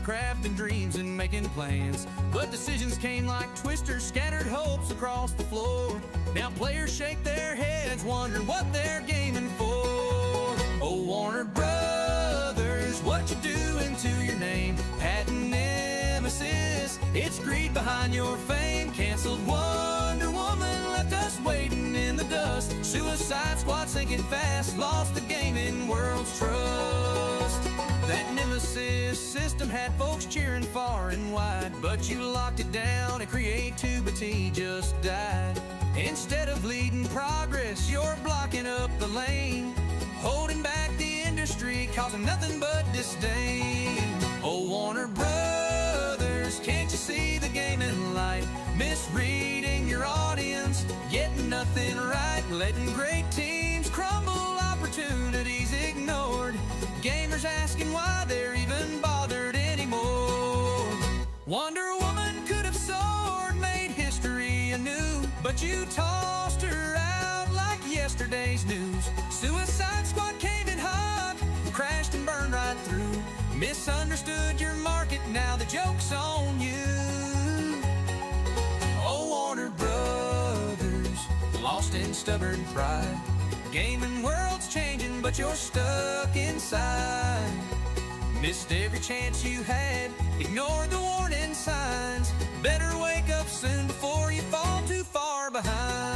crafting dreams and making plans. But decisions came like twisters, scattered hopes across the floor. Now players shake their heads, wondering what they're gaming for. Oh, Warner Brothers, what you doing to your name? Patent nemesis, it's greed behind your fame. Canceled Wonder Woman, left us waiting in the dust. Suicide Squad sinking fast, lost the gaming world's trust. That nemesis system had folks cheering far and wide, but you locked it down and creativity just died. Instead of leading progress, you're blocking up the lane, holding back the industry, causing nothing but disdain. Oh, Warner Brothers, can't you see the gaming light? Misreading your audience, getting nothing right, letting great teams crumble, opportunities ignored. Gamers asking why they're even bothered anymore. Wonder Woman could have soared, made history anew, but you tossed her out like yesterday's news. Suicide Squad came in hot, crashed and burned right through. Misunderstood your market, now the joke's on you. Oh, Warner Brothers, lost in stubborn pride. Gaming world's changing, but you're stuck inside. Missed every chance you had, ignored the warning signs. Better wake up soon before you fall too far behind.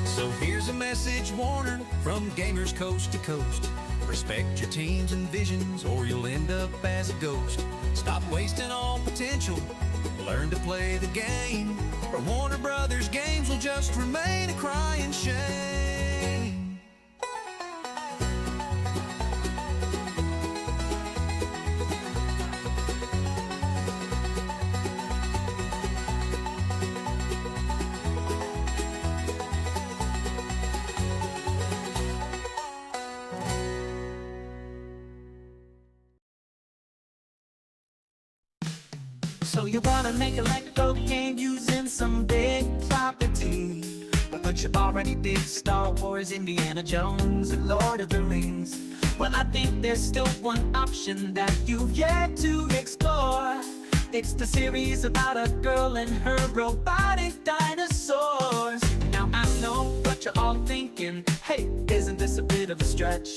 So here's a message, Warner, from gamers coast to coast. Respect your teams and visions, or you'll end up as a ghost. Stop wasting all potential, learn to play the game, or Warner Brothers games will just remain a crying shame. So you wanna make a Lego game using some big property, but you already did Star Wars, Indiana Jones, and Lord of the Rings. Well, I think there's still one option that you've yet to explore. It's the series about a girl and her robotic dinosaurs. Now I know what you're all thinking, hey, isn't this a bit of a stretch?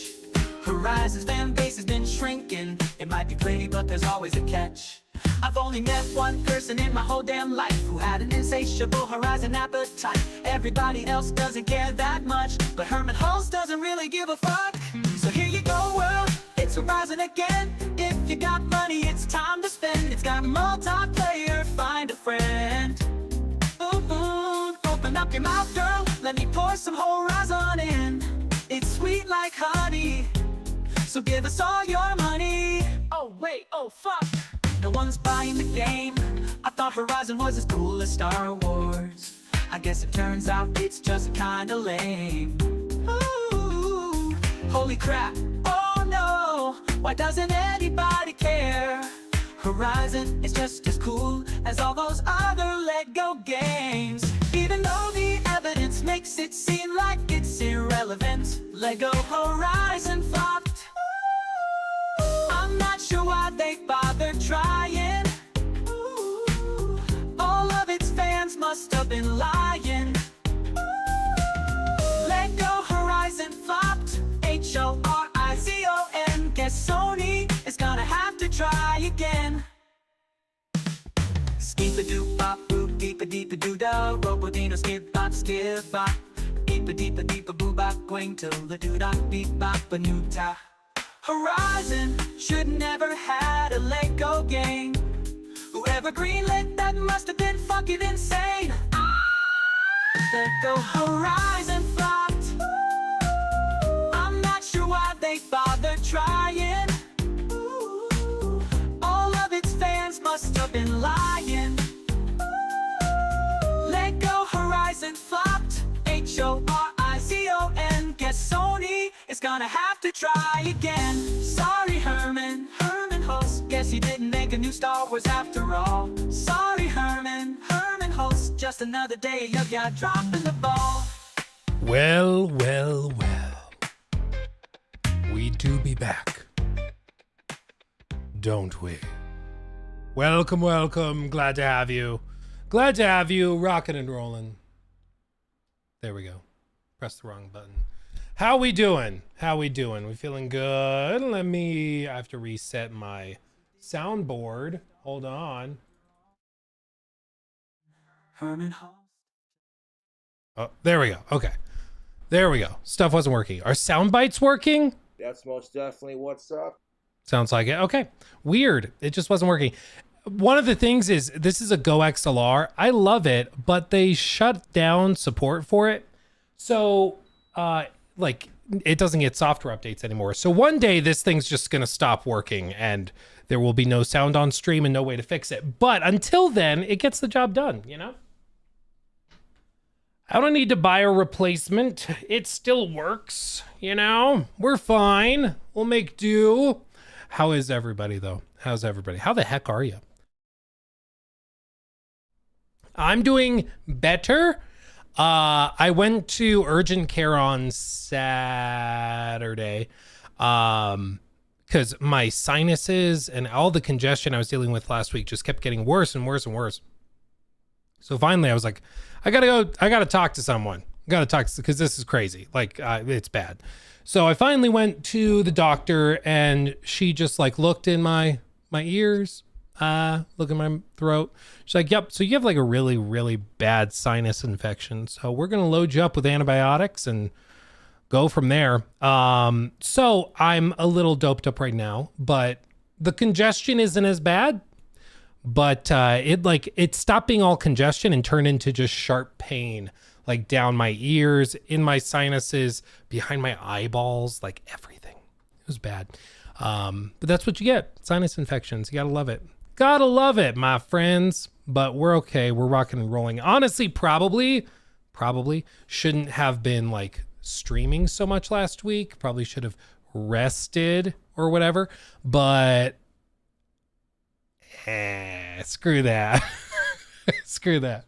Horizon's fan base has been shrinking. It might be pretty, but there's always a catch. I've only met one person in my whole damn life who had an insatiable Horizon appetite. Everybody else doesn't care that much, but Herman Hulse doesn't really give a fuck. So here you go, world, it's Horizon again. If you got money, it's time to spend. It's got multiplayer, find a friend. Ooh, open up your mouth, girl, let me pour some Horizon in. It's sweet like honey, so give us all your money. Oh wait, oh fuck, no one's buying the game. I thought Horizon was as cool as Star Wars. I guess it turns out it's just kinda lame. Ooh, holy crap, oh no, why doesn't anybody care? Horizon is just as cool as all those other Lego games. Even though the evidence makes it seem like it's irrelevant, Lego Horizon flopped. I'm not sure why they bothered trying. Ooh, all of its fans must have been lying. Lego Horizon flopped, Horizon. Guess Sony is gonna have to try again. Skeep-a-doop-bop-boop, deep-a-deep-a-doo-da, Robo-dino skip-bop, skip-bop, eep-a-deep-a-deep-a-boo-bop, going till the doo-dah, beep-bop-a-noo-ta. Horizon should never had a Lego game. Whoever greenlit that must have been fucking insane. Lego Horizon flopped. I'm not sure why they bothered trying. gonna have to try again. Sorry, Herman Hulse. Guess he didn't make a new Star Wars after all. Sorry, Herman Hulse. Just another day of ya dropping the ball. Well. We do be back, don't we? Welcome. Glad to have you. Rocking and rolling. There we go. Press the wrong button. How we doing? We feeling good? I have to reset my soundboard. Hold on. Herman Hulse. Oh, there we go. Okay. There we go. Stuff wasn't working. Are sound bites working? That's most definitely what's up. Sounds like it. Okay. Weird. It just wasn't working. One of the things is this is a Go XLR. I love it, but they shut down support for it. So, like, it doesn't get software updates anymore. So one day this thing's just going to stop working and there will be no sound on stream and no way to fix it. But until then, it gets the job done, you know? I don't need to buy a replacement. It still works, you know? We're fine. We'll make do. How is everybody, though? How's everybody? How the heck are you? I'm doing better. I went to urgent care on Saturday because my sinuses and all the congestion I was dealing with last week just kept getting worse and worse and worse. So finally I was like, I gotta talk to someone. Because this is crazy. Like, it's bad. So I finally went to the doctor and she just like looked in my ears, looked in my throat. She's like, yep, so you have like a really, really bad sinus infection. So we're going to load you up with antibiotics and go from there. So I'm a little doped up right now, but the congestion isn't as bad. But it stopped being all congestion and turned into just sharp pain, like down my ears, in my sinuses, behind my eyeballs, like everything. It was bad. But that's what you get. Sinus infections. You gotta love it. Gotta love it, my friends. But we're okay. We're rocking and rolling. Honestly, probably shouldn't have been like streaming so much last week. Probably should have rested or whatever. But screw that. Screw that.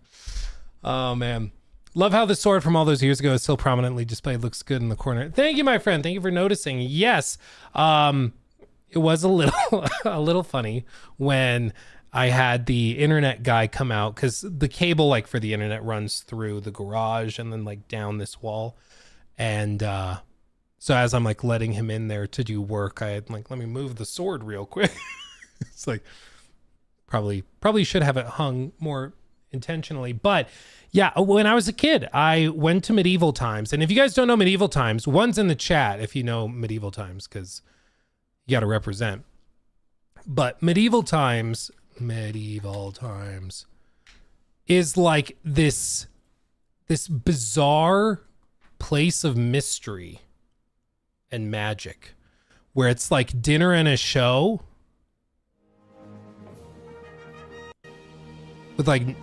Oh man. Love how the sword from all those years ago is still prominently displayed. Looks good in the corner. Thank you, my friend. Thank you for noticing. Yes. It was a little funny when I had the internet guy come out, because the cable like for the internet runs through the garage and then like down this wall. And so as I'm like letting him in there to do work, I had like, let me move the sword real quick. It's like, probably should have it hung more intentionally. But yeah, when I was a kid, I went to medieval times. And if you guys don't know medieval times, one's in the chat if you know medieval times, because you got to represent. But medieval times is like this bizarre place of mystery and magic where it's like dinner and a show with like,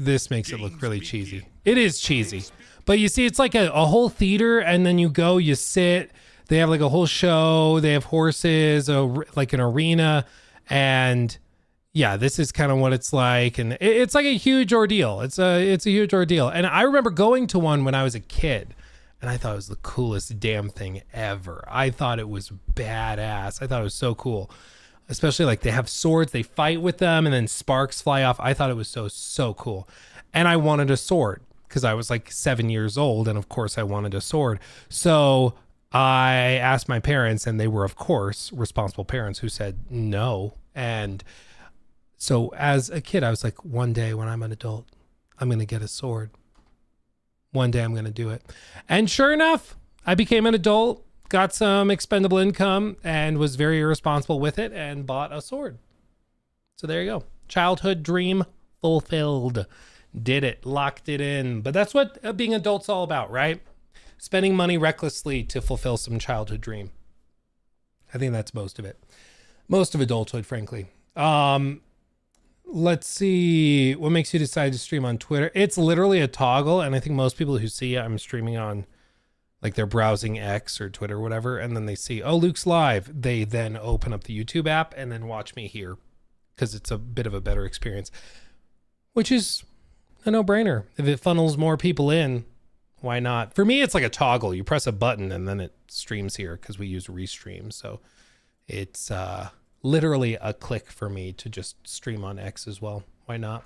this makes it look really cheesy. It is cheesy, but you see, it's like a whole theater, and then you go, you sit, they have like a whole show, they have horses, like an arena, and yeah, this is kind of what it's like, and it's like a huge ordeal. It's a huge ordeal, and I remember going to one when I was a kid, and I thought it was the coolest damn thing ever. I thought it was badass. I thought it was so cool. Especially like they have swords, they fight with them, and then sparks fly off. I thought it was so cool. And I wanted a sword because I was like 7 years old. And of course I wanted a sword. So I asked my parents, and they were of course responsible parents who said no. And so as a kid, I was like, one day when I'm an adult, I'm going to get a sword. One day I'm going to do it. And sure enough, I became an adult, got some expendable income, and was very irresponsible with it and bought a sword. So there you go. Childhood dream fulfilled. Did it. Locked it in. But that's what being adult's all about, right? Spending money recklessly to fulfill some childhood dream. I think that's most of it. Most of adulthood, frankly. Let's see. What makes you decide to stream on Twitter? It's literally a toggle, and I think most people who see I'm streaming on like they're browsing X or Twitter or whatever, and then they see, oh, Luke's live. They then open up the YouTube app and then watch me here because it's a bit of a better experience, which is a no-brainer. If it funnels more people in, why not? For me, it's like a toggle. You press a button and then it streams here because we use Restream. So it's literally a click for me to just stream on X as well. Why not?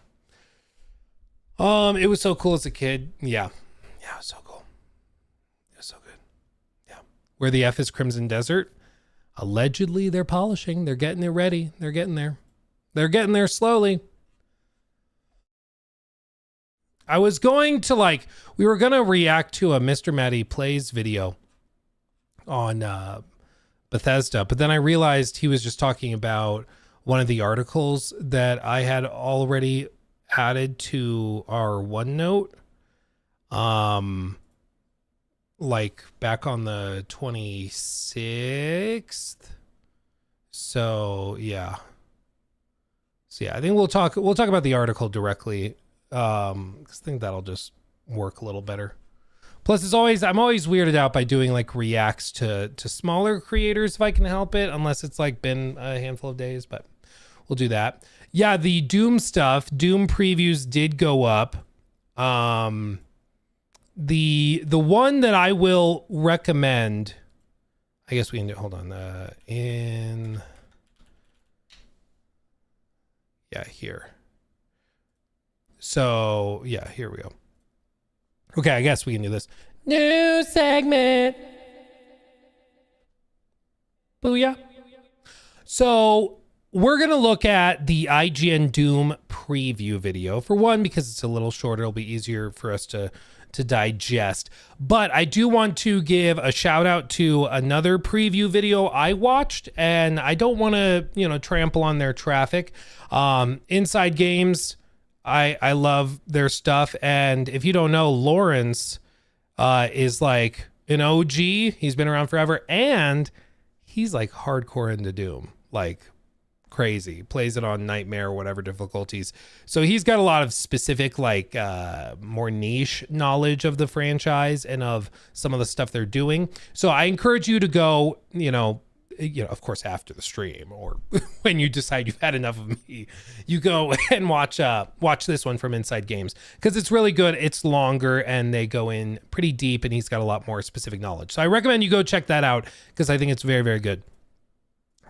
It was so cool as a kid. Yeah, it was so cool. It was so good. Yeah. Where the F is Crimson Desert. Allegedly, they're polishing. They're getting it ready. They're getting there. They're getting there slowly. I was going to we were going to react to a Mr. Matty Plays video on Bethesda, but then I realized he was just talking about one of the articles that I had already added to our OneNote, like back on the 26th. So yeah. I think we'll talk about the article directly. 'Cause I think that'll just work a little better. Plus, I'm always weirded out by doing like reacts to smaller creators if I can help it, unless it's like been a handful of days, but we'll do that. Yeah, the Doom stuff, Doom previews did go up. The one that I will recommend, I guess we can do, hold on, here. So, yeah, here we go. Okay, I guess we can do this. New segment. Booyah. So, we're going to look at the IGN Doom preview video. For one, because it's a little shorter, it'll be easier for us to digest. But I do want to give a shout out to another preview video I watched, and I don't want to, trample on their traffic. Inside Games, I love their stuff. And if you don't know, Lawrence is like an OG. He's been around forever. And he's like hardcore into Doom, like crazy. Plays it on Nightmare or whatever difficulties. So he's got a lot of specific, like more niche knowledge of the franchise and of some of the stuff they're doing. So I encourage you to go, of course, after the stream or when you decide you've had enough of me, you go and watch this one from Inside Games, because it's really good. It's longer and they go in pretty deep, and he's got a lot more specific knowledge. So I recommend you go check that out, because I think it's very, very good.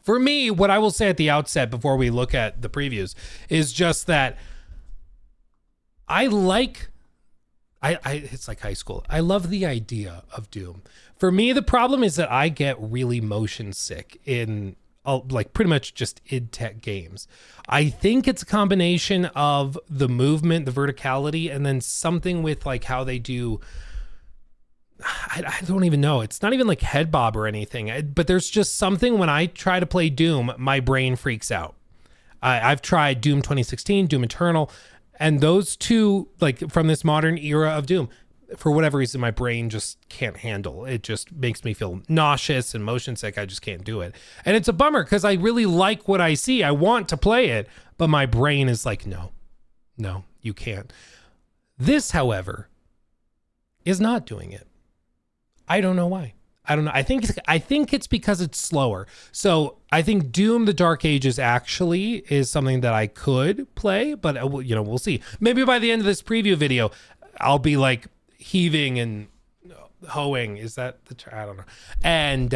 For me, what I will say at the outset before we look at the previews is just that it's like high school. I love the idea of Doom. For me, the problem is that I get really motion sick in like pretty much just id Tech games. I think it's a combination of the movement, the verticality, and then something with like how they do. I don't even know. It's not even like head bob or anything, but there's just something when I try to play Doom, my brain freaks out. I've tried Doom 2016, Doom Eternal, and those two, like from this modern era of Doom, for whatever reason, my brain just can't handle. It just makes me feel nauseous and motion sick. I just can't do it. And it's a bummer, because I really like what I see. I want to play it, but my brain is like, no, you can't. This, however, is not doing it. I don't know why. I don't know. I think it's because it's slower. So I think Doom: The Dark Ages actually is something that I could play, but we'll see. Maybe by the end of this preview video, I'll be like heaving and hoeing. Is that the term? I don't know. And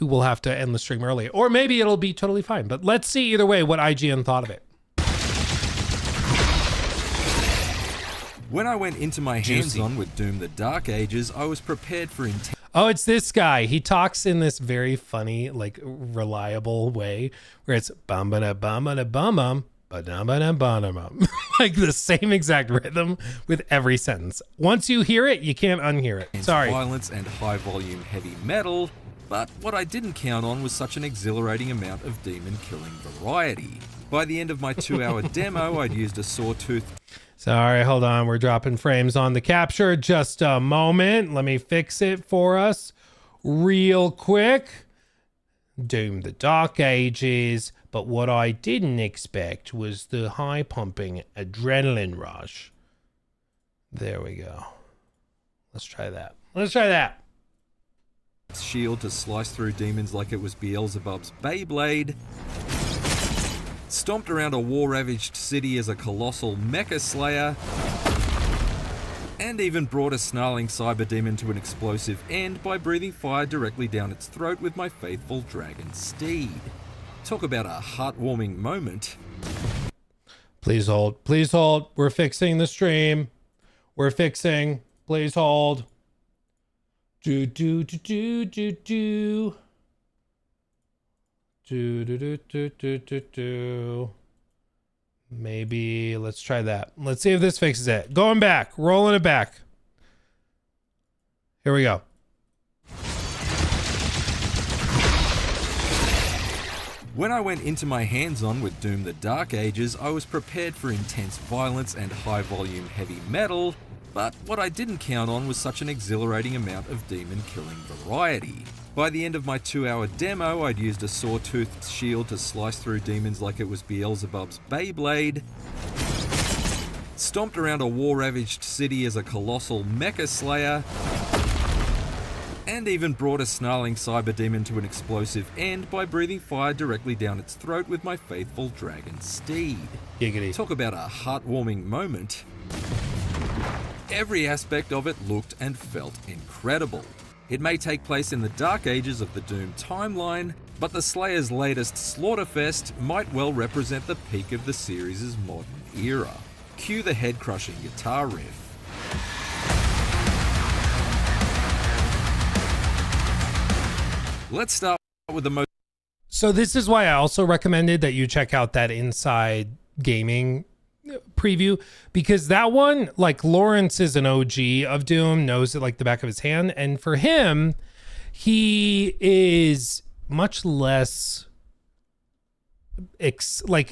we'll have to end the stream early, or maybe it'll be totally fine. But let's see either way what IGN thought of it. When I went into my hands-on with Doom: The Dark Ages, I was prepared for intense. Oh, it's this guy. He talks in this very funny, like reliable way where it's bum ba da bum ba da bum bum ba da ba da bum bum, like the same exact rhythm with every sentence. Once you hear it, you can't unhear it. Sorry. Violence and high-volume heavy metal, but what I didn't count on was such an exhilarating amount of demon-killing variety. By the end of my 2-hour demo, I'd used a sawtooth. Sorry, hold on. We're dropping frames on the capture. Just a moment. Let me fix it for us real quick. Doom: The Dark Ages. But what I didn't expect was the high pumping adrenaline rush. There we go. Let's try that. shield to slice through demons like it was Beelzebub's Beyblade, stomped around a war-ravaged city as a colossal mecha slayer, and even brought a snarling cyber demon to an explosive end by breathing fire directly down its throat with my faithful dragon steed. Talk about a heartwarming moment. Please hold. Please hold. We're fixing the stream. We're fixing. Please hold. Do do do do do do. Do do do do do do do. Maybe let's try that. Let's see if this fixes it. Going back, rolling it back. Here we go. When I went into my hands-on with Doom the Dark Ages, I was prepared for intense violence and high-volume heavy metal, but what I didn't count on was such an exhilarating amount of demon-killing variety. By the end of my 2-hour demo, I'd used a saw-toothed shield to slice through demons like it was Beelzebub's Beyblade, stomped around a war-ravaged city as a colossal mecha slayer, and even brought a snarling cyber demon to an explosive end by breathing fire directly down its throat with my faithful dragon steed. Giggity. Talk about a heartwarming moment. Every aspect of it looked and felt incredible. It may take place in the dark ages of the Doom timeline, but the Slayer's latest Slaughterfest might well represent the peak of the series' modern era. Cue the head-crushing guitar riff. Let's start with the most... So this is why I also recommended that you check out that Inside Gaming preview, because that one, like, Lawrence is an OG of Doom, knows it like the back of his hand, and for him, he is much less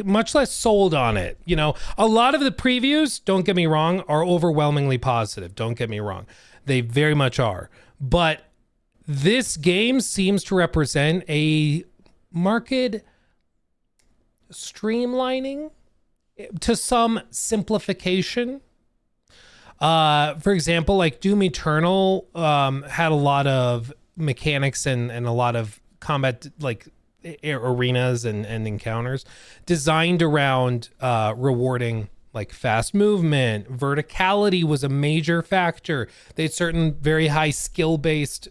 much less sold on it. You know, a lot of the previews, don't get me wrong, are overwhelmingly positive. Don't get me wrong, they very much are, but this game seems to represent a marked streamlining to some simplification. For example, like Doom Eternal had a lot of mechanics and a lot of combat, like arenas and encounters designed around rewarding like fast movement. Verticality was a major factor. They had certain very high skill based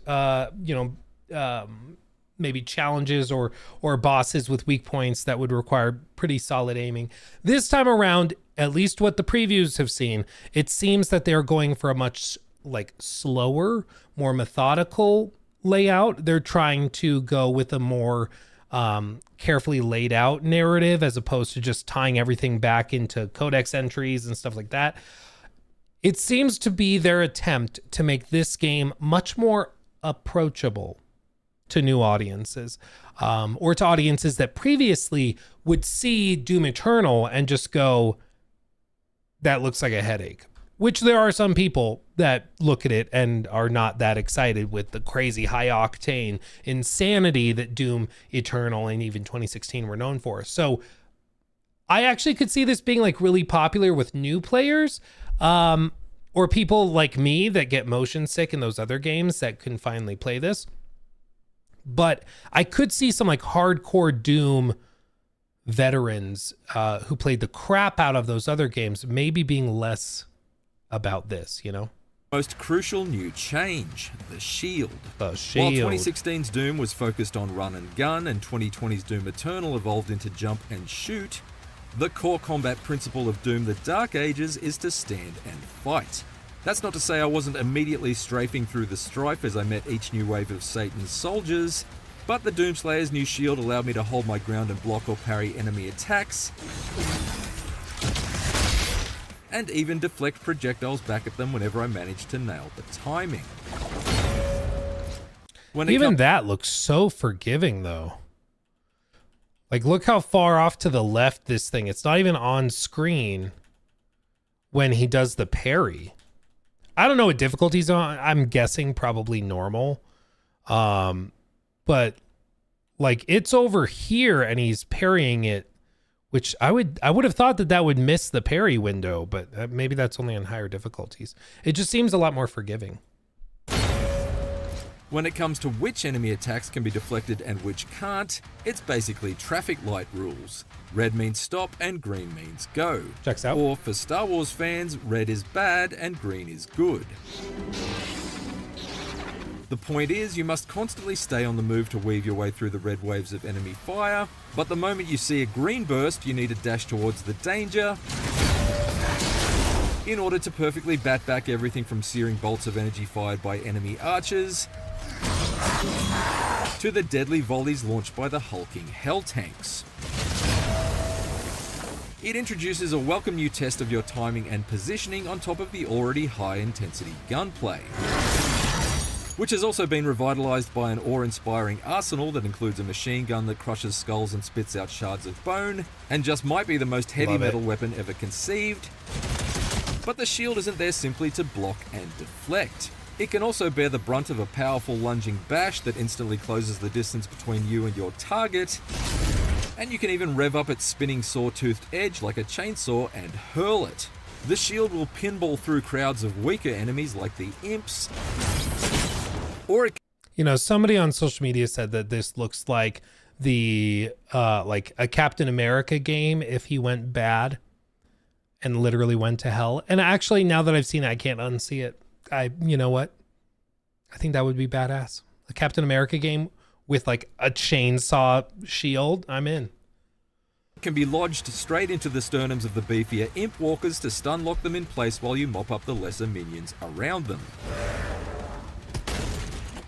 maybe challenges or bosses with weak points that would require pretty solid aiming. This time around, at least what the previews have seen, it seems that they're going for a much like slower, more methodical layout. They're trying to go with a more carefully laid out narrative as opposed to just tying everything back into codex entries and stuff like that. It seems to be their attempt to make this game much more approachable to new audiences, or to audiences that previously would see Doom Eternal and just go, that looks like a headache. Which there are some people that look at it and are not that excited with the crazy high octane insanity that Doom Eternal and even 2016 were known for. So I actually could see this being like really popular with new players, or people like me that get motion sick in those other games that can finally play this. But I could see some like hardcore Doom veterans who played the crap out of those other games maybe being less about this, you know? Most crucial new change, the shield. The shield. While 2016's Doom was focused on run and gun and 2020's Doom Eternal evolved into jump and shoot, the core combat principle of Doom the Dark Ages is to stand and fight. That's not to say I wasn't immediately strafing through the strife as I met each new wave of Satan's soldiers, but the Doomslayer's new shield allowed me to hold my ground and block or parry enemy attacks, and even deflect projectiles back at them whenever I managed to nail the timing. Even that looks so forgiving though. Like, look how far off to the left this thing, it's not even on screen when he does the parry. I don't know what difficulty's on. I'm guessing probably normal. But like it's over here and he's parrying it, which I would have thought that would miss the parry window, but maybe that's only on higher difficulties. It just seems a lot more forgiving. When it comes to which enemy attacks can be deflected and which can't, it's basically traffic light rules. Red means stop and green means go. Checks out. Or for Star Wars fans, red is bad and green is good. The point is, you must constantly stay on the move to weave your way through the red waves of enemy fire, but the moment you see a green burst, you need to dash towards the danger in order to perfectly bat back everything from searing bolts of energy fired by enemy archers to the deadly volleys launched by the hulking hell tanks. It introduces a welcome new test of your timing and positioning on top of the already high-intensity gunplay, which has also been revitalized by an awe-inspiring arsenal that includes a machine gun that crushes skulls and spits out shards of bone, and just might be the most heavy metal weapon ever conceived. But the shield isn't there simply to block and deflect. It can also bear the brunt of a powerful lunging bash that instantly closes the distance between you and your target, and you can even rev up its spinning saw-toothed edge like a chainsaw and hurl it. The shield will pinball through crowds of weaker enemies like the imps, or it... You know, somebody on social media said that this looks like the like a Captain America game if he went bad and literally went to hell. And actually, now that I've seen it, I can't unsee it. You know what? I think that would be badass. A Captain America game with like a chainsaw shield. I'm in. can be lodged straight into the sternums of the beefier imp walkers to stun lock them in place while you mop up the lesser minions around them.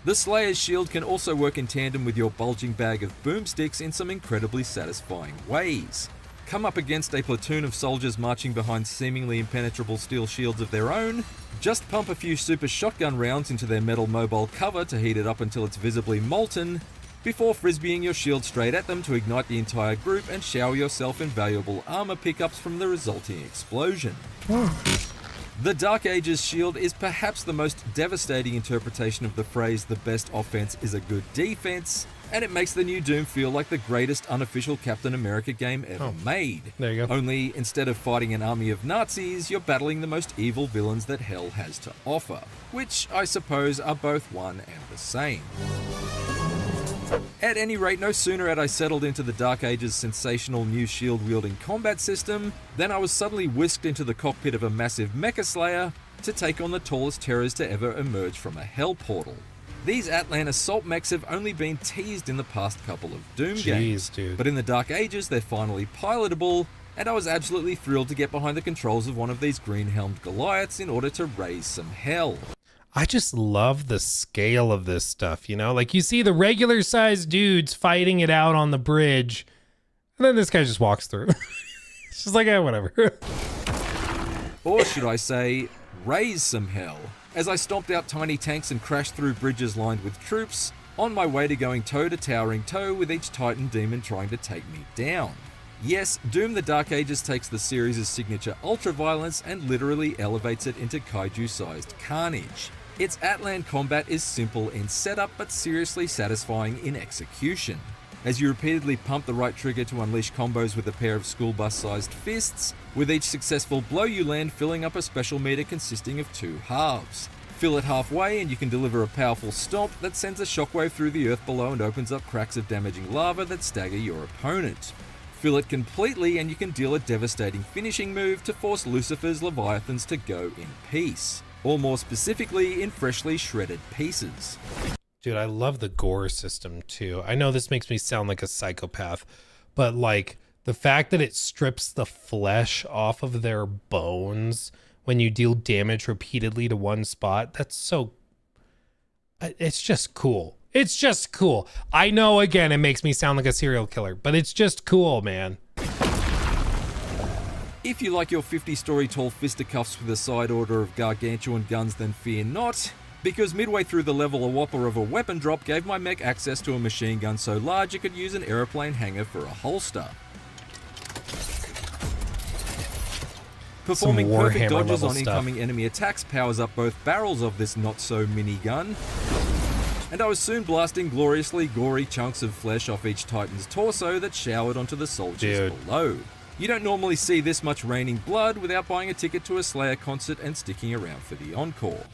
The Slayer's shield can also work in tandem with your bulging bag of boomsticks in some incredibly satisfying ways. Come up against a platoon of soldiers marching behind seemingly impenetrable steel shields of their own, just pump a few super shotgun rounds into their metal mobile cover to heat it up until it's visibly molten, before frisbeeing your shield straight at them to ignite the entire group and shower yourself in valuable armor pickups from the resulting explosion. The Dark Ages shield is perhaps the most devastating interpretation of the phrase "the best offense is a good defense," and it makes the new Doom feel like the greatest unofficial Captain America game ever made. There you go. Only instead of fighting an army of Nazis, you're battling the most evil villains that hell has to offer, which I suppose are both one and the same. At any rate, no sooner had I settled into the Dark Ages' sensational new shield-wielding combat system than I was suddenly whisked into the cockpit of a massive mecha slayer to take on the tallest terrors to ever emerge from a hell portal. These Atlan assault mechs have only been teased in the past couple of Doom games, dude. but in the Dark Ages they're finally pilotable, and I was absolutely thrilled to get behind the controls of one of these green-helmed Goliaths in order to raise some hell. I just love the scale of this stuff, you know? Like, you see the regular sized dudes fighting it out on the bridge, and then this guy just walks through. It's just like, whatever. Or should I say, raise some hell, as I stomped out tiny tanks and crashed through bridges lined with troops, on my way to going toe to towering toe with each Titan demon trying to take me down. Yes, Doom the Dark Ages takes the series' signature ultra-violence and literally elevates it into kaiju-sized carnage. Its Atlan combat is simple in setup but seriously satisfying in execution, as you repeatedly pump the right trigger to unleash combos with a pair of school bus-sized fists, with each successful blow you land filling up a special meter consisting of two halves. Fill it halfway and you can deliver a powerful stomp that sends a shockwave through the earth below and opens up cracks of damaging lava that stagger your opponent. Fill it completely and you can deal a devastating finishing move to force Lucifer's Leviathans to go in peace, or more specifically, in freshly shredded pieces. Dude, I love the gore system too. I know this makes me sound like a psychopath, but like the fact that it strips the flesh off of their bones when you deal damage repeatedly to one spot, that's so... it's just cool. It's just cool. I know, again, it makes me sound like a serial killer, but it's just cool, man. If you like your 50-story tall fisticuffs with a side order of gargantuan guns, then fear not, because midway through the level a whopper of a weapon drop gave my mech access to a machine gun so large it could use an aeroplane hangar for a holster. Performing perfect dodges on incoming enemy attacks powers up both barrels of this not-so-mini gun, and I was soon blasting gloriously gory chunks of flesh off each Titan's torso that showered onto the soldiers below. You don't normally see this much raining blood without buying a ticket to a Slayer concert and sticking around for the encore.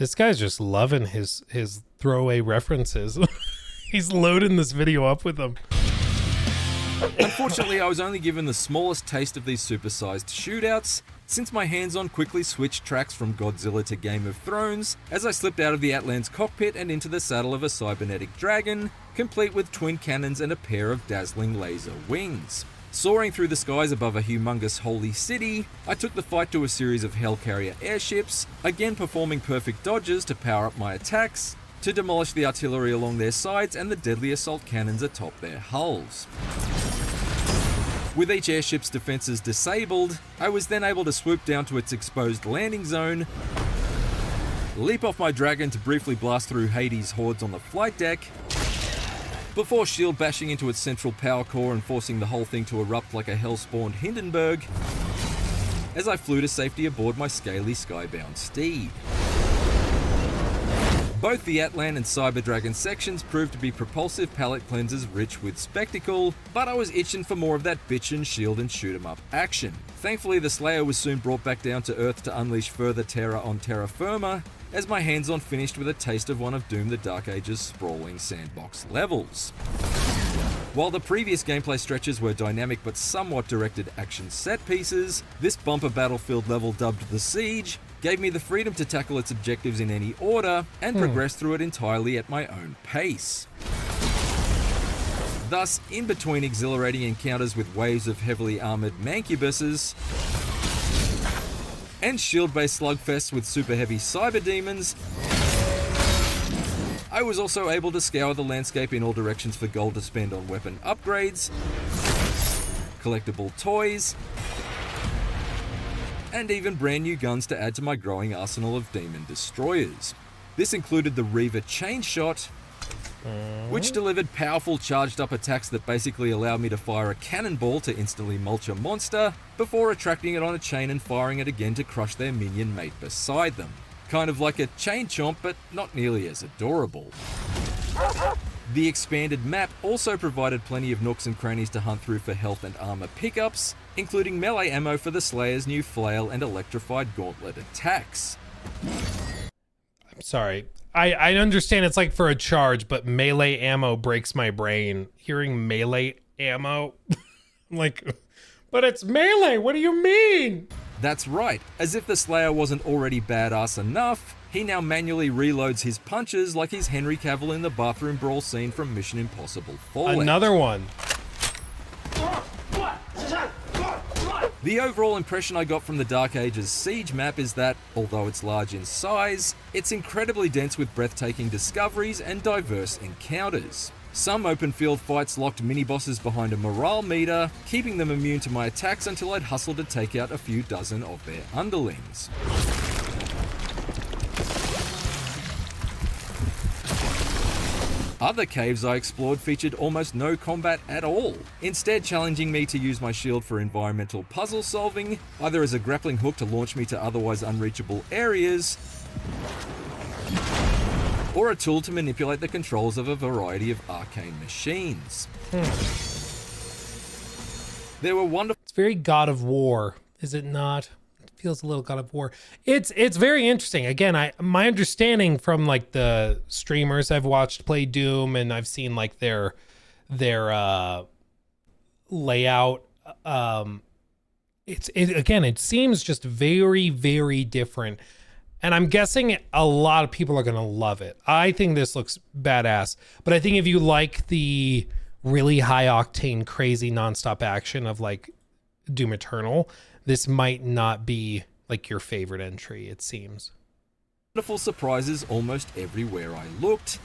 This guy's just loving his throwaway references. He's loading this video up with them. Unfortunately, I was only given the smallest taste of these supersized shootouts, since my hands-on quickly switched tracks from Godzilla to Game of Thrones as I slipped out of the Atlan's cockpit and into the saddle of a cybernetic dragon, complete with twin cannons and a pair of dazzling laser wings. Soaring through the skies above a humongous holy city, I took the fight to a series of Hellcarrier airships, again performing perfect dodges to power up my attacks, to demolish the artillery along their sides and the deadly assault cannons atop their hulls. With each airship's defenses disabled, I was then able to swoop down to its exposed landing zone, leap off my dragon to briefly blast through Hades' hordes on the flight deck, before shield bashing into its central power core and forcing the whole thing to erupt like a hell-spawned Hindenburg, as I flew to safety aboard my scaly skybound steed. Both the Atlan and Cyber Dragon sections proved to be propulsive palette cleansers rich with spectacle, but I was itching for more of that bitchin' shield and shoot 'em up action. Thankfully, the Slayer was soon brought back down to Earth to unleash further terror on terra firma, as my hands-on finished with a taste of one of Doom the Dark Age's sprawling sandbox levels. While the previous gameplay stretches were dynamic but somewhat directed action set pieces, this bumper battlefield level dubbed The Siege gave me the freedom to tackle its objectives in any order and progress through it entirely at my own pace. Thus, in between exhilarating encounters with waves of heavily armoured mancubuses and shield-based slugfests with super heavy cyber demons, I was also able to scour the landscape in all directions for gold to spend on weapon upgrades, collectible toys, and even brand new guns to add to my growing arsenal of demon destroyers. This included the Reaver Chain Shot, which delivered powerful charged up attacks that basically allowed me to fire a cannonball to instantly mulch a monster, before attracting it on a chain and firing it again to crush their minion mate beside them. Kind of like a chain chomp, but not nearly as adorable. The expanded map also provided plenty of nooks and crannies to hunt through for health and armor pickups, including melee ammo for the Slayer's new flail and electrified gauntlet attacks. I'm sorry. I understand it's like for a charge, but melee ammo breaks my brain. Hearing melee ammo, I'm like, but it's melee, what do you mean? That's right, as if the Slayer wasn't already badass enough, he now manually reloads his punches like he's Henry Cavill in the bathroom brawl scene from Mission Impossible Fallout. Another one. The overall impression I got from the Dark Ages Siege map is that, although it's large in size, it's incredibly dense with breathtaking discoveries and diverse encounters. Some open field fights locked mini-bosses behind a morale meter, keeping them immune to my attacks until I'd hustle to take out a few dozen of their underlings. Other caves I explored featured almost no combat at all, instead challenging me to use my shield for environmental puzzle solving, either as a grappling hook to launch me to otherwise unreachable areas, or a tool to manipulate the controls of a variety of arcane machines. There were wonderful... It's very God of War, is it not? It feels a little God of War. It's very interesting. Again, my understanding from like the streamers I've watched play Doom, and I've seen like their layout. It seems just very, very different. And I'm guessing a lot of people are going to love it. I think this looks badass. But I think if you like the really high octane, crazy nonstop action of like Doom Eternal, this might not be like your favorite entry, it seems. Wonderful surprises almost everywhere I looked.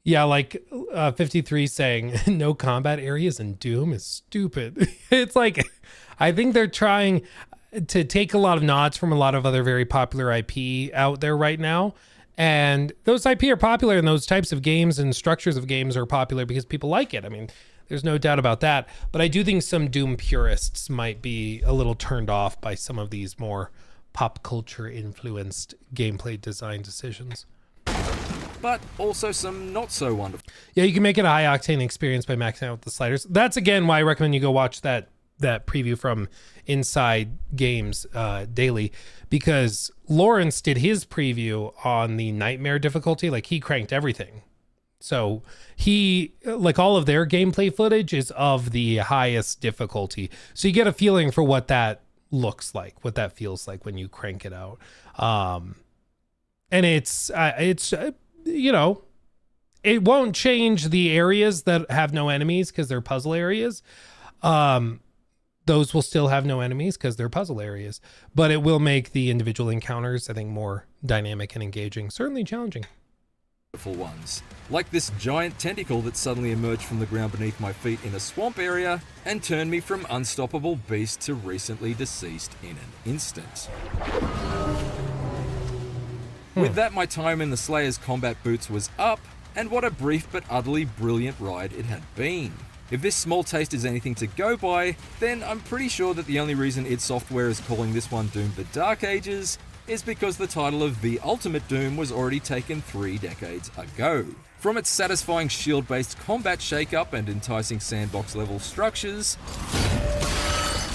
Yeah, like 53 saying no combat areas in Doom is stupid. It's like, I think they're trying to take a lot of nods from a lot of other very popular IP out there right now. And those IP are popular, and those types of games and structures of games are popular because people like it. I mean, there's no doubt about that. But I do think some Doom purists might be a little turned off by some of these more pop culture influenced gameplay design decisions. But also some not so wonderful. Yeah, you can make it a high octane experience by maxing out the sliders. That's again why I recommend you go watch that preview from Inside Games Daily, because Lawrence did his preview on the nightmare difficulty. Like, he cranked everything. So he, like, all of their gameplay footage is of the highest difficulty. So you get a feeling for what that looks like, what that feels like when you crank it out. And it's you know, it won't change the areas that have no enemies because they're puzzle areas. Those will still have no enemies because they're puzzle areas, but it will make the individual encounters, I think, more dynamic and engaging, certainly challenging. Ones, like this giant tentacle that suddenly emerged from the ground beneath my feet in a swamp area and turned me from unstoppable beast to recently deceased in an instant. With that, my time in the Slayer's combat boots was up, and what a brief but utterly brilliant ride it had been. If this small taste is anything to go by, then I'm pretty sure that the only reason id Software is calling this one Doom the Dark Ages is because the title of The Ultimate Doom was already taken 3 decades ago. From its satisfying shield-based combat shake-up and enticing sandbox-level structures,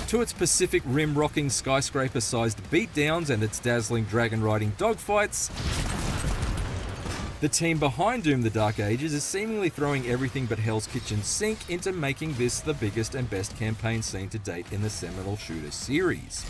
to its Pacific Rim-rocking skyscraper-sized beatdowns and its dazzling dragon-riding dogfights, the team behind Doom the Dark Ages is seemingly throwing everything but Hell's Kitchen sink into making this the biggest and best campaign seen to date in the seminal shooter series.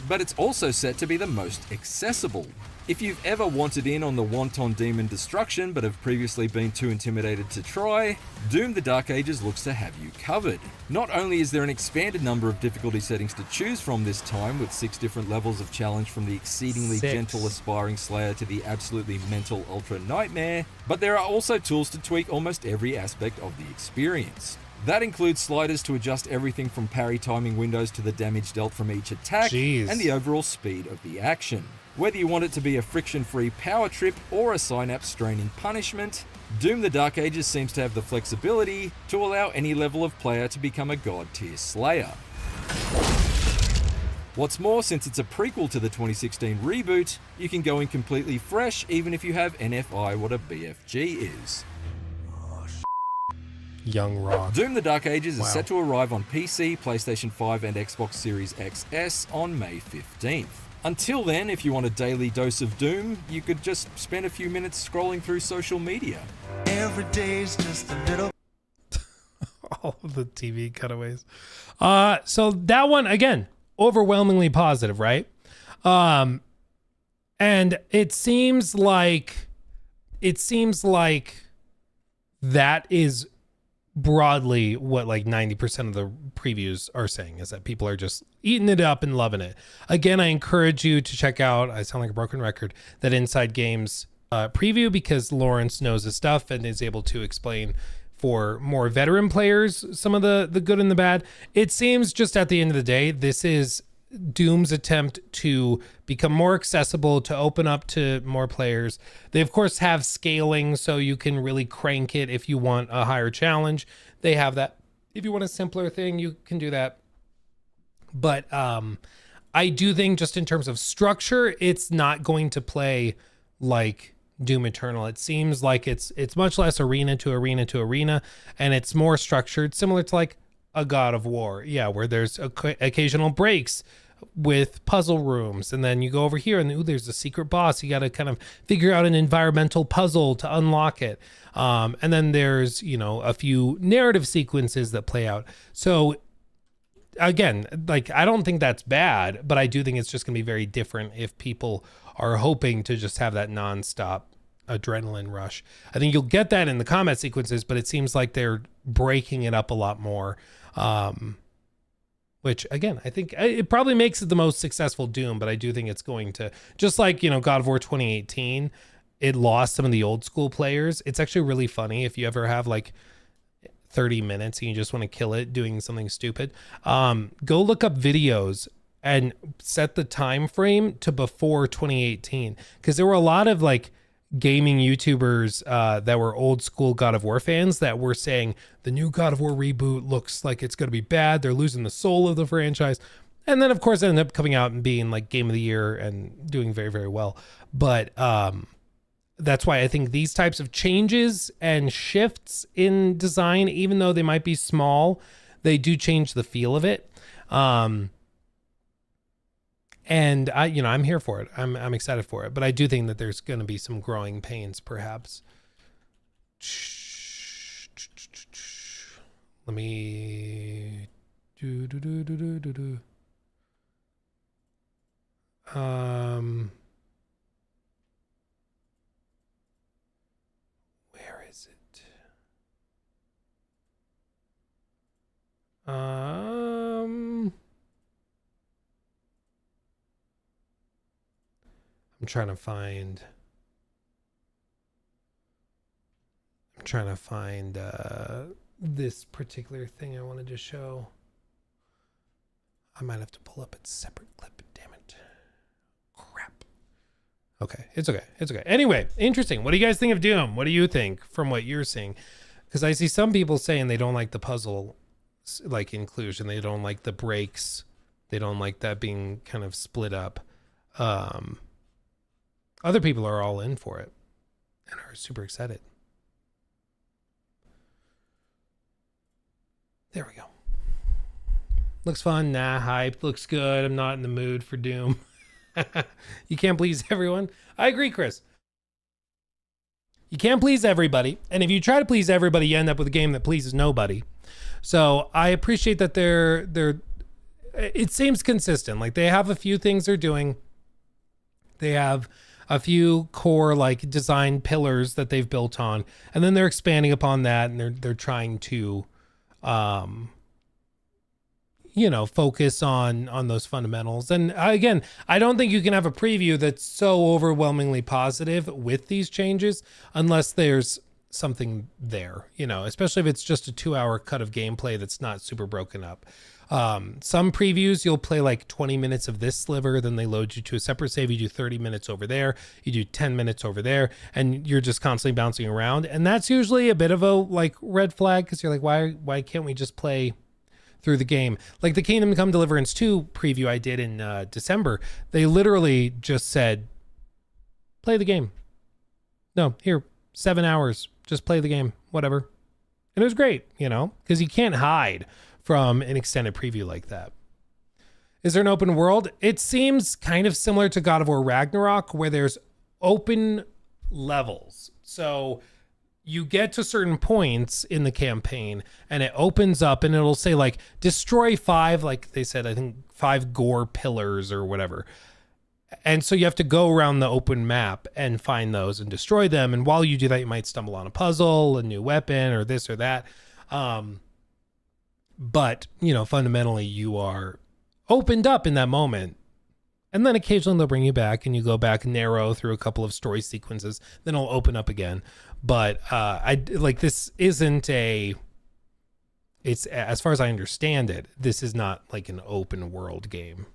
But it's also set to be the most accessible. If you've ever wanted in on the wanton demon destruction but have previously been too intimidated to try, Doom the Dark Ages looks to have you covered. Not only is there an expanded number of difficulty settings to choose from this time, with 6 different levels of challenge from the exceedingly gentle aspiring Slayer to the absolutely mental Ultra Nightmare, but there are also tools to tweak almost every aspect of the experience. That includes sliders to adjust everything from parry timing windows to the damage dealt from each attack, and the overall speed of the action. Whether you want it to be a friction-free power trip or a synapse-straining punishment, Doom the Dark Ages seems to have the flexibility to allow any level of player to become a god-tier Slayer. What's more, since it's a prequel to the 2016 reboot, you can go in completely fresh even if you have NFI what a BFG is. Young Rock. Doom the Dark Ages is set to arrive on PC, PlayStation 5 and Xbox Series XS on May 15th. Until then, if you want a daily dose of Doom, you could just spend a few minutes scrolling through social media. Every day's just a little. All of the TV cutaways. So that one, again, overwhelmingly positive, right? And it seems like that is broadly what like 90% of the previews are saying, is that people are just eating it up and loving it. Again, I encourage you to check out, I sound like a broken record, that Inside Games preview, because Lawrence knows his stuff and is able to explain for more veteran players some of the good and the bad. It seems just at the end of the day, this is Doom's attempt to become more accessible, to open up to more players. They of course have scaling, so you can really crank it if you want a higher challenge. They have that. If you want a simpler thing, you can do that. But I do think just in terms of structure, it's not going to play like Doom Eternal. It seems like it's much less arena to arena to arena, and it's more structured, similar to like a God of War, where there's occasional breaks with puzzle rooms, and then you go over here and there's a secret boss. You got to kind of figure out an environmental puzzle to unlock it, and then there's a few narrative sequences that play out. So again, like, I don't think that's bad, but I do think it's just gonna be very different if people are hoping to just have that nonstop adrenaline rush. I think you'll get that in the combat sequences, but it seems like they're breaking it up a lot more. Which again, I think it probably makes it the most successful Doom, but I do think it's going to, just like, God of War 2018, it lost some of the old school players. It's actually really funny if you ever have like 30 minutes and you just want to kill it doing something stupid. Go look up videos and set the time frame to before 2018, because there were a lot of like gaming YouTubers that were old school God of War fans that were saying the new God of War reboot looks like it's going to be bad. They're losing the soul of the franchise. And then of course it ended up coming out and being like game of the year and doing very, very well. But that's why I think these types of changes and shifts in design, even though they might be small, they do change the feel of it. And I'm here for it. I'm excited for it, but I do think that there's going to be some growing pains, perhaps. Let me do. Where is it? I'm trying to find this particular thing I wanted to show. I might have to pull up a separate clip. Damn it. Crap. Okay. It's okay. Anyway, interesting. What do you guys think of Doom? What do you think from what you're seeing? Because I see some people saying they don't like the puzzle like inclusion. They don't like the breaks. They don't like that being kind of split up. Other people are all in for it and are super excited. There we go. Looks fun. Nah, hype. Looks good. I'm not in the mood for Doom. You can't please everyone. I agree, Chris. You can't please everybody. And if you try to please everybody, you end up with a game that pleases nobody. So I appreciate that it seems consistent. Like they have a few things they're doing. They have a few core like design pillars that they've built on, and then they're expanding upon that, and they're trying to focus on those fundamentals. And again, I don't think you can have a preview that's so overwhelmingly positive with these changes unless there's something there, especially if it's just a 2-hour cut of gameplay that's not super broken up. Some previews, you'll play like 20 minutes of this sliver, then they load you to a separate save. You do 30 minutes over there, you do 10 minutes over there, and you're just constantly bouncing around. And that's usually a bit of a like red flag, because you're like, why can't we just play through the game? Like the Kingdom Come Deliverance 2 preview I did in December, they literally just said, play the game. No, here, 7 hours, just play the game, whatever. And it was great, because you can't hide from an extended preview like that. Is there an open world? It seems kind of similar to God of War Ragnarok, where there's open levels. So you get to certain points in the campaign and it opens up and it'll say like destroy 5, like they said, I think 5 gore pillars or whatever. And so you have to go around the open map and find those and destroy them. And while you do that, you might stumble on a puzzle, a new weapon, or this or that. But, fundamentally you are opened up in that moment. And then occasionally they'll bring you back and you go back narrow through a couple of story sequences. Then it'll open up again. But this isn't it's as far as I understand it, this is not like an open world game.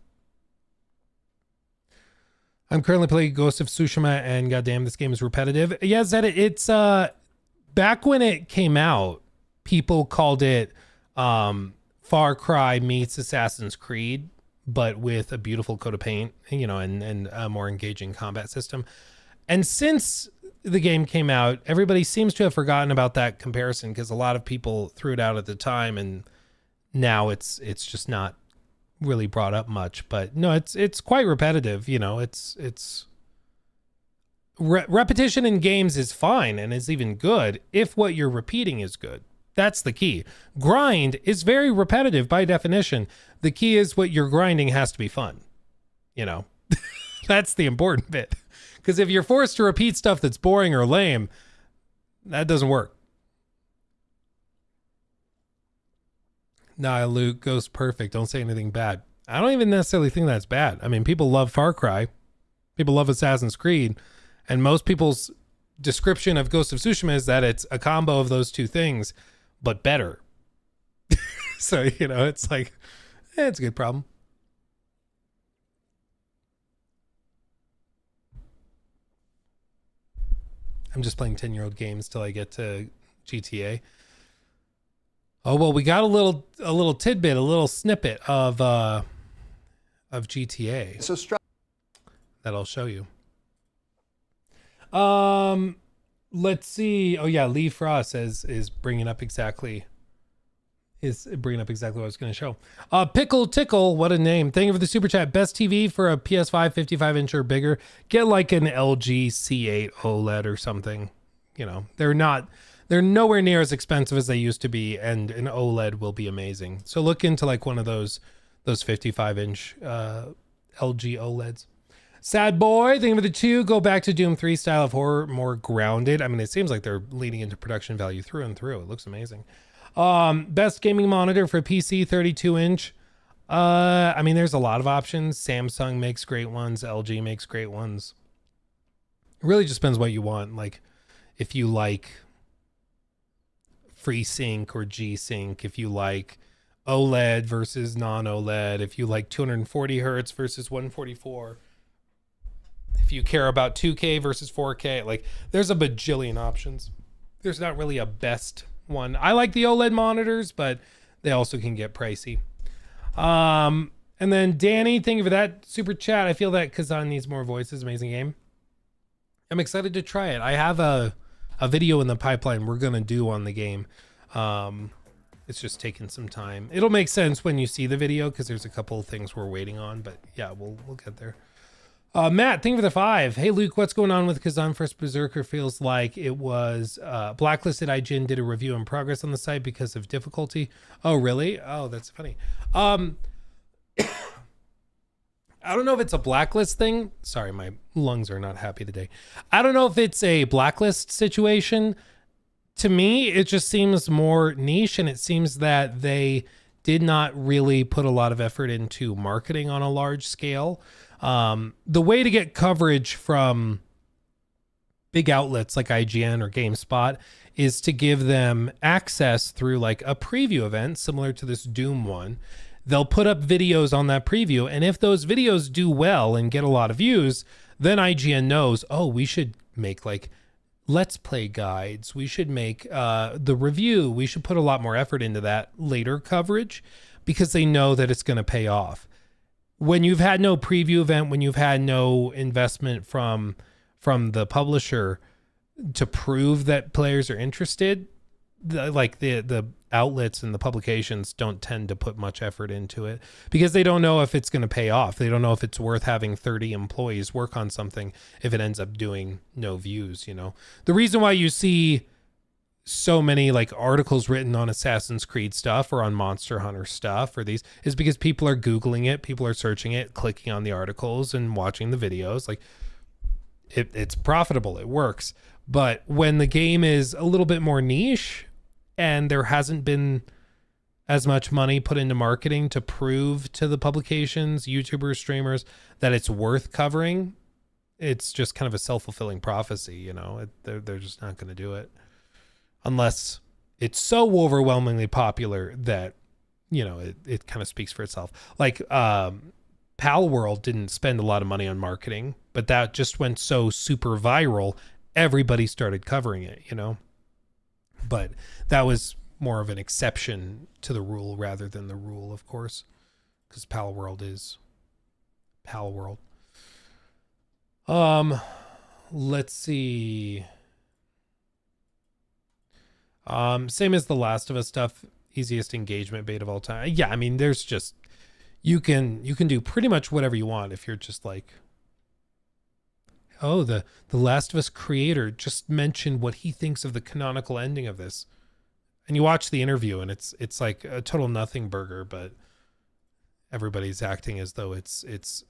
I'm currently playing Ghost of Tsushima, and goddamn, this game is repetitive. Yeah, Zed, it's back when it came out, people called it Far Cry meets Assassin's Creed, but with a beautiful coat of paint, and a more engaging combat system. And since the game came out, everybody seems to have forgotten about that comparison, because a lot of people threw it out at the time, and now it's just not really brought up much. But no, it's quite repetitive. Repetition in games is fine and is even good if what you're repeating is good. That's the key. Grind is very repetitive by definition. The key is what you're grinding has to be fun. That's the important bit. Because if you're forced to repeat stuff that's boring or lame, that doesn't work. Nah, Luke, Ghost perfect. Don't say anything bad. I don't even necessarily think that's bad. I mean, people love Far Cry. People love Assassin's Creed. And most people's description of Ghost of Tsushima is that it's a combo of those two things, but better. So, it's like, it's a good problem. I'm just playing 10-year-old games till I get to GTA. Oh, well, we got a little tidbit, a little snippet of GTA. So that I'll show you. Let's see. Oh yeah, Lee Frost is bringing up exactly is bringing up exactly what I was going to show. Pickle Tickle, what a name. Thank you for the super chat. Best TV for a PS5 55-inch or bigger. Get like an LG C8 OLED or something. You know, they're nowhere near as expensive as they used to be, and an OLED will be amazing. So look into like one of those 55-inch LG OLEDs. Sad Boy, thank you for the 2. Go back to Doom 3 style of horror, more grounded. I mean, it seems like they're leaning into production value through and through. It looks amazing. Best gaming monitor for PC, 32-inch. I mean, there's a lot of options. Samsung makes great ones. LG makes great ones. It really just depends what you want. Like, if you like FreeSync or G-Sync, if you like OLED versus non-OLED, if you like 240 hertz versus 144, if you care about 2K versus 4K, like, there's a bajillion options. There's not really a best one. I like the OLED monitors, but they also can get pricey. And then Danny, thank you for that super chat. I feel that Kazan needs more voices. Amazing game. I'm excited to try it. I have a video in the pipeline we're gonna do on the game. It's just taking some time. It'll make sense when you see the video because there's a couple of things we're waiting on, but yeah, we'll get there. Matt, thank you for the 5. Hey Luke, what's going on with Kazan First Berserker? Feels like it was blacklisted. IGN did a review in progress on the site because of difficulty. Oh really? Oh, that's funny. I don't know if it's a blacklist thing. Sorry, my lungs are not happy today. I don't know if it's a blacklist situation. To me, it just seems more niche, and it seems that they did not really put a lot of effort into marketing on a large scale. The way to get coverage from big outlets like IGN or GameSpot is to give them access through like a preview event similar to this Doom one. They'll put up videos on that preview, and if those videos do well and get a lot of views, then IGN knows, oh, we should make like Let's Play guides. We should make the review. We should put a lot more effort into that later coverage because they know that it's going to pay off. When you've had no preview event, when you've had no investment from the publisher to prove that players are interested, the outlets and the publications don't tend to put much effort into it because they don't know if it's going to pay off. They don't know if it's worth having 30 employees work on something if it ends up doing no views, you know. The reason why you see so many like articles written on Assassin's Creed stuff or on Monster Hunter stuff or these is because people are Googling it, people are searching it, clicking on the articles and watching the videos. Like it's profitable, it works. But when the game is a little bit more niche and there hasn't been as much money put into marketing to prove to the publications, YouTubers, streamers that it's worth covering, it's just kind of a self-fulfilling prophecy, you know. They're just not going to do it unless it's so overwhelmingly popular that, you know, it kind of speaks for itself. Like Pal World didn't spend a lot of money on marketing, but that just went so super viral, everybody started covering it, you know. But that was more of an exception to the rule rather than the rule, of course, because Pal World is Pal World. Let's see. Same as the Last of Us stuff, easiest engagement bait of all time. Yeah, I mean, there's just you can do pretty much whatever you want if you're just like, oh, the Last of Us creator just mentioned what he thinks of the canonical ending of this. And you watch the interview and it's like a total nothing burger, but everybody's acting as though it's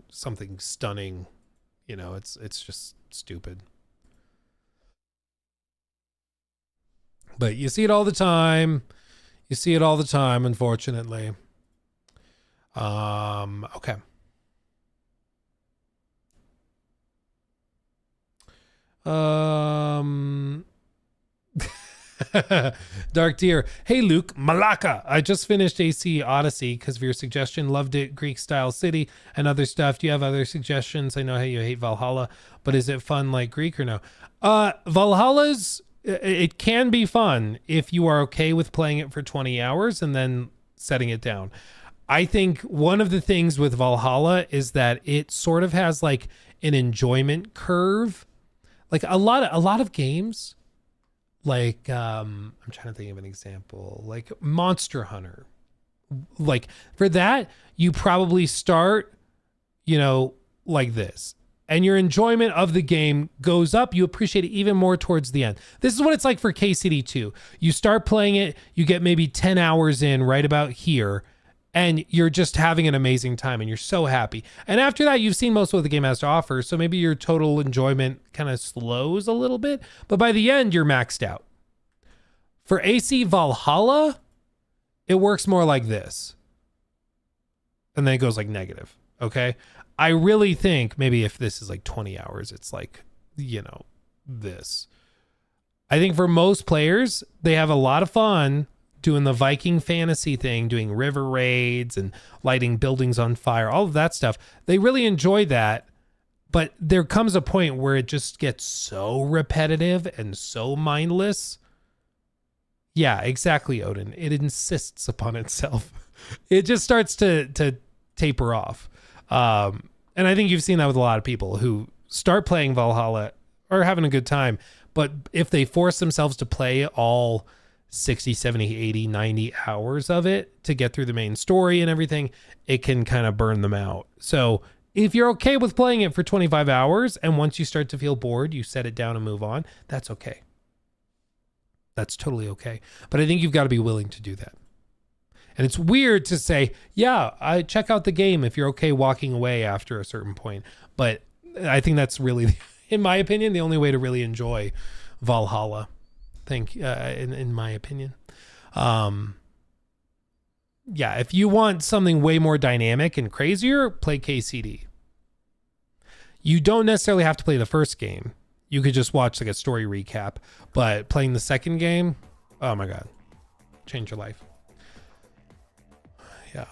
something stunning. You know, it's just stupid. But you see it all the time. You see it all the time, unfortunately. Okay. Dark Deer. Hey Luke, Malaka. I just finished AC Odyssey because of your suggestion. Loved it. Greek style city and other stuff. Do you have other suggestions? I know how you hate Valhalla, but is it fun like Greek or no? Valhalla's, it can be fun if you are okay with playing it for 20 hours and then setting it down. I think one of the things with Valhalla is that it sort of has like an enjoyment curve. Like a lot of games, like I'm trying to think of an example, like Monster Hunter. Like for that, you probably start, like this. And your enjoyment of the game goes up. You appreciate it even more towards the end. This is what it's like for KCD2. You start playing it, you get maybe 10 hours in right about here, and you're just having an amazing time and you're so happy. And after that, you've seen most of what the game has to offer. So maybe your total enjoyment kind of slows a little bit, but by the end, you're maxed out. For AC Valhalla, it works more like this. And then it goes like negative. Okay. I really think maybe if this is like 20 hours, it's like, this. I think for most players, they have a lot of fun doing the Viking fantasy thing, doing river raids and lighting buildings on fire, all of that stuff. They really enjoy that. But there comes a point where it just gets so repetitive and so mindless. Yeah, exactly, Odin. It insists upon itself. It just starts to taper off. And I think you've seen that with a lot of people who start playing Valhalla or having a good time. But if they force themselves to play all 60, 70, 80, 90 hours of it to get through the main story and everything, it can kind of burn them out. So if you're okay with playing it for 25 hours and once you start to feel bored, you set it down and move on, that's okay. That's totally okay. But I think you've got to be willing to do that. And it's weird to say, yeah, I check out the game if you're okay walking away after a certain point. But I think that's really, in my opinion, the only way to really enjoy Valhalla. In my opinion. Yeah, if you want something way more dynamic and crazier, play KCD. You don't necessarily have to play the first game. You could just watch like a story recap. But playing the second game, oh my God, change your life. Yeah.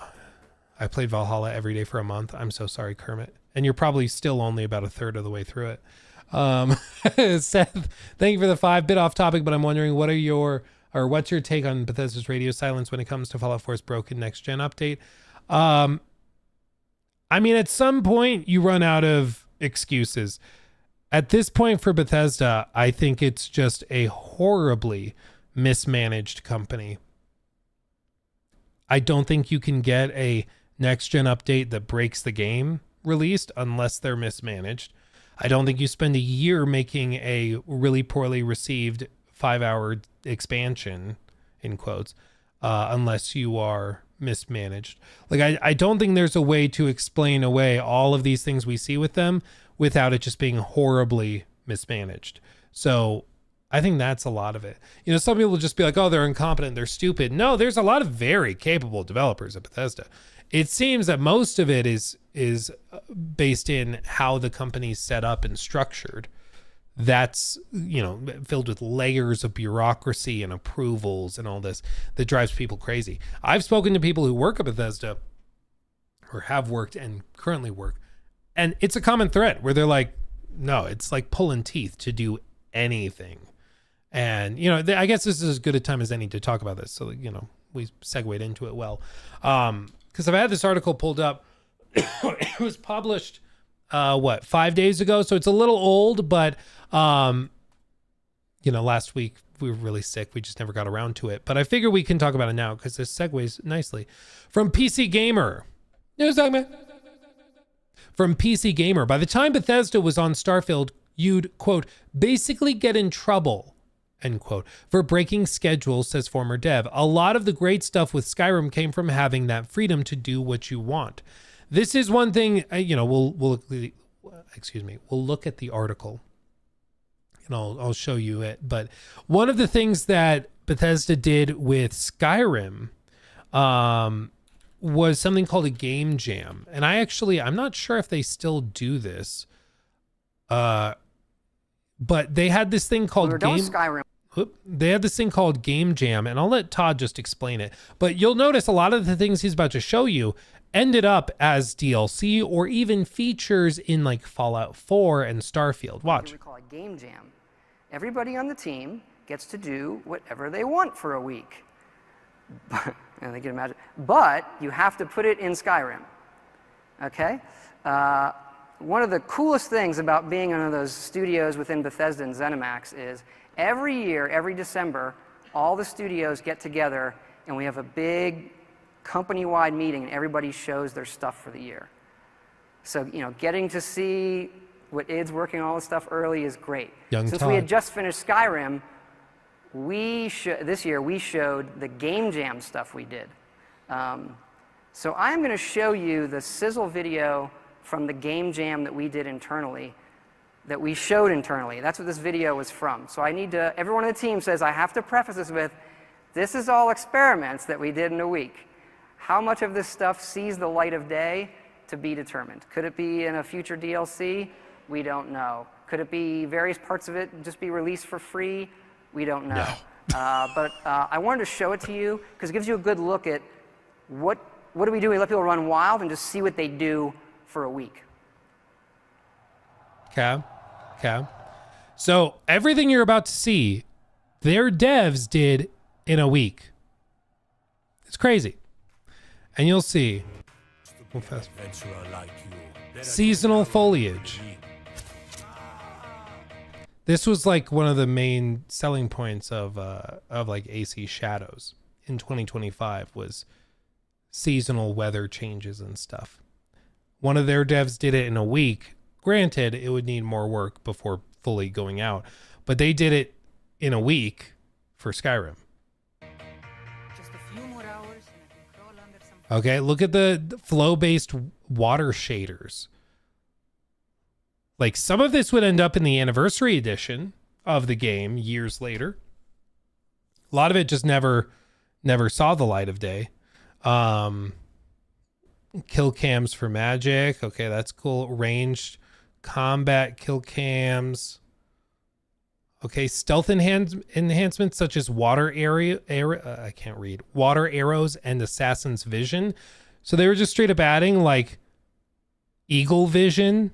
I played Valhalla every day for a month. I'm so sorry, Kermit. And you're probably still only about a third of the way through it. Seth, thank you for the 5. Bit off topic, but I'm wondering what's your take on Bethesda's radio silence when it comes to Fallout 4's broken next gen update? I mean, at some point you run out of excuses. At this point for Bethesda, I think it's just a horribly mismanaged company. I don't think you can get a next gen update that breaks the game released unless they're mismanaged. I don't think you spend a year making a really poorly received 5-hour expansion, in quotes, unless you are mismanaged. Like, I don't think there's a way to explain away all of these things we see with them without it just being horribly mismanaged. So I think that's a lot of it. Some people just be like, oh, they're incompetent, they're stupid. No, there's a lot of very capable developers at Bethesda. It seems that most of it is based in how the company's set up and structured. That's, filled with layers of bureaucracy and approvals and all this that drives people crazy. I've spoken to people who work at Bethesda or have worked and currently work, and it's a common thread where they're like, no, it's like pulling teeth to do anything. And, I guess this is as good a time as any to talk about this. So, we segued into it well. Because I've had this article pulled up. It was published, 5 days ago? So it's a little old, but, last week we were really sick. We just never got around to it. But I figure we can talk about it now because this segues nicely. From PC Gamer. News segment. From PC Gamer. By the time Bethesda was on Starfield, you'd, quote, basically get in trouble, end quote, for breaking schedules, says former dev. A lot of the great stuff with Skyrim came from having that freedom to do what you want. This is one thing, we'll look at the article and I'll show you it. But one of the things that Bethesda did with Skyrim was something called a game jam. And I'm not sure if they still do this. But they had this thing called They had this thing called Game Jam, and I'll let Todd just explain it. But you'll notice a lot of the things he's about to show you ended up as DLC or even features in like Fallout 4 and Starfield. Watch. We call it Game Jam. Everybody on the team gets to do whatever they want for a week. And they can imagine. But you have to put it in Skyrim. Okay? one of the coolest things about being in one of those studios within Bethesda and ZeniMax is every year, every December, all the studios get together and we have a big company-wide meeting and everybody shows their stuff for the year. So, you know, getting to see what id's working on all this stuff early is great. Since we had just finished Skyrim, this year we showed the Game Jam stuff we did. So I'm going to show you the sizzle video from the Game Jam that we did internally, that we showed internally. That's what this video was from. So I need to, everyone on the team says I have to preface this with, this is all experiments that we did in a week. How much of this stuff sees the light of day? To be determined. Could it be in a future DLC? We don't know. Could it be various parts of it just be released for free? We don't know. No. But I wanted to show it to you because it gives you a good look at what do we do? We let people run wild and just see what they do for a week. Okay. So everything you're about to see, their devs did in a week. It's crazy. And you'll see. Seasonal foliage. This was like one of the main selling points of like AC Shadows in 2025 was seasonal weather changes and stuff. One of their devs did it in a week. Granted, it would need more work before fully going out, but they did it in a week for Skyrim. Just a few more hours and I can crawl under some... Okay, look at the flow-based water shaders. Like some of this would end up in the anniversary edition of the game years later. A lot of it just never saw the light of day. Kill cams for magic. Okay, that's cool. Ranged combat kill cams. Okay, stealth enhancements such as water water arrows and assassin's vision. So they were just straight up adding like eagle vision.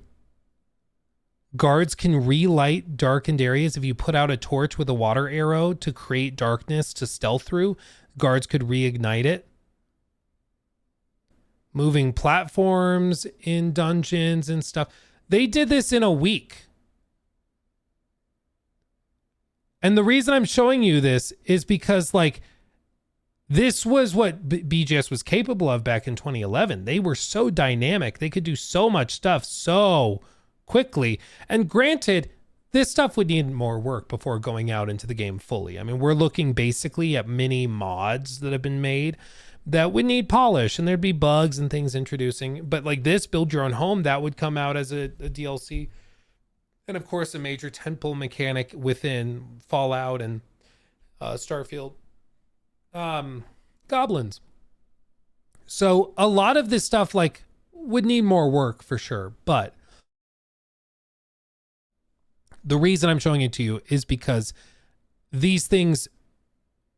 Guards can relight darkened areas. If you put out a torch with a water arrow to create darkness to stealth through, guards could reignite it. Moving platforms in dungeons and stuff. They did this in a week. And the reason I'm showing you this is because like this was what BGS was capable of back in 2011. They were so dynamic. They could do so much stuff so quickly. And granted, this stuff would need more work before going out into the game fully. I mean, we're looking basically at mini mods that have been made that would need polish and there'd be bugs and things introducing. But like this, build your own home, that would come out as a DLC. And of course, a major tentpole mechanic within Fallout and Starfield. Goblins. So a lot of this stuff like would need more work for sure. But the reason I'm showing it to you is because these things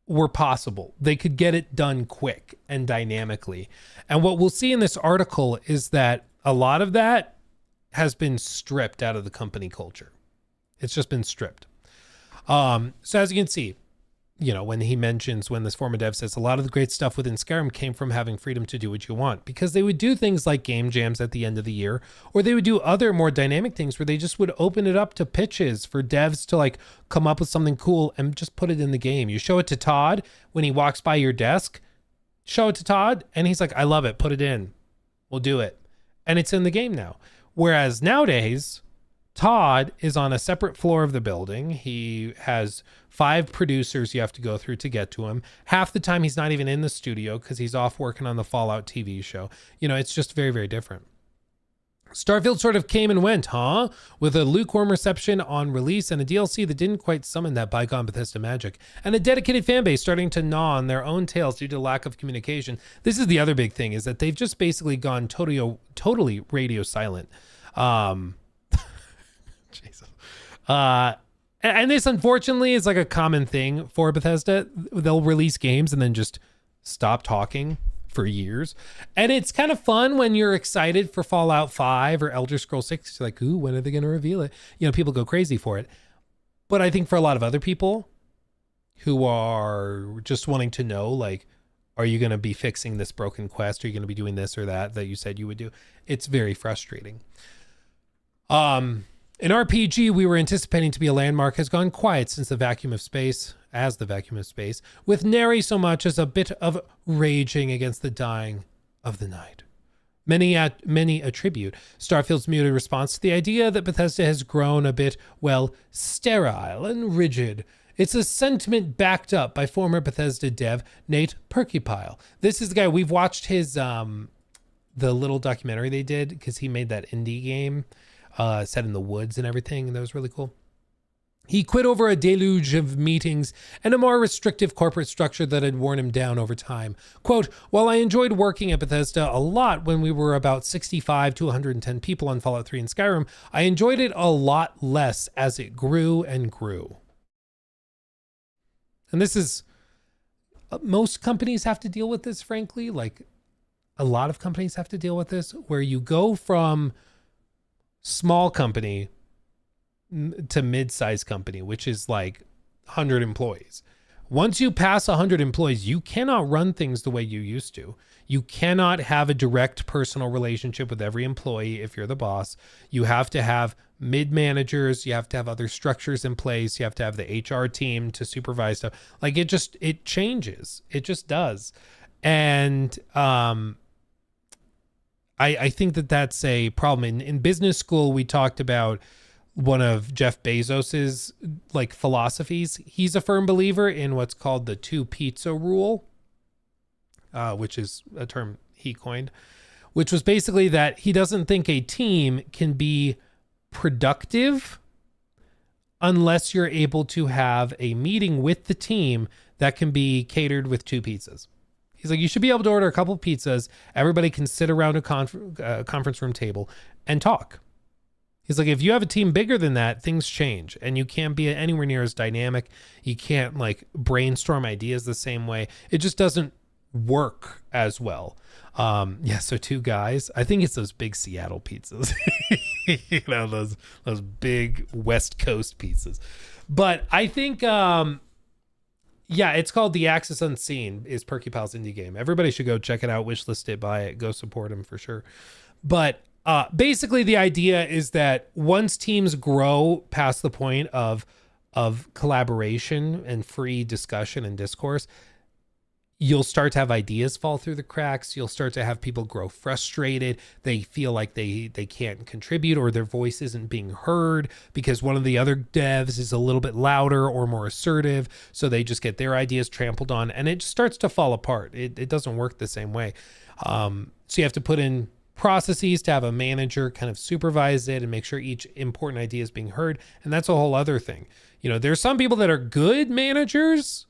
were possible. They could get it done quick and dynamically. And what we'll see in this article is that a lot of that has been stripped out of the company culture. It's just been stripped. So as you can see, you know, when this former dev says a lot of the great stuff within Skyrim came from having freedom to do what you want, because they would do things like game jams at the end of the year, or they would do other more dynamic things where they just would open it up to pitches for devs to like come up with something cool and just put it in the game. You show it to Todd when he walks by your desk, show it to Todd and he's like, I love it. Put it in. We'll do it. And it's in the game now. Whereas nowadays, Todd is on a separate floor of the building. He has 5 producers you have to go through to get to him. Half the time he's not even in the studio because he's off working on the Fallout TV show. You know, it's just very, very different. Starfield sort of came and went, with a lukewarm reception on release and a DLC that didn't quite summon that bygone Bethesda magic, and a dedicated fan base starting to gnaw on their own tails due to lack of communication. This is the other big thing, is that they've just basically gone totally radio silent. Jesus. And this unfortunately is like a common thing for Bethesda. They'll release games and then just stop talking for years. And it's kind of fun when you're excited for Fallout 5 or Elder Scrolls 6. You're like, ooh, when are they going to reveal it? You know, people go crazy for it. But I think for a lot of other people who are just wanting to know, like, are you going to be fixing this broken quest? Are you going to be doing this or that you said you would do? It's very frustrating. An RPG we were anticipating to be a landmark has gone quiet since the vacuum of space, with nary so much as a bit of raging against the dying of the night. Many attribute Starfield's muted response to the idea that Bethesda has grown a bit, well, sterile and rigid. It's a sentiment backed up by former Bethesda dev Nate Perkypile. This is the guy, we've watched his, the little documentary they did because he made that indie game set in the woods and everything, and that was really cool. He quit over a deluge of meetings and a more restrictive corporate structure that had worn him down over time. Quote, while I enjoyed working at Bethesda a lot when we were about 65 to 110 people on Fallout 3 and Skyrim, I enjoyed it a lot less as it grew and grew. And this is, most companies have to deal with this, frankly. Like, a lot of companies have to deal with this, where you go from small company to mid-sized company, which is like 100 employees. Once you pass 100 employees, you cannot run things the way you used to. You cannot have a direct personal relationship with every employee if you're the boss. You have to have mid-managers. You have to have other structures in place. You have to have the HR team to supervise stuff. Like, it changes. It just does. And I think that that's a problem. In business school, we talked about one of Jeff Bezos's like philosophies. He's a firm believer in what's called the 2 pizza rule, which is a term he coined, which was basically that he doesn't think a team can be productive unless you're able to have a meeting with the team that can be catered with 2 pizzas. He's like, you should be able to order a couple pizzas. Everybody can sit around a conference room table and talk. He's like, if you have a team bigger than that, things change, and you can't be anywhere near as dynamic. You can't like brainstorm ideas the same way. It just doesn't work as well. So 2 guys, I think it's those big Seattle pizzas, you know, those big West Coast pizzas. But I think, it's called The Axis Unseen is Perkypile's indie game. Everybody should go check it out, wishlist it, buy it, go support him for sure. But basically, the idea is that once teams grow past the point of collaboration and free discussion and discourse, you'll start to have ideas fall through the cracks. You'll start to have people grow frustrated. They feel like they can't contribute, or their voice isn't being heard because one of the other devs is a little bit louder or more assertive. So they just get their ideas trampled on, and it just starts to fall apart. It doesn't work the same way. So you have to put in processes to have a manager kind of supervise it and make sure each important idea is being heard. And that's a whole other thing. You know, there's some people that are good managers,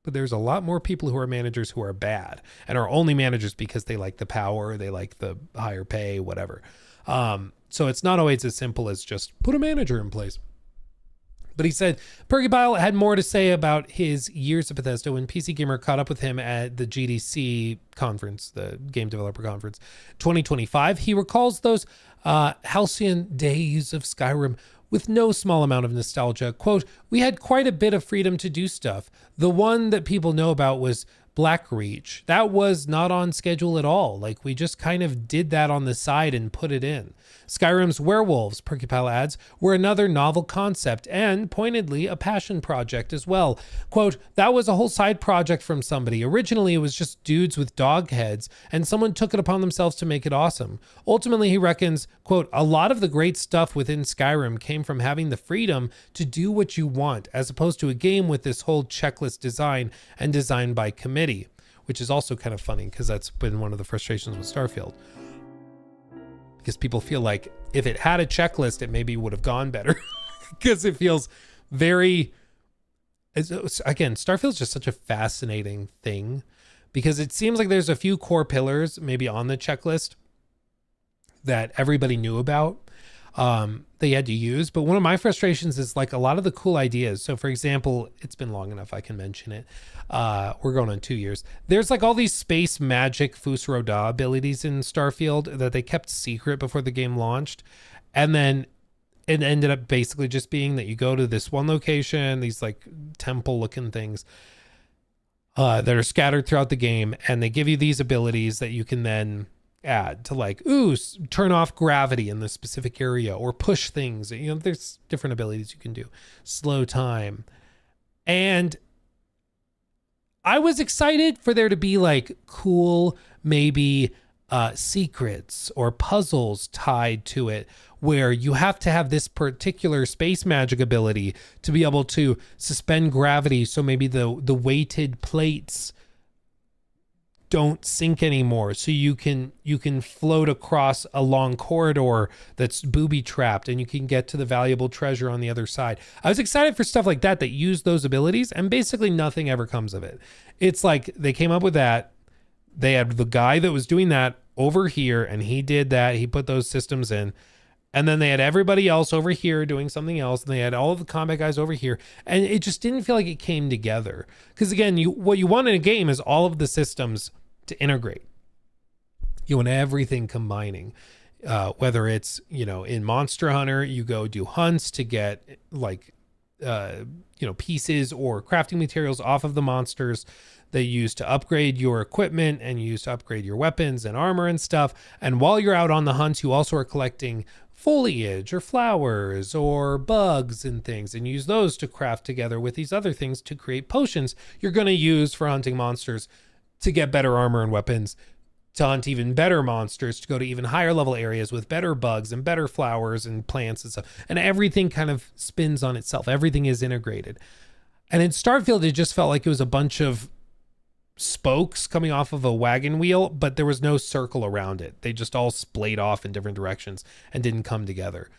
but there's a lot more people who are managers who are bad and are only managers because they like the power, they like the higher pay, whatever. So it's not always as simple as just put a manager in place. But he said Perkypile had more to say about his years at Bethesda when PC Gamer caught up with him at the GDC conference, the Game Developer Conference 2025. He recalls those halcyon days of Skyrim with no small amount of nostalgia. Quote, we had quite a bit of freedom to do stuff. The one that people know about was Blackreach. That was not on schedule at all. Like, we just kind of did that on the side and put it in. Skyrim's werewolves, Perkypile adds, were another novel concept and, pointedly, a passion project as well. Quote, that was a whole side project from somebody. Originally, it was just dudes with dog heads, and someone took it upon themselves to make it awesome. Ultimately, he reckons, quote, a lot of the great stuff within Skyrim came from having the freedom to do what you want, as opposed to a game with this whole checklist design and design by committee, which is also kind of funny because that's been one of the frustrations with Starfield. Because people feel like if it had a checklist, it maybe would have gone better because it feels very, again, Starfield's just such a fascinating thing because it seems like there's a few core pillars maybe on the checklist that everybody knew about that you had to use. But one of my frustrations is like a lot of the cool ideas. So for example, it's been long enough I can mention it. We're going on 2 years. There's like all these space magic Fusroda abilities in Starfield that they kept secret before the game launched. And then it ended up basically just being that you go to this one location, these like temple looking things that are scattered throughout the game. And they give you these abilities that you can then add to like, ooh, turn off gravity in this specific area or push things. You know, there's different abilities you can do. Slow time. And I was excited for there to be like cool, maybe secrets or puzzles tied to it, where you have to have this particular space magic ability to be able to suspend gravity. So maybe the weighted plates don't sink anymore, so you can float across a long corridor that's booby trapped, and you can get to the valuable treasure on the other side. I was excited for stuff like that use those abilities, and basically nothing ever comes of it. It's like they came up with that, they had the guy that was doing that over here, and he did that, he put those systems in, and then they had everybody else over here doing something else, and they had all of the combat guys over here, and it just didn't feel like it came together. Because again, what you want in a game is all of the systems to integrate. You want everything combining, whether it's, you know, in Monster Hunter, you go do hunts to get like, you know, pieces or crafting materials off of the monsters that you use to upgrade your equipment and you use to upgrade your weapons and armor and stuff. And while you're out on the hunts, you also are collecting foliage or flowers or bugs and things, and use those to craft together with these other things to create potions you're going to use for hunting monsters to get better armor and weapons, to hunt even better monsters, to go to even higher level areas with better bugs and better flowers and plants and stuff. And everything kind of spins on itself. Everything is integrated. And in Starfield, it just felt like it was a bunch of spokes coming off of a wagon wheel, but there was no circle around it. They just all splayed off in different directions and didn't come together.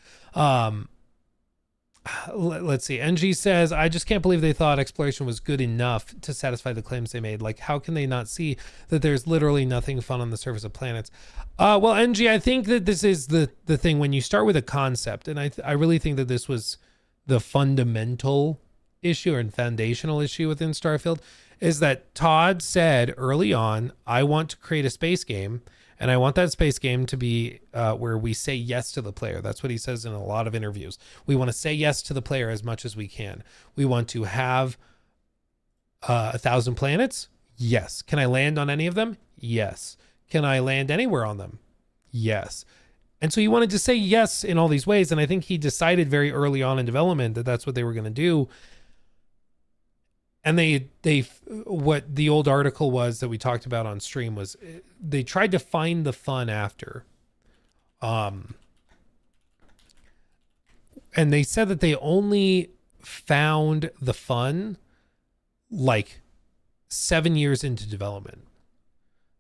Let's see. NG says, I just can't believe they thought exploration was good enough to satisfy the claims they made. Like, how can they not see that there's literally nothing fun on the surface of planets? Well, NG, I think that this is the thing when you start with a concept, and I really think that this was the fundamental issue and foundational issue within Starfield, is that Todd said early on, I want to create a space game, and I want that space game to be where we say yes to the player. That's what he says in a lot of interviews. We want to say yes to the player as much as we can. We want to have 1,000 planets? Yes. Can I land on any of them? Yes. Can I land anywhere on them? Yes. And so he wanted to say yes in all these ways. And I think he decided very early on in development that that's what they were going to do. And they what the old article was that we talked about on stream was they tried to find the fun after. And they said that they only found the fun like 7 years into development.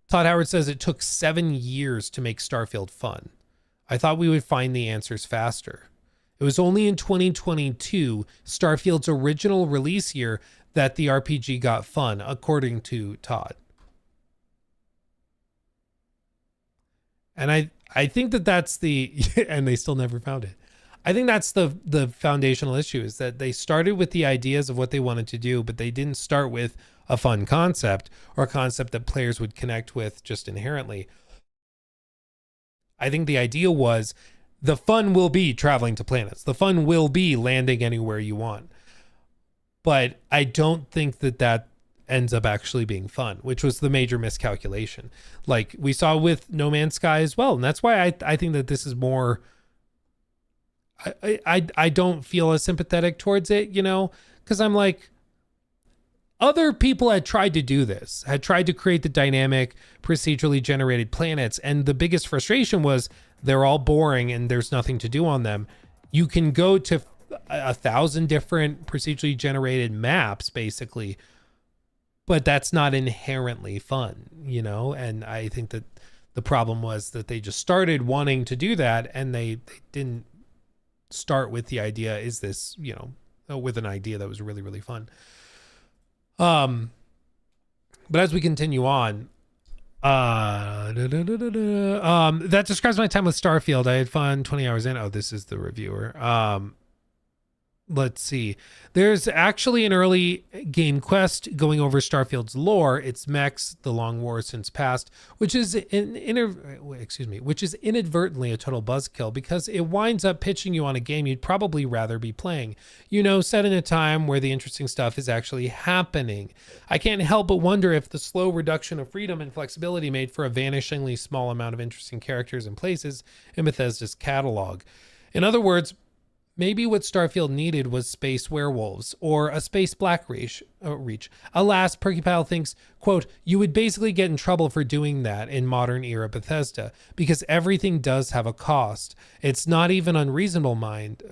Todd Howard says it took 7 years to make Starfield fun. I thought we would find the answers faster. It was only in 2022, Starfield's original release year, that the RPG got fun, according to Todd. And I think that that's the, and they still never found it. I think that's the foundational issue, is that they started with the ideas of what they wanted to do, but they didn't start with a fun concept or a concept that players would connect with just inherently. I think the idea was the fun will be traveling to planets. The fun will be landing anywhere you want. But I don't think that ends up actually being fun, which was the major miscalculation. Like we saw with No Man's Sky as well. And that's why I think that this is more, I don't feel as sympathetic towards it, you know, because I'm like, other people had tried to do this, had tried to create the dynamic, procedurally generated planets. And the biggest frustration was they're all boring and there's nothing to do on them. You can go to 1,000 different procedurally generated maps, basically, but that's not inherently fun, you know? And I think that the problem was that they just started wanting to do that, and they didn't start with the idea, is this, you know, with an idea that was really, really fun. But as we continue on, that describes my time with Starfield. I had fun 20 hours in. Oh, this is the reviewer. let's see. There's actually an early game quest going over Starfield's lore, its mechs, the long war since past, which is which is inadvertently a total buzzkill because it winds up pitching you on a game you'd probably rather be playing. You know, set in a time where the interesting stuff is actually happening. I can't help but wonder if the slow reduction of freedom and flexibility made for a vanishingly small amount of interesting characters and places in Bethesda's catalog. In other words, maybe what Starfield needed was space werewolves or a space black reach. Alas, Perkypile thinks, quote, you would basically get in trouble for doing that in modern era Bethesda because everything does have a cost. It's not even unreasonable, mind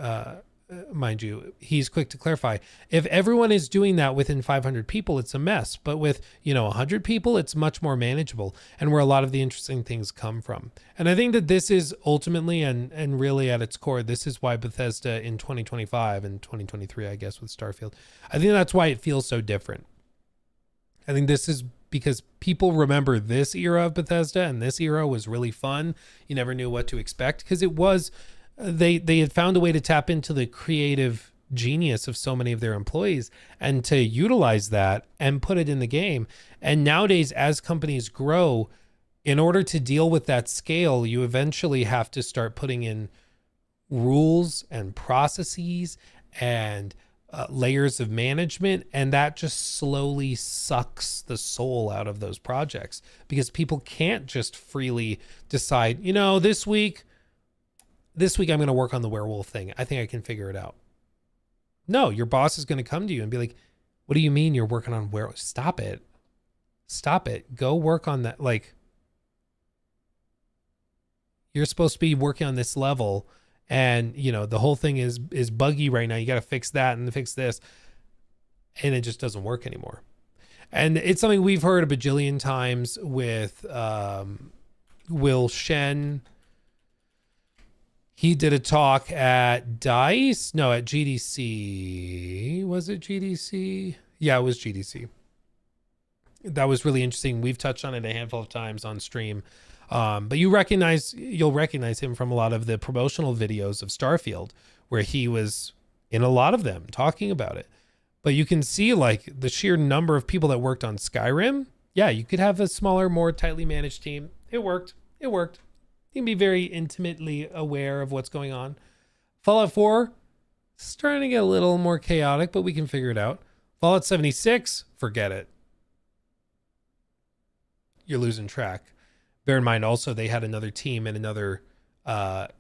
you. He's quick to clarify. If everyone is doing that within 500 people, it's a mess. But with, 100 people, it's much more manageable and where a lot of the interesting things come from. And I think that this is ultimately and really at its core, this is why Bethesda in 2025 and 2023, I guess, with Starfield, I think that's why it feels so different. I think this is because people remember this era of Bethesda, and this era was really fun. You never knew what to expect because it was... They had found a way to tap into the creative genius of so many of their employees and to utilize that and put it in the game. And nowadays, as companies grow, in order to deal with that scale, you eventually have to start putting in rules and processes and layers of management. And that just slowly sucks the soul out of those projects because people can't just freely decide, this week I'm going to work on the werewolf thing. I think I can figure it out. No, your boss is going to come to you and be like, what do you mean you're working on werewolf? Stop it. Go work on that. Like, you're supposed to be working on this level and, the whole thing is buggy right now. You got to fix that and fix this. And it just doesn't work anymore. And it's something we've heard a bajillion times with Will Shen. He did a talk at DICE. No, at GDC. Was it GDC? Yeah, it was GDC. That was really interesting. We've touched on it a handful of times on stream. But you'll recognize him from a lot of the promotional videos of Starfield, where he was in a lot of them talking about it. But you can see like the sheer number of people that worked on Skyrim. Yeah, you could have a smaller, more tightly managed team. It worked. You can be very intimately aware of what's going on. Fallout 4, starting to get a little more chaotic, but we can figure it out. Fallout 76, forget it. You're losing track. Bear in mind also they had another team in another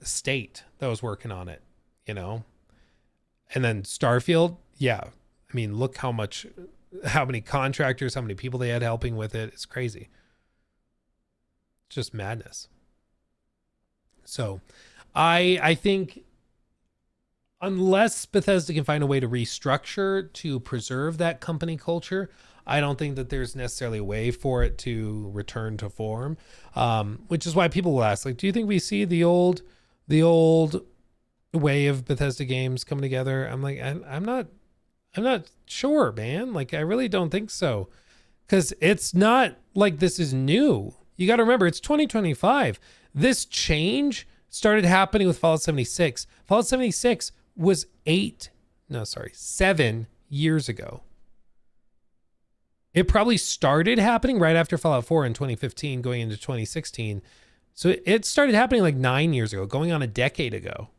state that was working on it, And then Starfield, yeah. I mean, look how many contractors, how many people they had helping with it. It's crazy. It's just madness. So I think unless Bethesda can find a way to restructure to preserve that company culture, I don't think that there's necessarily a way for it to return to form, which is why people will ask, like, do you think we see the old way of Bethesda games coming together? I'm like, I'm not sure, man. Like, I really don't think so, because it's not like this is new. You got to remember, it's 2025. This change started happening with Fallout 76. Fallout 76 was 7 years ago. It probably started happening right after Fallout 4 in 2015, going into 2016. So it started happening like 9 years ago, going on a decade ago.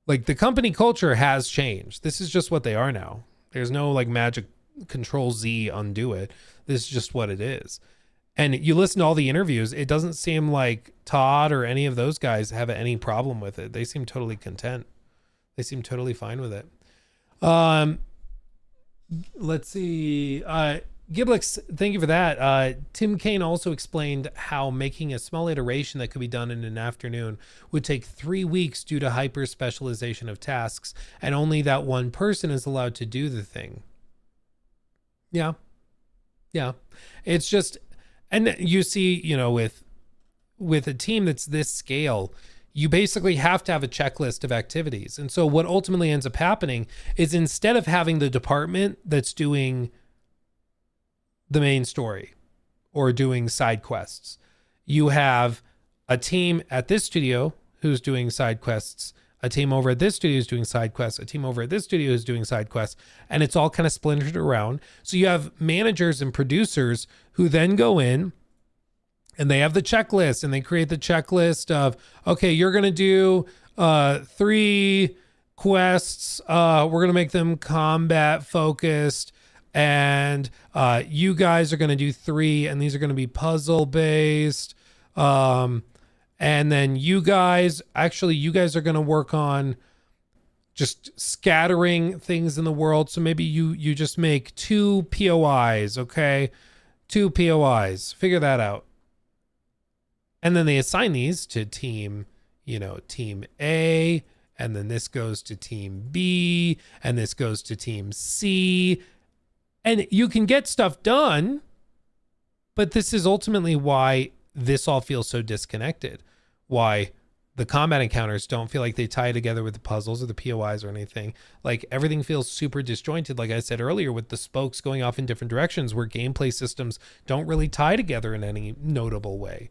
Like, the company culture has changed. This is just what they are now. There's no like magic Control Z undo it. This is just what it is. And you listen to all the interviews, it doesn't seem like Todd or any of those guys have any problem with it. They seem totally content. They seem totally fine with it. Let's see. Giblix, thank you for that. Tim Kaine also explained how making a small iteration that could be done in an afternoon would take 3 weeks due to hyper specialization of tasks, and only that one person is allowed to do the thing. Yeah. It's just, and you see, with a team that's this scale, you basically have to have a checklist of activities. And so what ultimately ends up happening is, instead of having the department that's doing the main story or doing side quests, you have a team at this studio who's doing side quests, A team over at this studio is doing side quests. A team over at this studio is doing side quests. And it's all kind of splintered around. So you have managers and producers who then go in and they have the checklist, and they create the checklist of, okay, you're going to do 3 quests. We're going to make them combat focused. And you guys are going to do 3, and these are going to be puzzle based. And then you guys are going to work on just scattering things in the world. So maybe you just make 2 POIs, okay? 2 POIs. Figure that out. And then they assign these to team A, and then this goes to team B, and this goes to team C. And you can get stuff done, but this is ultimately why this all feels so disconnected. Why the combat encounters don't feel like they tie together with the puzzles or the POIs or anything. Like, everything feels super disjointed, like I said earlier, with the spokes going off in different directions where gameplay systems don't really tie together in any notable way.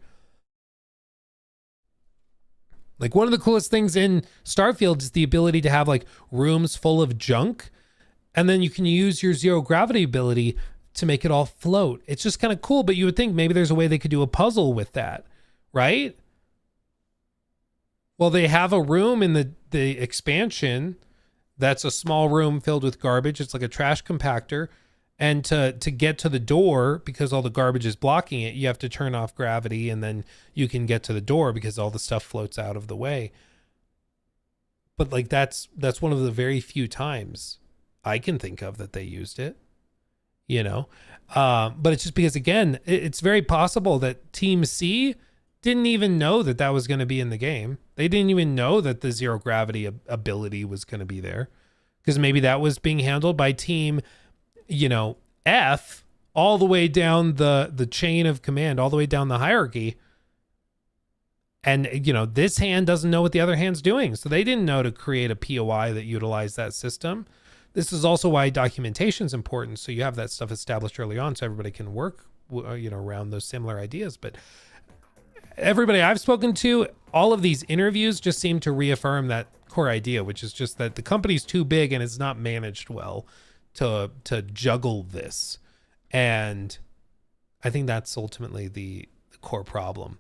Like, one of the coolest things in Starfield is the ability to have like rooms full of junk, and then you can use your zero gravity ability to make it all float. It's just kind of cool, but you would think maybe there's a way they could do a puzzle with that, right? Well, they have a room in the expansion that's a small room filled with garbage. It's like a trash compactor. And to get to the door, because all the garbage is blocking it, you have to turn off gravity, and then you can get to the door because all the stuff floats out of the way. But like, that's one of the very few times I can think of that they used it, you know? But it's just because, again, it's very possible that Team C didn't even know that that was going to be in the game. They didn't even know that the zero gravity ability was going to be there, because maybe that was being handled by Team F, all the way down the chain of command, all the way down the hierarchy. And, this hand doesn't know what the other hand's doing. So they didn't know to create a POI that utilized that system. This is also why documentation is important. So you have that stuff established early on so everybody can work, around those similar ideas. But everybody I've spoken to, all of these interviews just seem to reaffirm that core idea, which is just that the company's too big and it's not managed well to juggle this. And I think that's ultimately the core problem.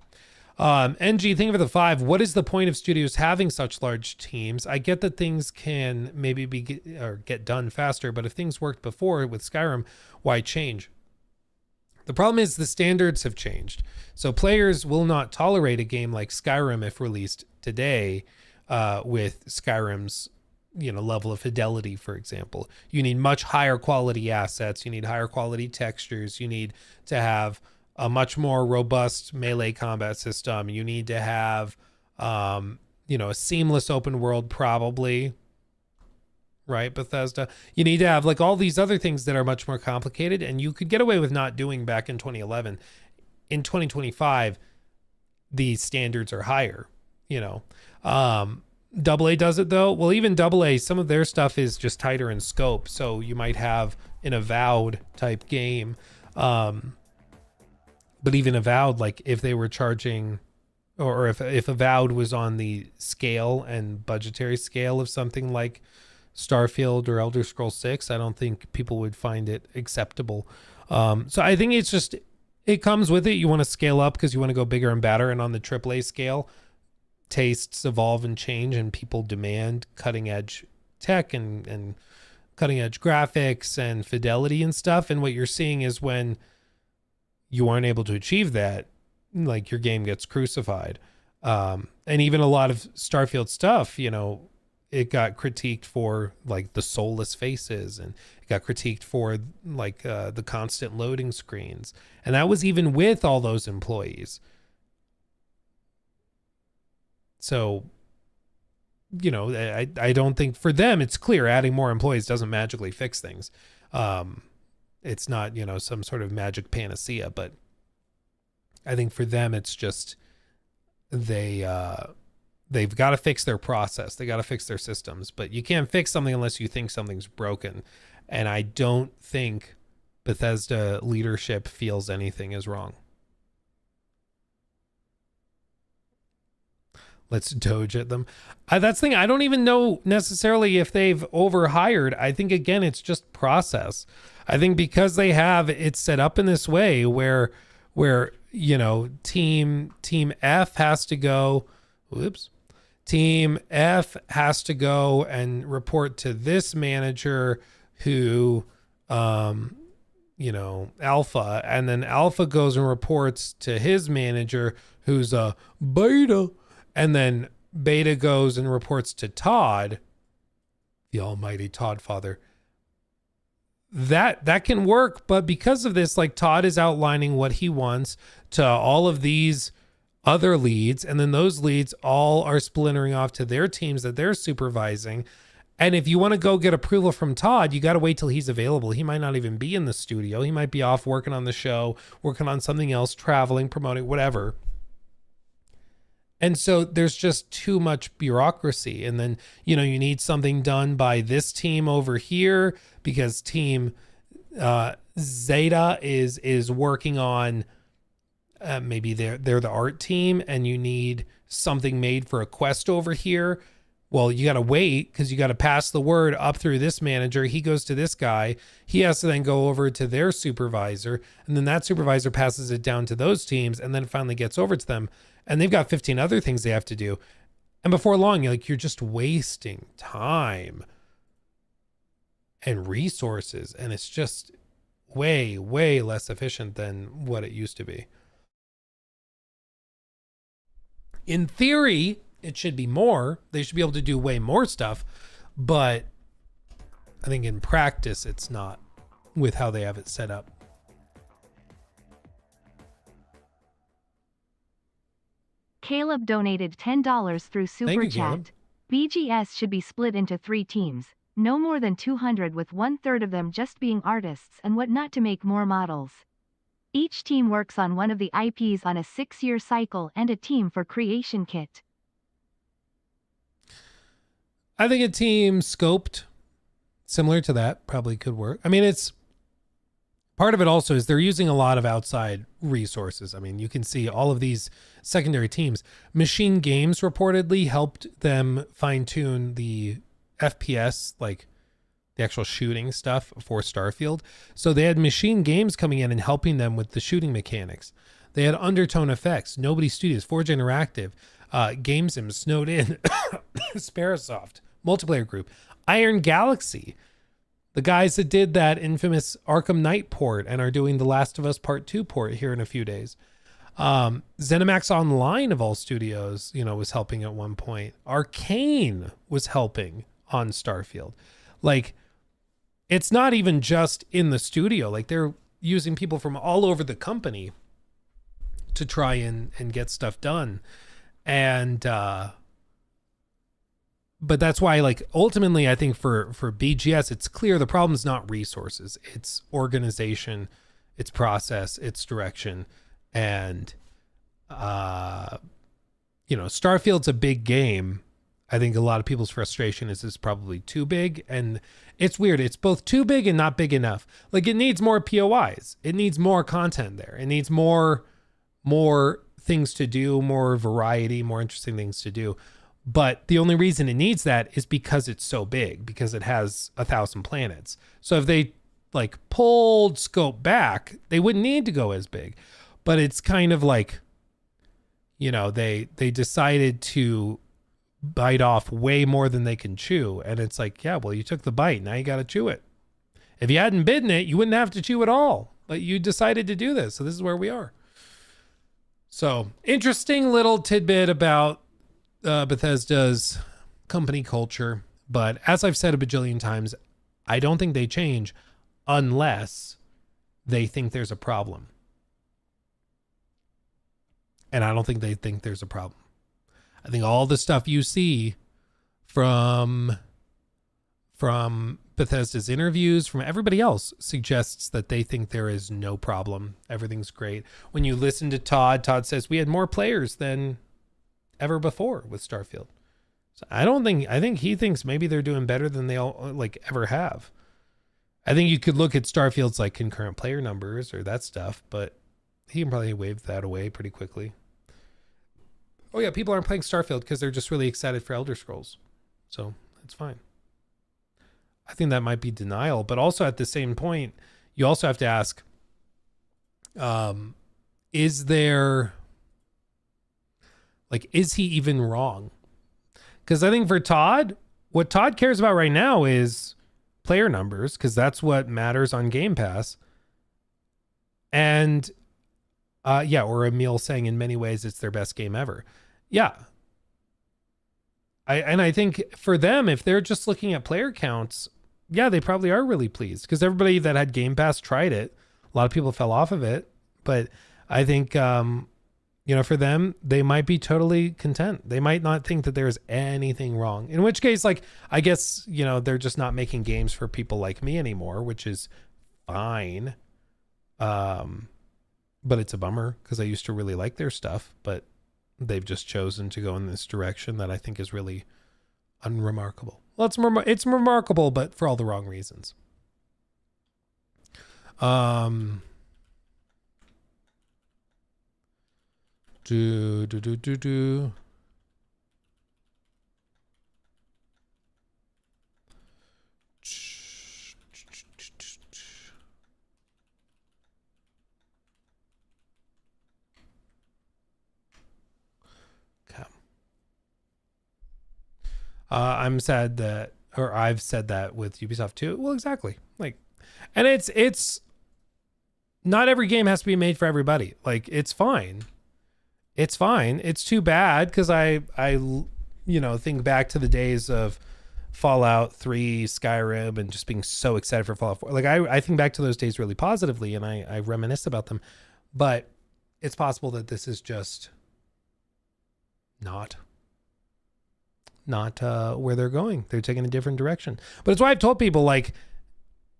NG, think of the 5. What is the point of studios having such large teams? I get that things can maybe get done faster, but if things worked before with Skyrim, why change? The problem is the standards have changed. So players will not tolerate a game like Skyrim if released today, with Skyrim's level of fidelity, for example. You need much higher quality assets. You need higher quality textures. You need to have a much more robust melee combat system. You need to have, a seamless open world, probably, right, Bethesda? You need to have like all these other things that are much more complicated, and you could get away with not doing back in 2011. In 2025, the standards are higher, AA does it though. Well, even AA, some of their stuff is just tighter in scope. So you might have an Avowed type game. But even Avowed, like if they were charging, or if Avowed was on the scale and budgetary scale of something like Starfield or Elder Scrolls 6, I don't think people would find it acceptable. So I think it's just, it comes with it. You want to scale up because you want to go bigger and badder. And on the AAA scale, tastes evolve and change, and people demand cutting edge tech and cutting edge graphics and fidelity and stuff. And what you're seeing is when you aren't able to achieve that, like, your game gets crucified. And even a lot of Starfield stuff, it got critiqued for like the soulless faces, and it got critiqued for like the constant loading screens. And that was even with all those employees. So, I don't think for them, it's clear adding more employees doesn't magically fix things. It's not, some sort of magic panacea, but I think for them, it's just, they've got to fix their process. They got to fix their systems, but you can't fix something unless you think something's broken. And I don't think Bethesda leadership feels anything is wrong. let's doge at them. That's the thing. I don't even know necessarily if they've overhired. I think, again, it's just process. I think because they have it set up in this way where team F has to go, team F has to go and report to this manager who, Alpha, and then Alpha goes and reports to his manager who's a Beta, and then Beta goes and reports to Todd, the almighty Todd father. That can work, but because of this, like, Todd is outlining what he wants to all of these other leads, and then those leads all are splintering off to their teams that they're supervising. And if you want to go get approval from Todd, you got to wait till he's available. He might not even be in the studio. He might be off working on the show, working on something else, traveling, promoting, whatever. And so there's just too much bureaucracy. And then, you need something done by this team over here because team Zeta is working on, maybe they're the art team, and you need something made for a quest over here. Well, you got to wait because you got to pass the word up through this manager. He goes to this guy. He has to then go over to their supervisor. And then that supervisor passes it down to those teams, and then it finally gets over to them. And they've got 15 other things they have to do. And before long, you're just wasting time and resources. And it's just way, way less efficient than what it used to be. In theory, it should be more. They should be able to do way more stuff. But I think in practice, it's not with how they have it set up. Caleb donated $10 through Super you, Caleb. Chat. BGS should be split into 3 teams, no more than 200, with 1/3 of them just being artists and whatnot to make more models. Each team works on one of the IPs on a 6-year cycle, and a team for creation kit. I think a team scoped similar to that probably could work. I mean, it's part of it also is they're using a lot of outside resources. I mean, you can see all of these secondary teams. Machine Games reportedly helped them fine tune the FPS, like the actual shooting stuff for Starfield. So they had Machine Games coming in and helping them with the shooting mechanics. They had Undertone Effects, Nobody Studios, Forge Interactive, GameSim, Snowed In, Sparasoft, Multiplayer Group, Iron Galaxy, the guys that did that infamous Arkham Knight port and are doing The Last of Us Part 2 port here in a few days. ZeniMax Online of all studios, was helping at one point. Arcane was helping on Starfield. Like, it's not even just in the studio. Like, they're using people from all over the company to try and get stuff done. And but that's why, like, ultimately I think for BGS, it's clear the problem's not resources, it's organization, it's process, it's direction. And Starfield's a big game. I think a lot of people's frustration is it's probably too big, and it's weird. It's both too big and not big enough. Like, it needs more POIs. It needs more content there. It needs more things to do, more variety, more interesting things to do. But the only reason it needs that is because it's so big, because it has 1,000 planets. So if they pulled scope back, they wouldn't need to go as big. But it's kind of like, they decided to bite off way more than they can chew. And it's like, yeah, well, you took the bite. Now you got to chew it. If you hadn't bitten it, you wouldn't have to chew at all. But you decided to do this. So this is where we are. So interesting little tidbit about Bethesda's company culture. But as I've said a bajillion times, I don't think they change unless they think there's a problem. And I don't think they think there's a problem. I think all the stuff you see from Bethesda's interviews, from everybody else, suggests that they think there is no problem. Everything's great. When you listen to Todd says we had more players than ever before with Starfield. So I think he thinks maybe they're doing better than they all ever have. I think you could look at Starfield's concurrent player numbers or that stuff, but he can probably wave that away pretty quickly. Oh yeah, people aren't playing Starfield because they're just really excited for Elder Scrolls. So that's fine. I think that might be denial, but also at the same point, you also have to ask, is he even wrong? Because I think for Todd, what Todd cares about right now is player numbers, because that's what matters on Game Pass. And or Emil saying in many ways it's their best game ever. Yeah. I think for them, if they're just looking at player counts, yeah, they probably are really pleased, because everybody that had Game Pass tried it. A lot of people fell off of it, but I think, for them, they might be totally content. They might not think that there's anything wrong, in which case, like, I guess, they're just not making games for people like me anymore, which is fine. But it's a bummer, because I used to really like their stuff, but they've just chosen to go in this direction that I think is really unremarkable. Well, it's remarkable, but for all the wrong reasons. I'm sad that, or I've said that with Ubisoft too. Well, exactly. Like, and it's not every game has to be made for everybody. Like, it's fine. It's fine. It's too bad, because I think back to the days of Fallout 3, Skyrim, and just being so excited for Fallout 4. Like, I think back to those days really positively, and I reminisce about them. But it's possible that this is just not where they're going. They're taking a different direction. But it's why I've told people, like,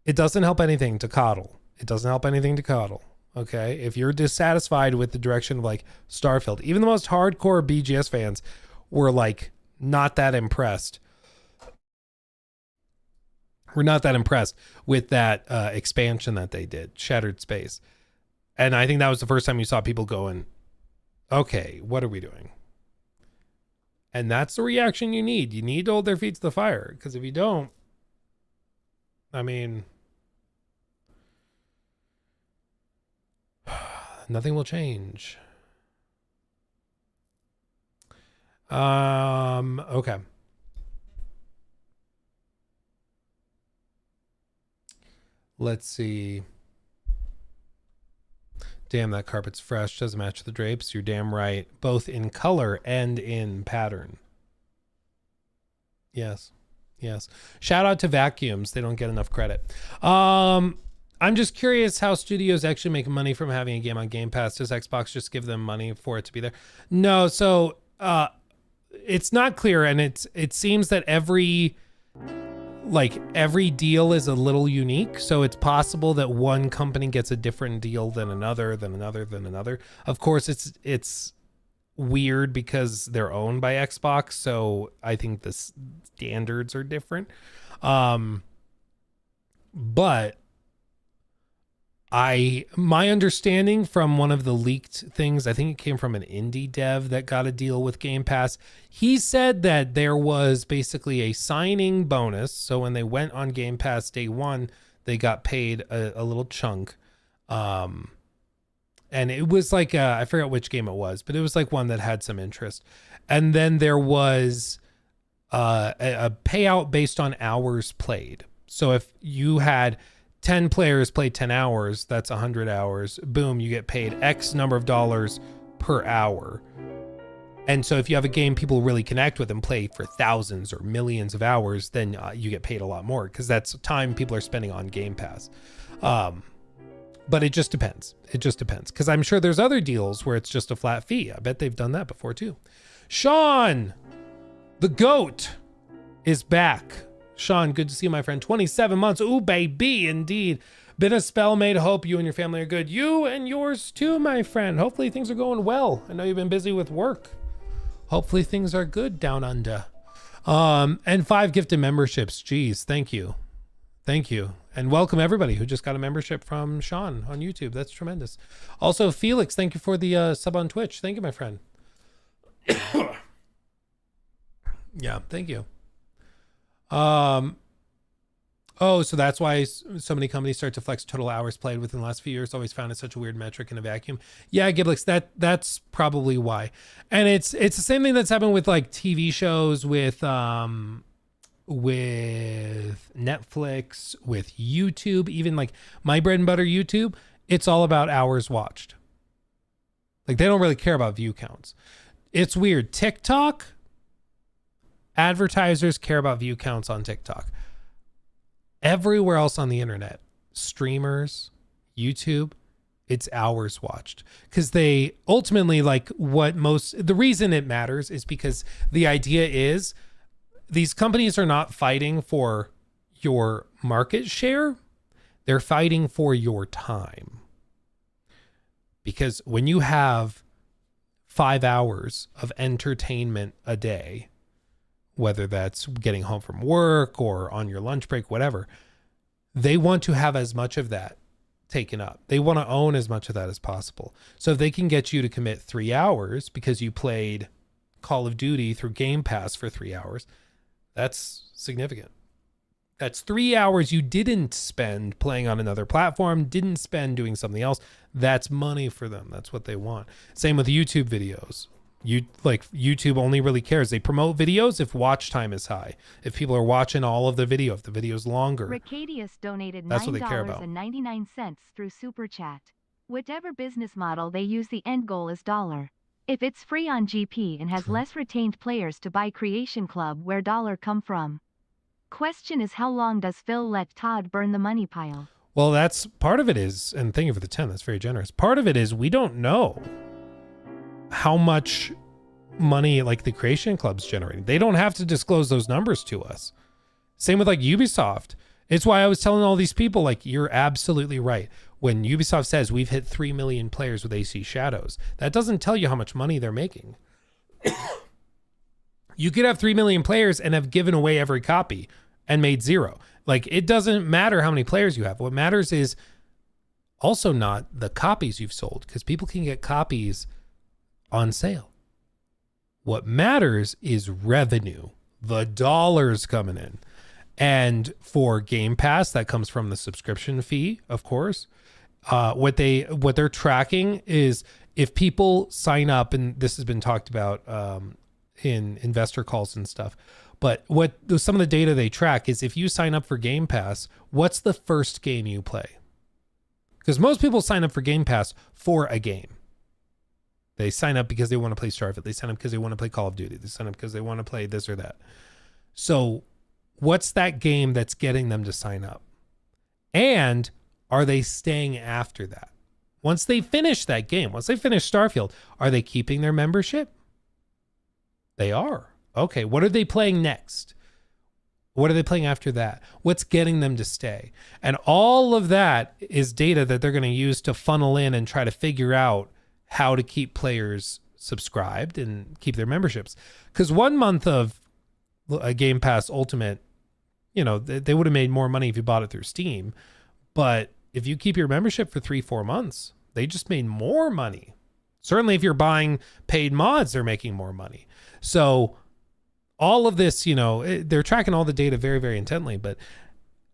it doesn't help anything to coddle. It doesn't help anything to coddle. Okay? If you're dissatisfied with the direction of, like, Starfield, even the most hardcore BGS fans were, like, not that impressed. We're not that impressed with that expansion that they did, Shattered Space. And I think that was the first time you saw people going, okay, what are we doing? And that's the reaction you need. You need to hold their feet to the fire, because if you don't, I mean, nothing will change. Okay. Let's see. Damn, that carpet's fresh. Doesn't match the drapes. You're damn right. Both in color and in pattern. Yes. Yes. Shout out to vacuums. They don't get enough credit. I'm just curious how studios actually make money from having a game on Game Pass. Does Xbox just give them money for it to be there? No. So it's not clear. And it seems that every deal is a little unique. So it's possible that one company gets a different deal than another. Of course, it's weird because they're owned by Xbox. So I think the standards are different. But my understanding from one of the leaked things, I think it came from an indie dev that got a deal with Game Pass. He said that there was basically a signing bonus. So when they went on Game Pass day one, they got paid a little chunk. And it was like, I forgot which game it was, but it was like one that had some interest. And then there was a payout based on hours played. So if you had 10 players play 10 hours, that's 100 hours. Boom, you get paid X number of dollars per hour. And so if you have a game people really connect with and play for thousands or millions of hours, then you get paid a lot more, because that's time people are spending on Game Pass. But it just depends. Because I'm sure there's other deals where it's just a flat fee. I bet they've done that before too. Sean, the GOAT, is back. Sean, good to see you, my friend. 27 months. Ooh, baby, indeed. Been a spell, mate. Hope you and your family are good. You and yours too, my friend. Hopefully things are going well. I know you've been busy with work. Hopefully things are good down under. And 5 gifted memberships. Geez, thank you. Thank you. And welcome everybody who just got a membership from Sean on YouTube. That's tremendous. Also, Felix, thank you for the sub on Twitch. Thank you, my friend. Yeah, thank you. Oh, so that's why so many companies start to flex total hours played within the last few years. Always found it such a weird metric in a vacuum. Yeah, Giblix, that's probably why. And it's the same thing that's happened with like TV shows, with Netflix, with YouTube, even like my bread and butter YouTube. It's all about hours watched. Like they don't really care about view counts. It's weird. TikTok, advertisers care about view counts on TikTok. Everywhere else on the internet, streamers, YouTube, it's hours watched. Because they ultimately, like, the reason it matters is because the idea is these companies are not fighting for your market share, they're fighting for your time. Because when you have 5 hours of entertainment a day, whether that's getting home from work or on your lunch break, whatever, they want to have as much of that taken up. They want to own as much of that as possible. So if they can get you to commit 3 hours because you played Call of Duty through Game Pass for 3 hours, that's significant. That's 3 hours you didn't spend playing on another platform, didn't spend doing something else. That's money for them. That's what they want. Same with YouTube videos. YouTube only really cares. They promote videos if watch time is high. If people are watching all of the video, if the video's longer. Ricadius donated That's what they care about. $9.99 through Super Chat. Whatever business model they use, the end goal is dollar. If it's free on GP and has less retained players to buy Creation Club, where dollar come from? Question is, how long does Phil let Todd burn the money pile? Well, that's part of it is, and thank you for the 10, that's very generous. Part of it is we don't know how much money like the Creation Club's generating. They don't have to disclose those numbers to us. Same with like Ubisoft. It's why I was telling all these people, like, you're absolutely right. When Ubisoft says we've hit 3 million players with AC Shadows, that doesn't tell you how much money they're making. You could have 3 million players and have given away every copy and made zero. Like, it doesn't matter how many players you have. What matters is also not the copies you've sold, because people can get copies on sale. What matters is revenue, the dollars coming in. And for Game Pass, that comes from the subscription fee, of course. What they're tracking is if people sign up, and this has been talked about in investor calls and stuff. But some of the data they track is if you sign up for Game Pass, what's the first game you play? Because most people sign up for Game Pass for a game. They sign up because they want to play Starfield. They sign up because they want to play Call of Duty. They sign up because they want to play this or that. So what's that game that's getting them to sign up? And are they staying after that? Once they finish that game, once they finish Starfield, are they keeping their membership? They are. Okay, what are they playing next? What are they playing after that? What's getting them to stay? And all of that is data that they're going to use to funnel in and try to figure out how to keep players subscribed and keep their memberships. Because 1 month of a Game Pass Ultimate, you know, they would have made more money if you bought it through Steam. But if you keep your membership for 3-4 months, they just made more money. Certainly if you're buying paid mods, they're making more money. So all of this, you know, they're tracking all the data very, very intently. But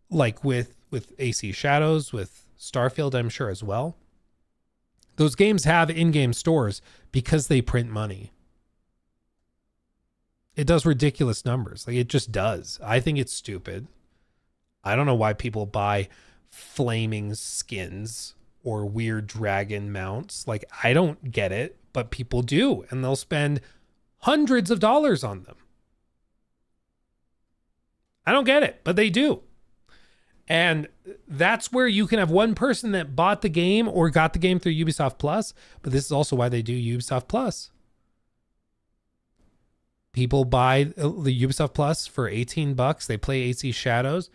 like with AC Shadows, with Starfield, I'm sure as well, those games have in-game stores because they print money. It does ridiculous numbers. Like, it just does. I think it's stupid. I don't know why people buy flaming skins or weird dragon mounts. Like, I don't get it, but people do, and they'll spend hundreds of dollars on them. I don't get it, but they do. And that's where you can have one person that bought the game or got the game through Ubisoft Plus, but this is also why they do Ubisoft Plus. People buy the Ubisoft Plus for $18. They play AC Shadows,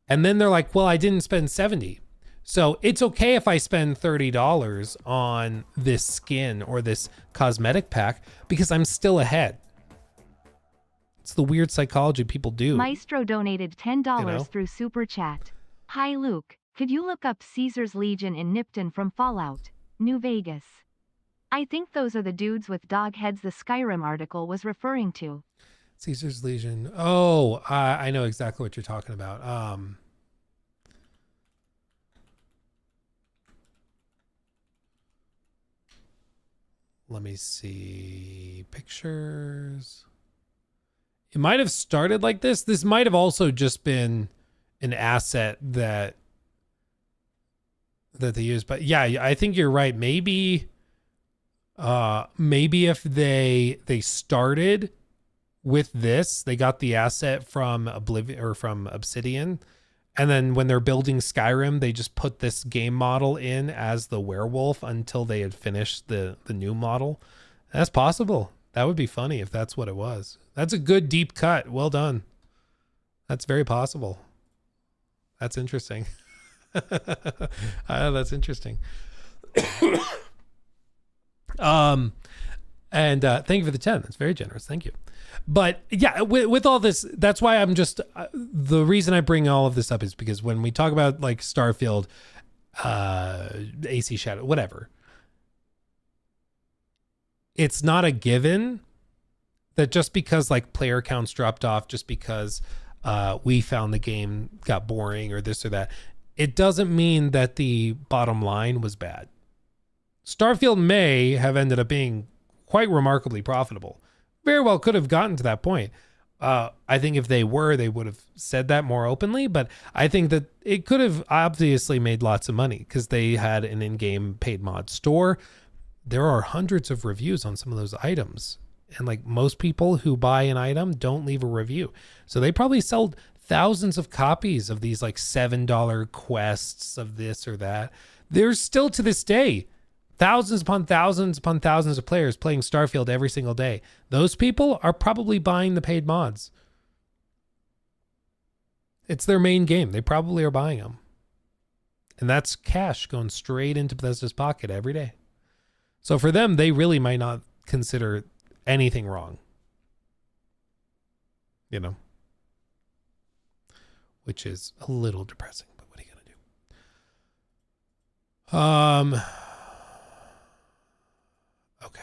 and then they're like, well, I didn't spend $70. So it's okay if I spend $30 on this skin or this cosmetic pack because I'm still ahead. It's the weird psychology people do. Maestro donated $10 You know? through Super Chat. Hi Luke, could you look up Caesar's Legion in Nipton from Fallout, New Vegas? I think those are the dudes with dog heads the Skyrim article was referring to. Caesar's Legion. Oh, I know exactly what you're talking about. Let me see pictures. It might have started like this. This might have also just been an asset that they use. But yeah, I think you're right. Maybe if they started with this, they got the asset from Oblivion or from Obsidian, and then when they're building Skyrim, they just put this game model in as the werewolf until they had finished the new model. That's possible. That would be funny if that's what it was. That's a good deep cut. Well done. That's very possible. That's interesting. That's interesting. And thank you for the 10. That's very generous. Thank you. But yeah, with all this, that's why I'm just the reason I bring all of this up is because when we talk about like Starfield, AC Shadow, whatever, it's not a given that just because like player counts dropped off, just because we found the game got boring or this or that, it doesn't mean that the bottom line was bad. Starfield may have ended up being quite remarkably profitable. Very well could have gotten to that point. I think if they would have said that more openly, but I think that it could have obviously made lots of money because they had an in-game paid mod store. There are hundreds of reviews on some of those items. And like most people who buy an item don't leave a review. So they probably sold thousands of copies of these like $7 quests of this or that. There's still to this day thousands upon thousands upon thousands of players playing Starfield every single day. Those people are probably buying the paid mods. It's their main game. They probably are buying them. And that's cash going straight into Bethesda's pocket every day. So for them, they really might not consider anything wrong. You know? Which is a little depressing, but what are you going to do? Okay.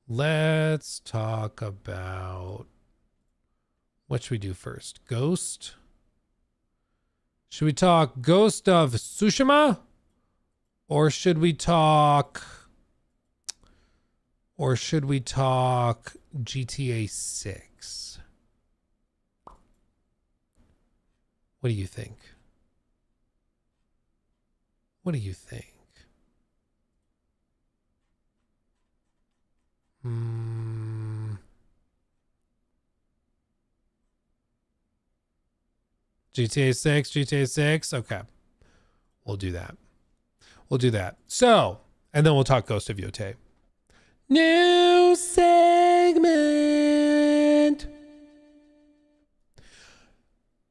Let's talk about what should we do first? Ghost? Should we talk Ghost of Tsushima? Or should we talk GTA 6? What do you think? What do you think? GTA 6. Okay. We'll do that. So, and then we'll talk Ghost of Yotei. New segment.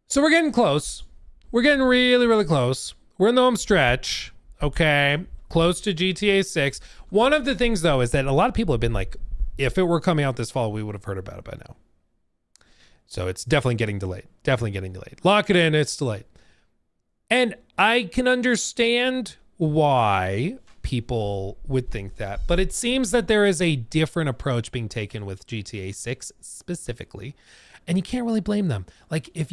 So we're getting close. We're getting really, really close. We're in the home stretch. Okay. Close to GTA 6. One of the things, though, is that a lot of people have been like, if it were coming out this fall, we would have heard about it by now. So it's definitely getting delayed. Lock it in. It's delayed. And I can understand why people would think that. But it seems that there is a different approach being taken with GTA 6 specifically. And you can't really blame them. Like if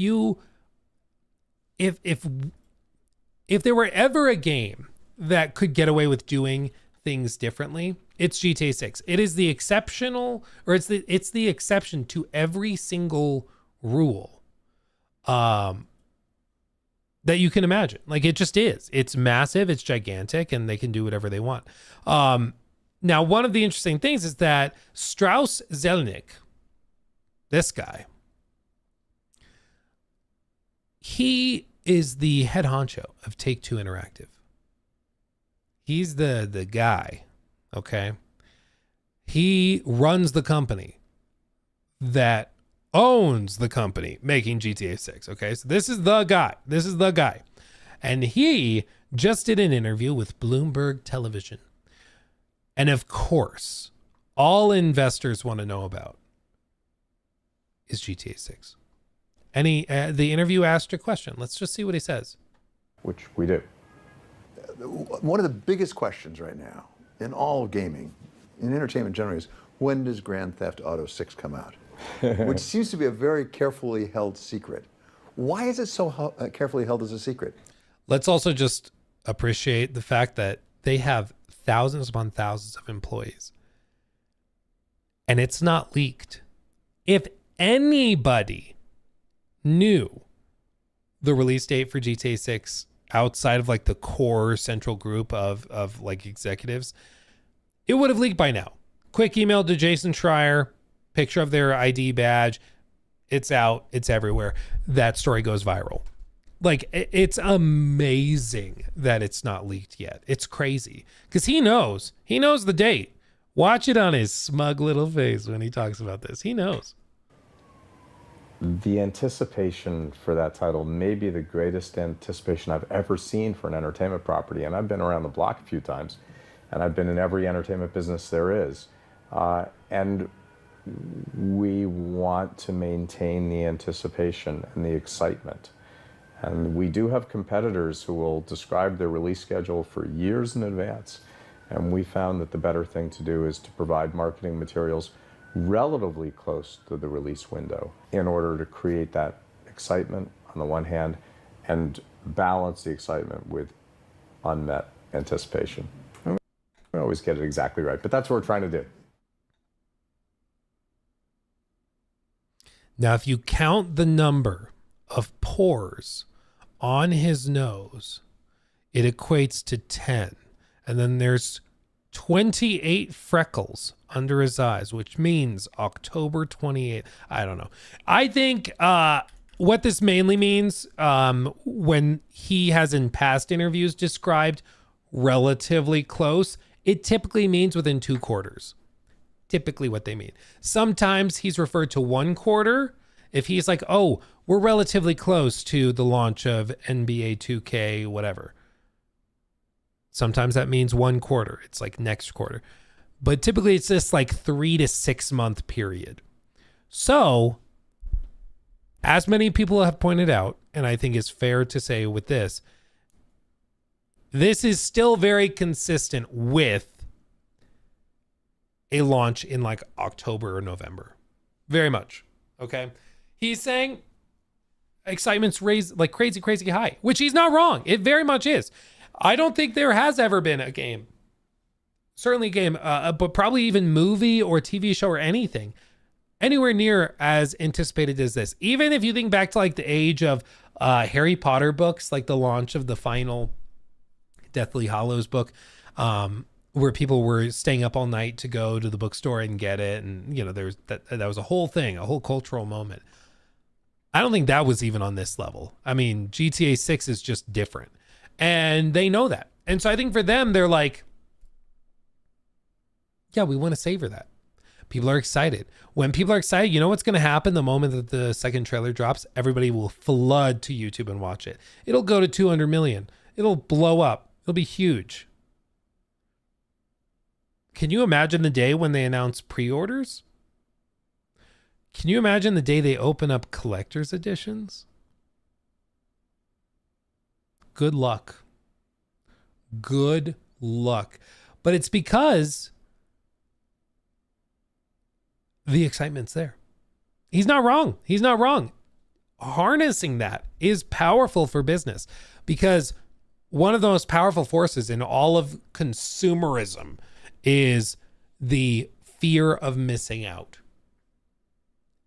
there were ever a game that could get away with doing things differently, it's GTA 6. It is the exceptional, or it's the exception to every single rule that you can imagine. Like it just is. It's massive, it's gigantic, and they can do whatever they want. Now, one of the interesting things is that Strauss Zelnick, this guy, he is the head honcho of Take-Two Interactive. He's the guy, okay? He runs the company that owns the company making GTA 6, okay? So this is the guy. And he just did an interview with Bloomberg Television. And of course, all investors want to know about is GTA 6. And the interview asked a question. Let's just see what he says. Which we do. one of the biggest questions right now in all of gaming, in entertainment generally, is when does Grand Theft Auto 6 come out? Which seems to be a very carefully held secret. Why is it so carefully held as a secret? Let's also just appreciate the fact that they have thousands upon thousands of employees. And it's not leaked. If anybody knew the release date for GTA 6 outside of like the core central group of like executives, it would have leaked by now. Quick email to Jason Schreier, picture of their ID badge. It's out. It's everywhere. That story goes viral. Like, it's amazing that it's not leaked yet. It's crazy because he knows the date. Watch it on his smug little face when he talks about this. He knows. The anticipation for that title may be the greatest anticipation I've ever seen for an entertainment property. And I've been around the block a few times, and I've been in every entertainment business there is. And we want to maintain the anticipation and the excitement. And we do have competitors who will describe their release schedule for years in advance. And we found that the better thing to do is to provide marketing materials relatively close to the release window in order to create that excitement on the one hand and balance the excitement with unmet anticipation. We don't always get it exactly right, but that's what we're trying to do. Now, if you count the number of pores on his nose, it equates to 10. And then there's 28 freckles under his eyes, which means October 28th. I don't know. I think what this mainly means, when he has in past interviews described relatively close, it typically means within 2 quarters. Typically what they mean. Sometimes he's referred to 1 quarter. If he's like, oh, we're relatively close to the launch of NBA 2K, whatever. Sometimes that means 1 quarter. It's like next quarter. But typically it's this like 3 to 6 month period. So, as many people have pointed out, and I think it's fair to say with this is still very consistent with a launch in like October or November. Very much. Okay. He's saying excitement's raised like crazy, crazy high, which he's not wrong. It very much is. I don't think there has ever been a game, certainly a game, but probably even movie or TV show or anything anywhere near as anticipated as this. Even if you think back to like the age of Harry Potter books, like the launch of the final Deathly Hallows book, where people were staying up all night to go to the bookstore and get it. And, you know, there's that was a whole thing, a whole cultural moment. I don't think that was even on this level. I mean, GTA 6 is just different. And they know that. And so I think for them, they're like, yeah, we want to savor that. People are excited. When people are excited, you know what's going to happen the moment that the second trailer drops? Everybody will flood to YouTube and watch it. It'll go to 200 million. It'll blow up. It'll be huge. Can you imagine the day when they announce pre-orders? Can you imagine the day they open up collector's editions? Good luck. Good luck. But it's because the excitement's there. He's not wrong. He's not wrong. Harnessing that is powerful for business because one of the most powerful forces in all of consumerism is the fear of missing out.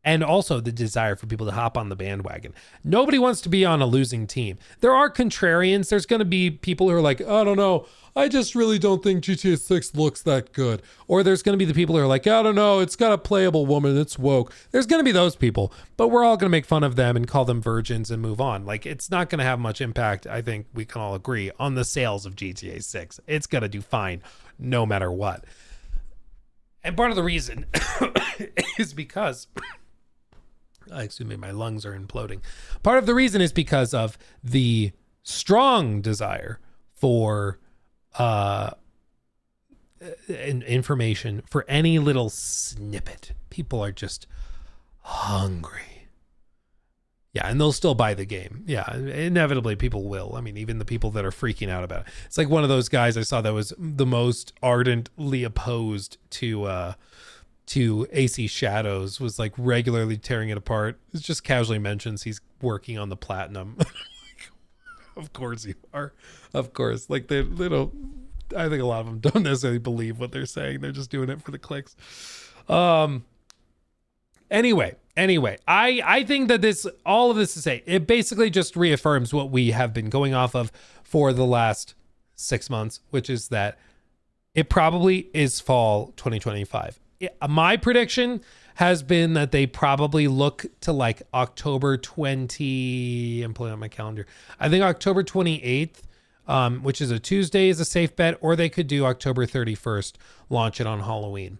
And also the desire for people to hop on the bandwagon. Nobody wants to be on a losing team. There are contrarians. There's going to be people who are like, I don't know. I just really don't think GTA 6 looks that good. Or there's going to be the people who are like, I don't know. It's got a playable woman. It's woke. There's going to be those people. But we're all going to make fun of them and call them virgins and move on. Like, it's not going to have much impact, I think we can all agree, on the sales of GTA 6. It's going to do fine no matter what. And part of the reason is because... excuse me, my lungs are imploding. Part of the reason is because of the strong desire for information, for any little snippet. People are just hungry. Yeah, and they'll still buy the game. Yeah, inevitably people will. I mean, even the people that are freaking out about it. It's like one of those guys I saw that was the most ardently opposed to AC Shadows, was like regularly tearing it apart. It just casually mentions he's working on the platinum. Of course you are. Of course. Like they don't, I think a lot of them don't necessarily believe what they're saying. They're just doing it for the clicks. Anyway, I think that all of this to say, it basically just reaffirms what we have been going off of for the last 6 months, which is that it probably is fall 2025. My prediction has been that they probably look to like October 20. I'm pulling out my calendar. I think October 28th, which is a Tuesday, is a safe bet, or they could do October 31st, launch it on Halloween.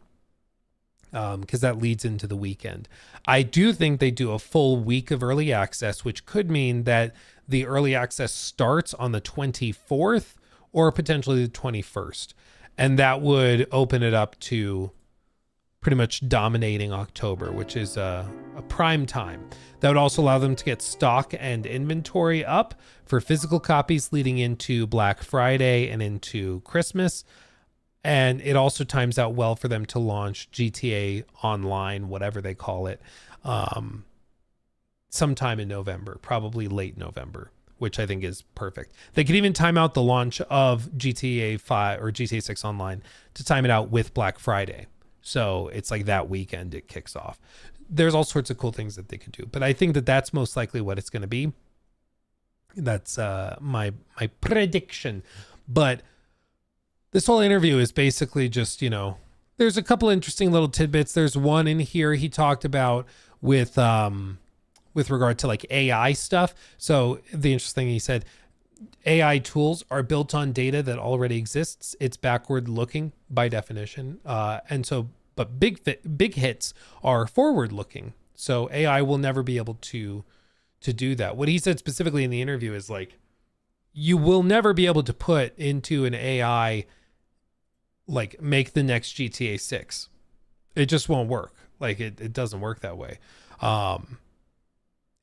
Because that leads into the weekend. I do think they do a full week of early access, which could mean that the early access starts on the 24th or potentially the 21st. And that would open it up to pretty much dominating October, which is a prime time. That would also allow them to get stock and inventory up for physical copies leading into Black Friday and into Christmas. And it also times out well for them to launch GTA Online, whatever they call it, sometime in November, probably late November, which I think is perfect. They could even time out the launch of GTA 5 or GTA 6 Online to time it out with Black Friday. So it's like that weekend it kicks off. There's all sorts of cool things that they could do, but I think that that's most likely what it's going to be. That's my prediction. But this whole interview is basically just, there's a couple interesting little tidbits. There's one in here he talked about with regard to like AI stuff. So the interesting thing he said, AI tools are built on data that already exists. It's backward looking by definition. But big hits are forward looking. So AI will never be able to do that. What he said specifically in the interview is like, you will never be able to put into an AI, like make the next GTA 6. It just won't work. Like it doesn't work that way.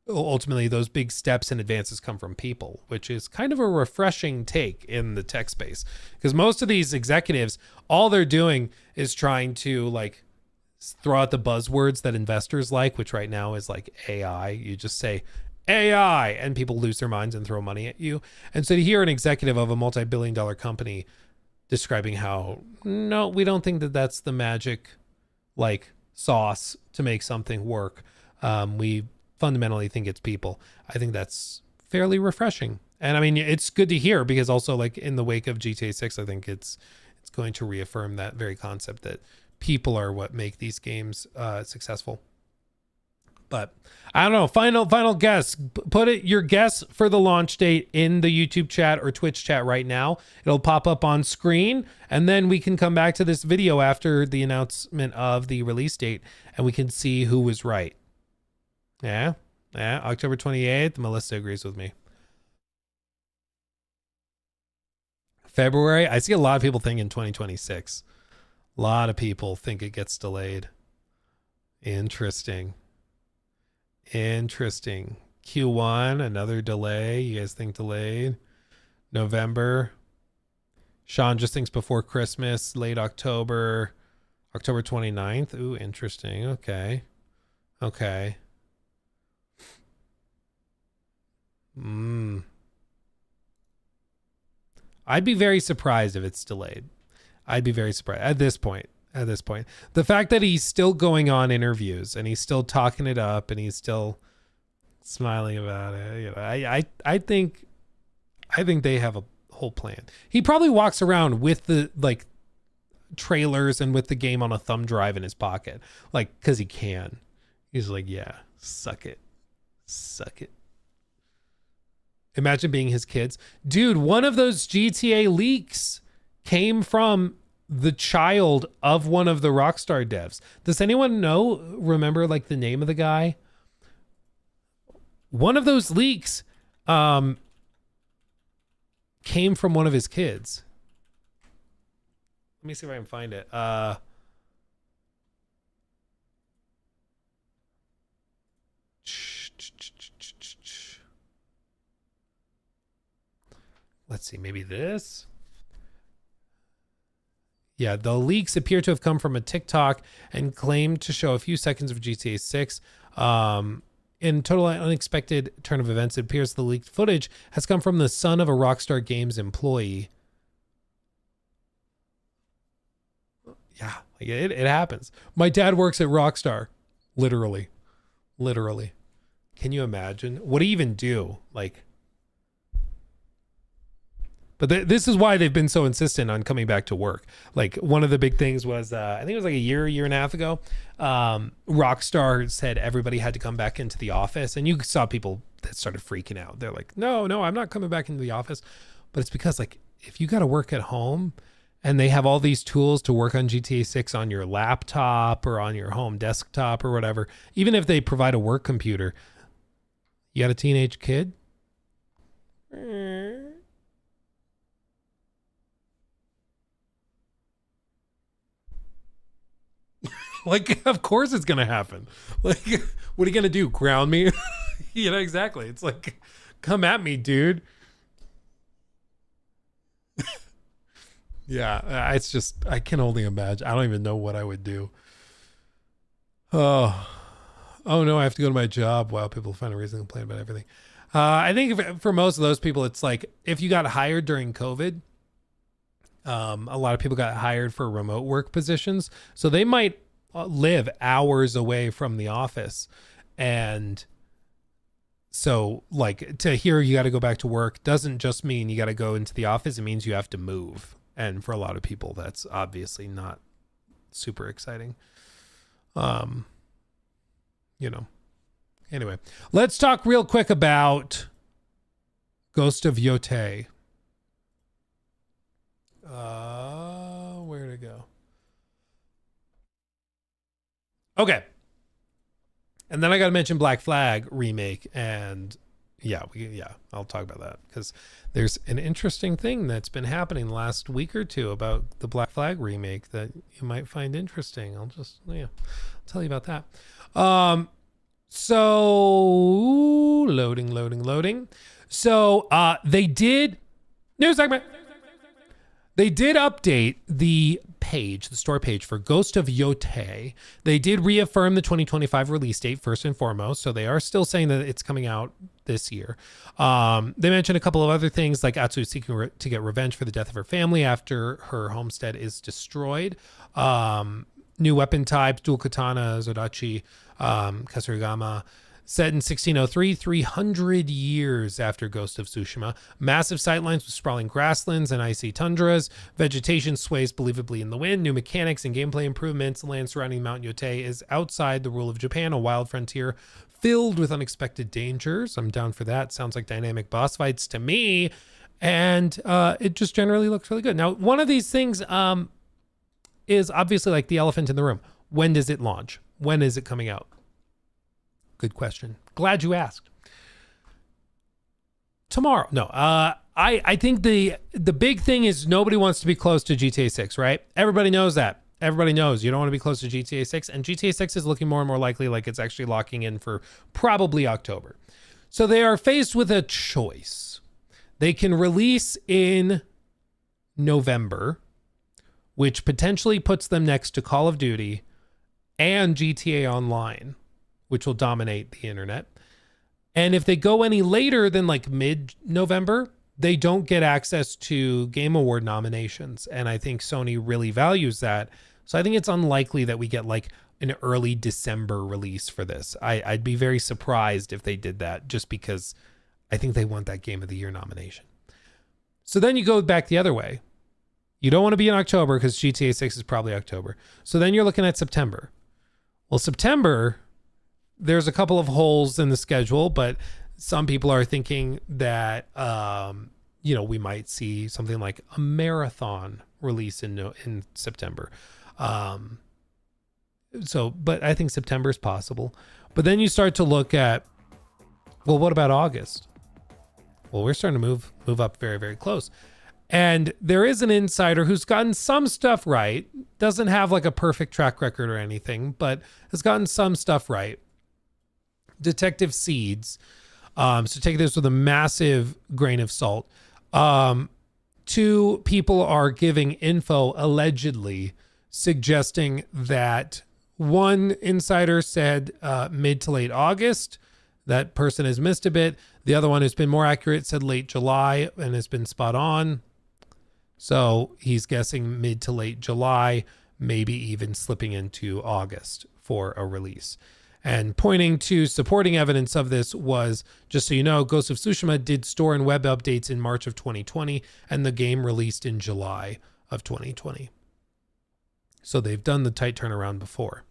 Ultimately, those big steps and advances come from people, which is kind of a refreshing take in the tech space, because most of these executives, all they're doing is trying to like throw out the buzzwords that investors like, which right now is like AI. You just say AI and people lose their minds and throw money at you. And so to hear an executive of a multi-billion-dollar company describing how, no, we don't think that that's the magic like sauce to make something work. We fundamentally think it's people. I think that's fairly refreshing. And I mean, it's good to hear, because also like in the wake of GTA 6, I think it's going to reaffirm that very concept that people are what make these games successful. But I don't know. Final guess. Put your guess for the launch date in the YouTube chat or Twitch chat right now. It'll pop up on screen, and then we can come back to this video after the announcement of the release date, and we can see who was right. Yeah. October 28th. Melissa agrees with me. February. I see a lot of people thinking 2026. A lot of people think it gets delayed. Interesting. Q1, another delay. You guys think delayed? November. Sean just thinks before Christmas, late October. October 29th. Ooh, interesting. Okay. I'd be very surprised if it's delayed. I'd be very surprised at this point. The fact that he's still going on interviews and he's still talking it up and he's still smiling about it, I think they have a whole plan. He probably walks around with the like trailers and with the game on a thumb drive in his pocket, like, because he can. He's like, yeah, suck it. Imagine being his kids. Dude, one of those GTA leaks came from the child of one of the Rockstar devs. Does anyone remember like the name of the guy? One of those leaks came from one of his kids. Let me see if I can find it. let's see, maybe this. Yeah, the leaks appear to have come from a TikTok and claim to show a few seconds of GTA 6. In total unexpected turn of events, it appears the leaked footage has come from the son of a Rockstar Games employee. Yeah, like it happens. My dad works at Rockstar. Literally. Can you imagine? What do you even do? Like, but this is why they've been so insistent on coming back to work. Like, one of the big things was, I think it was like a year and a half ago, Rockstar said everybody had to come back into the office. And you saw people that started freaking out. They're like, no, I'm not coming back into the office. But it's because, like, if you got to work at home and they have all these tools to work on GTA 6 on your laptop or on your home desktop or whatever, even if they provide a work computer, you got a teenage kid? Like, of course it's going to happen. Like, what are you going to do? Ground me? You know, exactly. It's like, come at me, dude. Yeah, it's just, I can only imagine. I don't even know what I would do. Oh no, I have to go to my job. Wow, people find a reason to complain about everything. I think for most of those people, it's like, if you got hired during COVID, a lot of people got hired for remote work positions. So they might live hours away from the office. And so, like, to hear you got to go back to work doesn't just mean you got to go into the office. It means you have to move. And for a lot of people, that's obviously not super exciting. You know, anyway, let's talk real quick about Ghost of Yotei. Where'd it go? Okay. And then I got to mention Black Flag remake, and I'll talk about that because there's an interesting thing that's been happening the last week or two about the Black Flag remake that you might find interesting. I'll just tell you about that. So loading. So they did news segment. They did update the store page for Ghost of Yotei. They did reaffirm the 2025 release date first and foremost. So they are still saying that it's coming out this year. They mentioned a couple of other things, like Atsu seeking to get revenge for the death of her family after her homestead is destroyed. New weapon types, dual katana, zodachi, kasurigama. Set in 1603, 300 years after Ghost of Tsushima. Massive sightlines with sprawling grasslands and icy tundras. Vegetation sways believably in the wind. New mechanics and gameplay improvements. The land surrounding Mount Yotei is outside the rule of Japan, a wild frontier filled with unexpected dangers. I'm down for that. Sounds like dynamic boss fights to me. And it just generally looks really good. Now, one of these things is obviously like the elephant in the room. When does it launch? When is it coming out? Good question. Glad you asked. Tomorrow. No, I think the big thing is nobody wants to be close to GTA 6, right? Everybody knows that. Everybody knows you don't want to be close to GTA 6, and GTA 6 is looking more and more likely like it's actually locking in for probably October. So they are faced with a choice. They can release in November, which potentially puts them next to Call of Duty and GTA Online, which will dominate the internet. And if they go any later than like mid-November, they don't get access to Game Award nominations. And I think Sony really values that. So I think it's unlikely that we get like an early December release for this. I'd be very surprised if they did that, just because I think they want that Game of the Year nomination. So then you go back the other way. You don't want to be in October because GTA 6 is probably October. So then you're looking at September. Well, September, there's a couple of holes in the schedule, but some people are thinking that, we might see something like a marathon release in September. But I think September is possible. But then you start to look at, well, what about August? Well, we're starting to move up very, very close. And there is an insider who's gotten some stuff right, doesn't have like a perfect track record or anything, but has gotten some stuff right. Detective Seeds. So take this with a massive grain of salt. Two people are giving info allegedly suggesting that one insider said mid to late August. That person has missed a bit. The other one who's been more accurate said late July and has been spot on. So he's guessing mid to late July, maybe even slipping into August for a release. And pointing to supporting evidence of this was, just so you know, Ghost of Tsushima did store and web updates in March of 2020, and the game released in July of 2020. So they've done the tight turnaround before.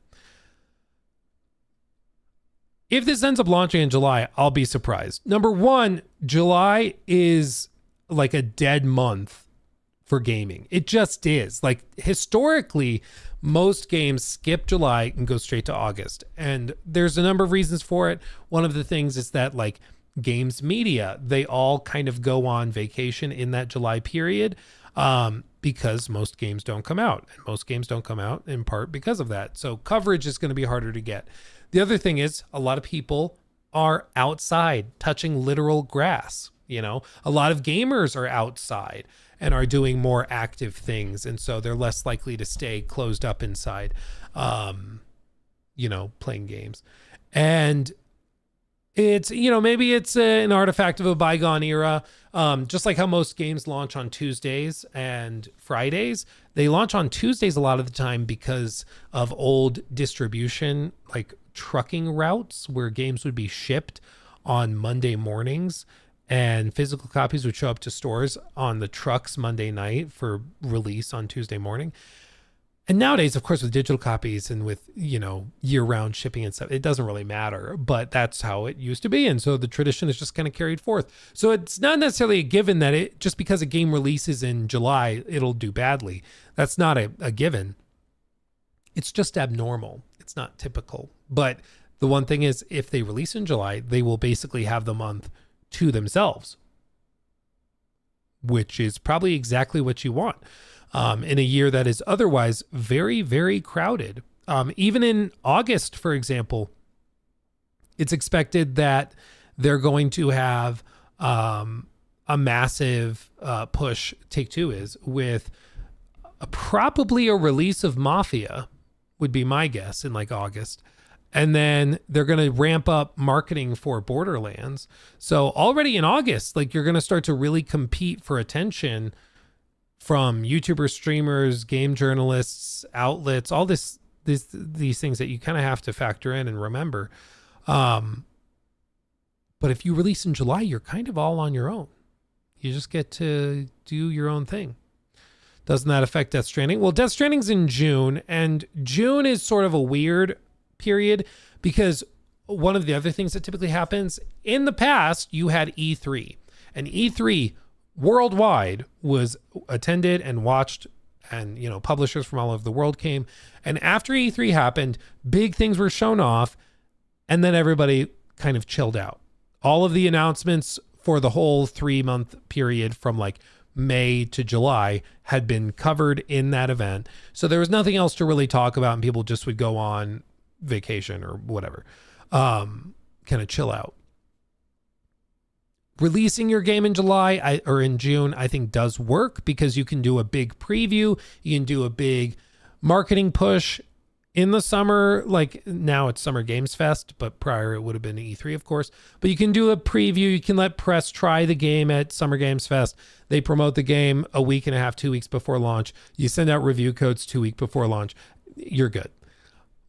If this ends up launching in July, I'll be surprised. Number one, July is like a dead month for gaming. It just is. Like, historically, most games skip July and go straight to August. And there's a number of reasons for it. One of the things is that, like, games media, they all kind of go on vacation in that July period because most games don't come out. And most games don't come out in part because of that. So coverage is going to be harder to get. The other thing is a lot of people are outside touching literal grass. You know, a lot of gamers are outside and are doing more active things. And so they're less likely to stay closed up inside, you know, playing games. And it's, you know, maybe it's an artifact of a bygone era. Just like how most games launch on Tuesdays and Fridays, they launch on Tuesdays a lot of the time because of old distribution, like trucking routes where games would be shipped on Monday mornings. And physical copies would show up to stores on the trucks Monday night for release on Tuesday morning. And nowadays, of course, with digital copies and with, you know, year-round shipping and stuff, it doesn't really matter. But that's how it used to be. And so the tradition is just kind of carried forth. So it's not necessarily a given that it just because a game releases in July, it'll do badly. That's not a given. It's just abnormal. It's not typical. But the one thing is, if they release in July, they will basically have the month to themselves, which is probably exactly what you want in a year that is otherwise very, very crowded. Even in August, for example, it's expected that they're going to have a massive push, Take-Two is, with probably a release of Mafia, would be my guess, in like August. And then they're going to ramp up marketing for Borderlands. So already in August, like, you're going to start to really compete for attention from YouTubers, streamers, game journalists, outlets, all these things that you kind of have to factor in and remember. But if you release in July, you're kind of all on your own. You just get to do your own thing. Doesn't that affect Death Stranding? Well, Death Stranding's in June, and June is sort of a weird period because one of the other things that typically happens in the past, you had E3, and E3 worldwide was attended and watched, and, you know, publishers from all over the world came. And after E3 happened, big things were shown off, and then everybody kind of chilled out. All of the announcements for the whole 3-month period from like May to July had been covered in that event. So there was nothing else to really talk about, and people just would go on vacation or whatever, kind of chill out. Releasing your game in July or in June, I think does work because you can do a big preview. You can do a big marketing push in the summer. Like now it's Summer Games Fest, but prior it would have been E3, of course. But you can do a preview. You can let press try the game at Summer Games Fest. They promote the game a week and a half, 2 weeks before launch. You send out review codes 2 weeks before launch. You're good.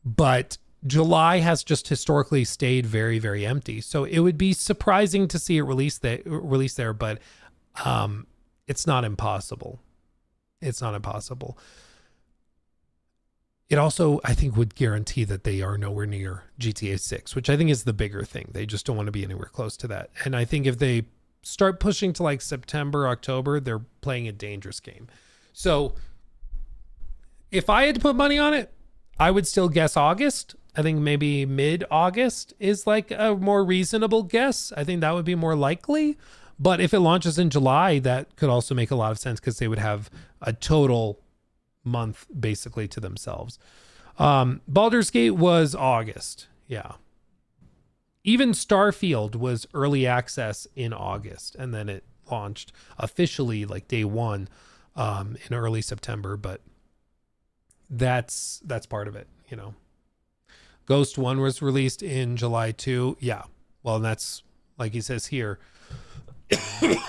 But July has just historically stayed very, very empty. So it would be surprising to see it release there, but it's not impossible. It's not impossible. It also, I think, would guarantee that they are nowhere near GTA 6, which I think is the bigger thing. They just don't want to be anywhere close to that. And I think if they start pushing to like September, October, they're playing a dangerous game. So if I had to put money on it, I would still guess August. I think maybe mid-August is like a more reasonable guess. I think that would be more likely. But if it launches in July, that could also make a lot of sense because they would have a total month basically to themselves. Baldur's Gate was August. Yeah. Even Starfield was early access in August, and then it launched officially like day one in early September, but that's part of it, you know. Ghost 1 was released in July 2. Yeah. Well, and that's like he says here. It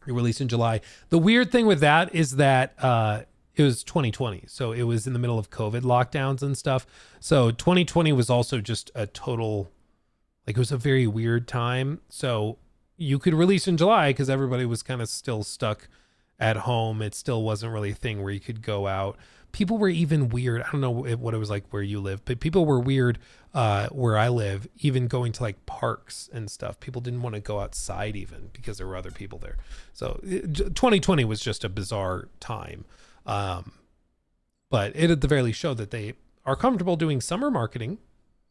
released in July. The weird thing with that is that it was 2020. So it was in the middle of COVID lockdowns and stuff. So 2020 was also just a total, like it was a very weird time. So you could release in July because everybody was kind of still stuck at home. It still wasn't really a thing where you could go out. People were even weird. I don't know what it was like where you live, but people were weird where I live, even going to like parks and stuff. People didn't want to go outside even because there were other people there. So 2020 was just a bizarre time. But it at the very least showed that they are comfortable doing summer marketing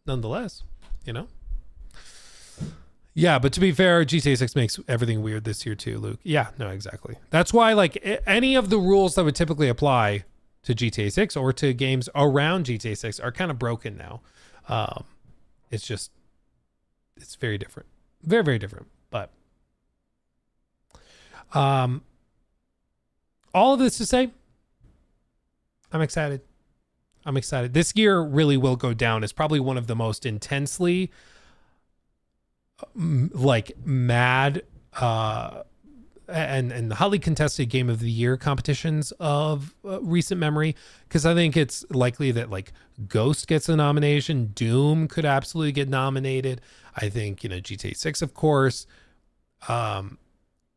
nonetheless, you know? Yeah, but to be fair, GTA 6 makes everything weird this year too, Luke. Yeah, no, exactly. That's why like any of the rules that would typically apply to GTA 6 or to games around GTA 6 are kind of broken now. It's very different. Very, very different. But all of this to say, I'm excited. This year really will go down as probably one of the most intensely like mad and highly contested game of the year competitions of recent memory, because I think it's likely that like Ghost gets a nomination, Doom could absolutely get nominated. I think, you know, GTA 6 of course,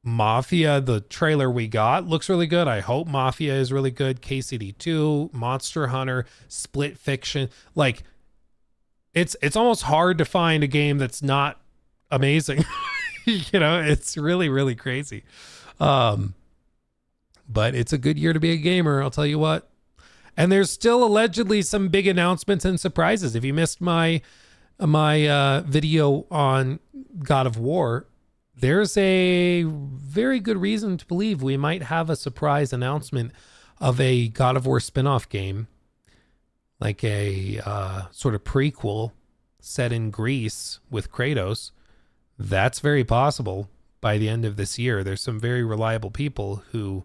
Mafia, the trailer we got looks really good. I hope Mafia is really good. KCD 2, Monster Hunter, Split Fiction, like it's almost hard to find a game that's not amazing. You know, it's really, really crazy. But it's a good year to be a gamer, I'll tell you what. And there's still allegedly some big announcements and surprises. If you missed my video on God of War, there's a very good reason to believe we might have a surprise announcement of a God of War spinoff game, like a sort of prequel set in Greece with Kratos. That's very possible by the end of this year. There's some very reliable people who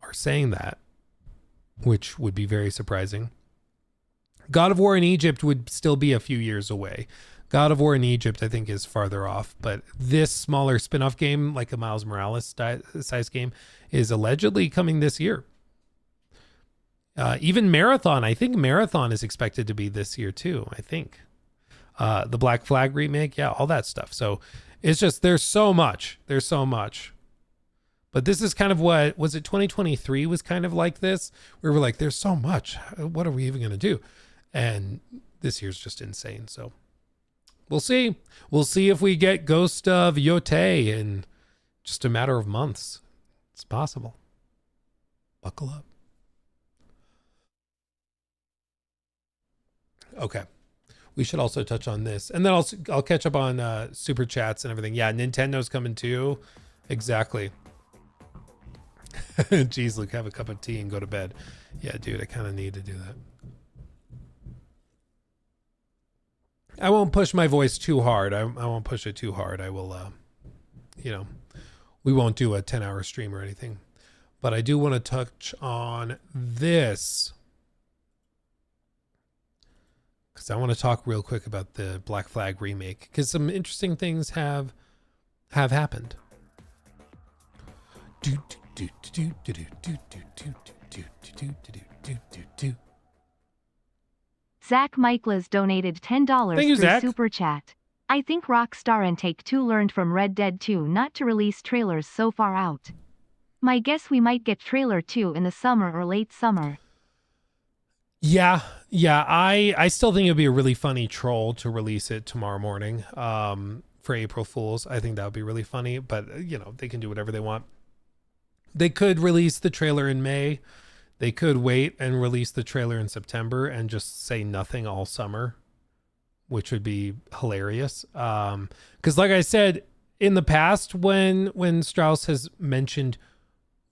are saying that, which would be very surprising. God of War in Egypt would still be a few years away. God of War in Egypt, I think, is farther off, but this smaller spin-off game, like a Miles Morales size game, is allegedly coming this year. Even Marathon, I think Marathon is expected to be this year too, I think. The Black Flag remake, yeah, all that stuff. So it's just, there's so much. But this is kind of what, was it 2023 was kind of like this? Where we're like, there's so much. What are we even going to do? And this year's just insane. So we'll see. We'll see if we get Ghost of Yotei in just a matter of months. It's possible. Buckle up. Okay. We should also touch on this. And then I'll catch up on super chats and everything. Yeah, Nintendo's coming too. Exactly. Jeez, Luke, have a cup of tea and go to bed. Yeah, dude, I kind of need to do that. I won't push my voice too hard. I won't push it too hard. I will, we won't do a 10-hour stream or anything. But I do want to touch on this, because I want to talk real quick about the Black Flag remake, because some interesting things have happened. Zach Michaelis donated $10 Thank you, through Zach. Super Chat. I think Rockstar and Take-Two learned from Red Dead 2 not to release trailers so far out. My guess we might get trailer 2 in the summer or late summer. Yeah. I still think it'd be a really funny troll to release it tomorrow morning for April Fools. I think that would be really funny, but you know, they can do whatever they want. They could release the trailer in May. They could wait and release the trailer in September and just say nothing all summer, which would be hilarious. Because like I said, in the past, when Strauss has mentioned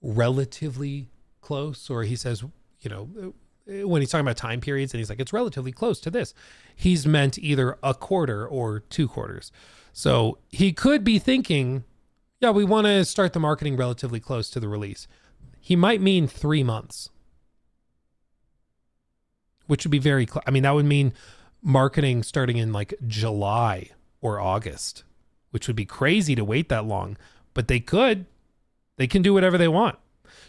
relatively close, or he says, you know, when he's talking about time periods and he's like, it's relatively close to this, he's meant either a quarter or 2 quarters. So he could be thinking, yeah, we want to start the marketing relatively close to the release. He might mean 3 months, which would be very, I mean, that would mean marketing starting in like July or August, which would be crazy to wait that long, but they can do whatever they want.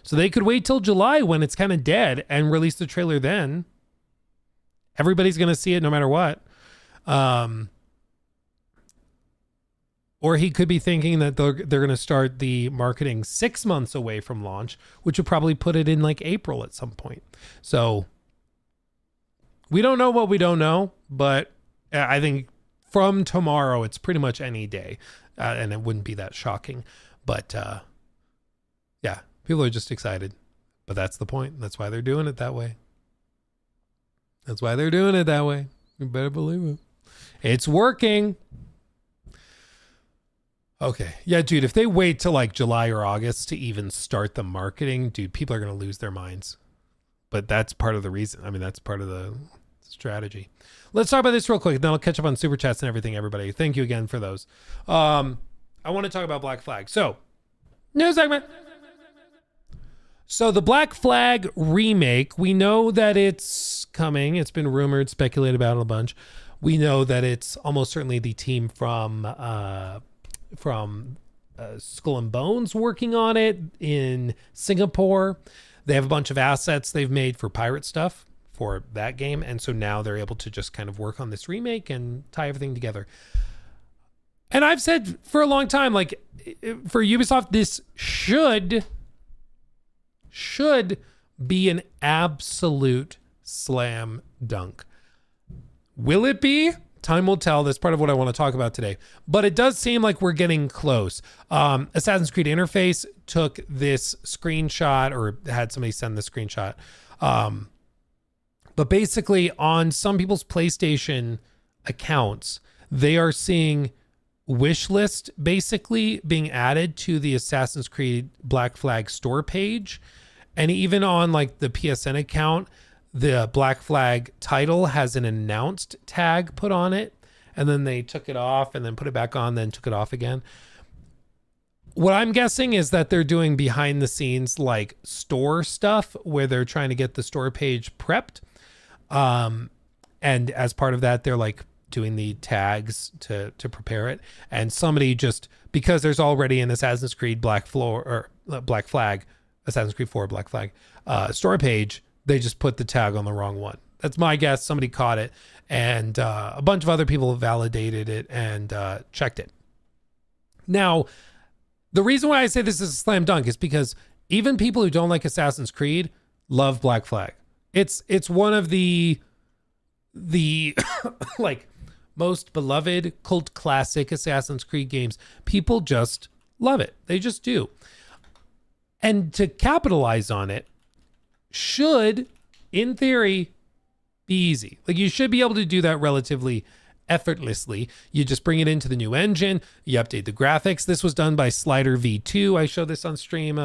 So they could wait till July when it's kind of dead and release the trailer then. Everybody's going to see it no matter what. Or he could be thinking that they're going to start the marketing 6 months away from launch, which would probably put it in like April at some point. So we don't know what we don't know, but I think from tomorrow, it's pretty much any day. And it wouldn't be that shocking. But yeah, people are just excited. But that's the point. That's why they're doing it that way. That's why they're doing it that way. You better believe it. It's working. Okay. Yeah, dude, if they wait till like July or August to even start the marketing, dude, people are going to lose their minds. But that's part of the reason. I mean, that's part of the strategy. Let's talk about this real quick, then I'll catch up on super chats and everything, everybody. Thank you again for those. I want to talk about Black Flag. So, new segment. So the Black Flag remake, we know that it's coming. It's been rumored, speculated about a bunch. We know that it's almost certainly the team from Skull and Bones working on it in Singapore. They have a bunch of assets they've made for pirate stuff for that game, and so now they're able to just kind of work on this remake and tie everything together. And I've said for a long time, like, for Ubisoft, this should be an absolute slam dunk. Will it be? Time will tell. That's part of what I want to talk about today. But it does seem like we're getting close. Assassin's Creed Interface took this screenshot, or had somebody send the screenshot. But basically, on some people's PlayStation accounts, they are seeing wish list basically being added to the Assassin's Creed Black Flag store page. And even on like the PSN account, the Black Flag title has an announced tag put on it. And then they took it off and then put it back on, then took it off again. What I'm guessing is that they're doing behind the scenes like store stuff where they're trying to get the store page prepped. And as part of that, they're like doing the tags to prepare it. And somebody just, because there's already an Assassin's Creed Black Flag, Assassin's Creed 4 Black Flag store page, they just put the tag on the wrong one. That's my guess. Somebody caught it, and a bunch of other people validated it and checked it. Now, the reason why I say this is a slam dunk is because even people who don't like Assassin's Creed love Black Flag. It's one of the like most beloved cult classic Assassin's Creed games. People just love it. They just do. And to capitalize on it should, in theory, be easy. Like, you should be able to do that relatively effortlessly. You just bring it into the new engine, you update the graphics. This was done by Slider V2. I showed this on stream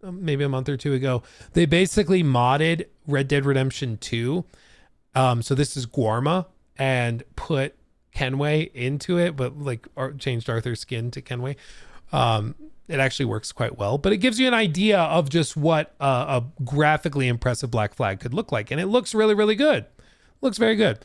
maybe a month or two ago. They basically modded Red Dead Redemption 2. So this is Guarma, and put Kenway into it, but like changed Arthur's skin to Kenway. It actually works quite well, but it gives you an idea of just what a graphically impressive Black Flag could look like. And it looks really, really good. Looks very good.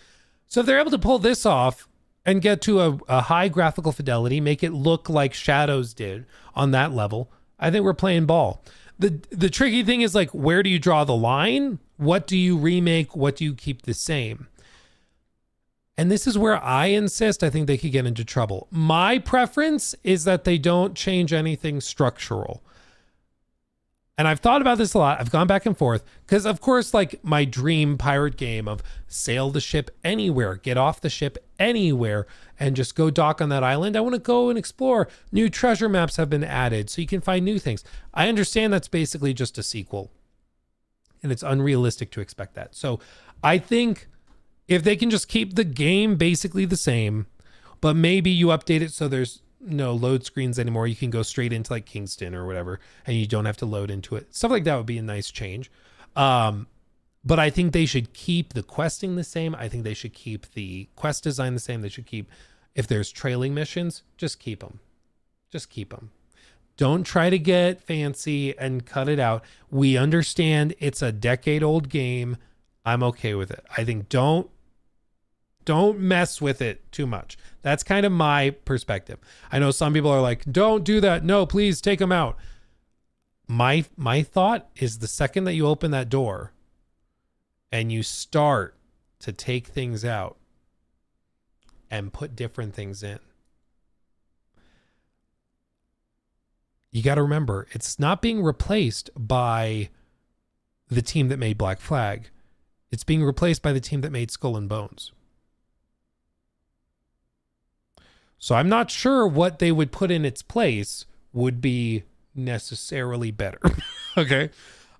So if they're able to pull this off and get to a high graphical fidelity, make it look like Shadows did on that level, I think we're playing ball. The tricky thing is, like, where do you draw the line? What do you remake? What do you keep the same? And this is where I insist I think they could get into trouble. My preference is that they don't change anything structural. And I've thought about this a lot. I've gone back and forth because, of course, like my dream pirate game of sail the ship anywhere, get off the ship anywhere, and just go dock on that island. I want to go and explore. New treasure maps have been added so you can find new things. I understand that's basically just a sequel, and it's unrealistic to expect that. So I think if they can just keep the game basically the same, but maybe you update it so there's no load screens anymore. You can go straight into like Kingston or whatever, and you don't have to load into it. Stuff like that would be a nice change. But I think they should keep the questing the same. I think they should keep the quest design the same. They should keep, if there's trailing missions, just keep them. Just keep them. Don't try to get fancy and cut it out. We understand it's a decade-old game. I'm okay with it. I think don't mess with it too much. That's kind of my perspective. I know some people are like, don't do that. No, please take them out. My thought is the second that you open that door and you start to take things out and put different things in, you got to remember, it's not being replaced by the team that made Black Flag. It's being replaced by the team that made Skull and Bones. So I'm not sure what they would put in its place would be necessarily better. Okay.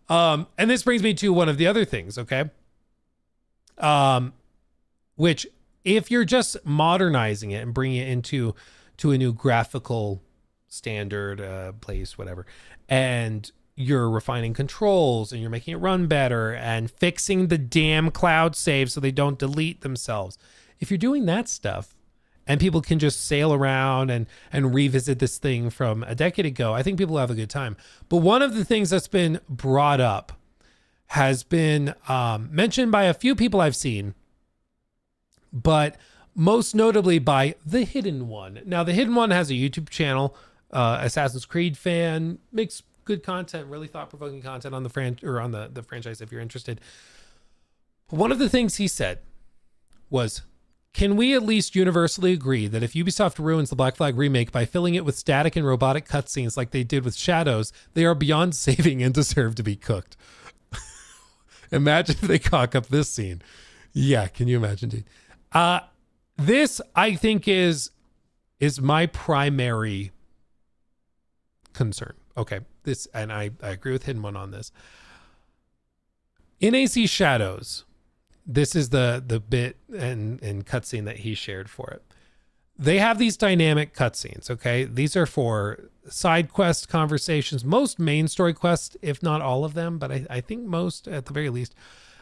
And this brings me to one of the other things. Okay. Which if you're just modernizing it and bringing it into a new graphical standard place, whatever, and you're refining controls and you're making it run better and fixing the damn cloud saves so they don't delete themselves. If you're doing that stuff and people can just sail around and revisit this thing from a decade ago, I think people have a good time. But one of the things that's been brought up has been mentioned by a few people I've seen, but most notably by The Hidden One. Now, The Hidden One has a YouTube channel, Assassin's Creed fan, makes good content, really thought-provoking content on the franchise if you're interested. One of the things he said was, can we at least universally agree that if Ubisoft ruins the Black Flag remake by filling it with static and robotic cutscenes like they did with Shadows, they are beyond saving and deserve to be cooked? Imagine if they cock up this scene. Yeah, can you imagine, dude? This, I think, is my primary concern. Okay, this, and I agree with Hidden One on this. In AC Shadows, this is the bit and cutscene that he shared for it. They have these dynamic cutscenes, okay? These are for side quest conversations. Most main story quests, if not all of them, but I think most, at the very least,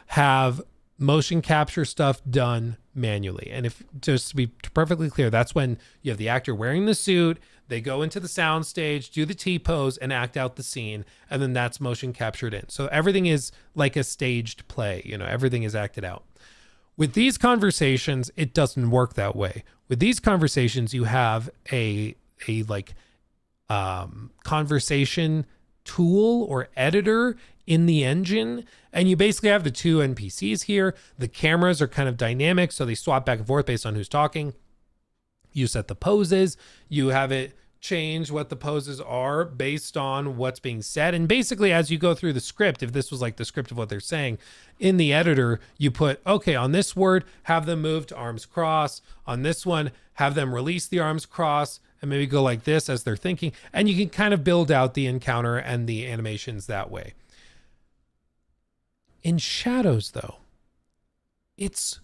have motion capture stuff done manually. And if, just to be perfectly clear, that's when you have the actor wearing the suit, they go into the sound stage, do the T-pose, and act out the scene, and then that's motion captured in. So everything is like a staged play, you know, everything is acted out. With these conversations, it doesn't work that way. With these conversations, you have a conversation tool or editor in the engine, and you basically have the two NPCs here. The cameras are kind of dynamic, so they swap back and forth based on who's talking. You set the poses, you have it change what the poses are based on what's being said. And basically, as you go through the script, if this was like the script of what they're saying, in the editor, you put, okay, on this word, have them move to arms cross. On this one, have them release the arms cross and maybe go like this as they're thinking. And you can kind of build out the encounter and the animations that way. In Shadows, though, it's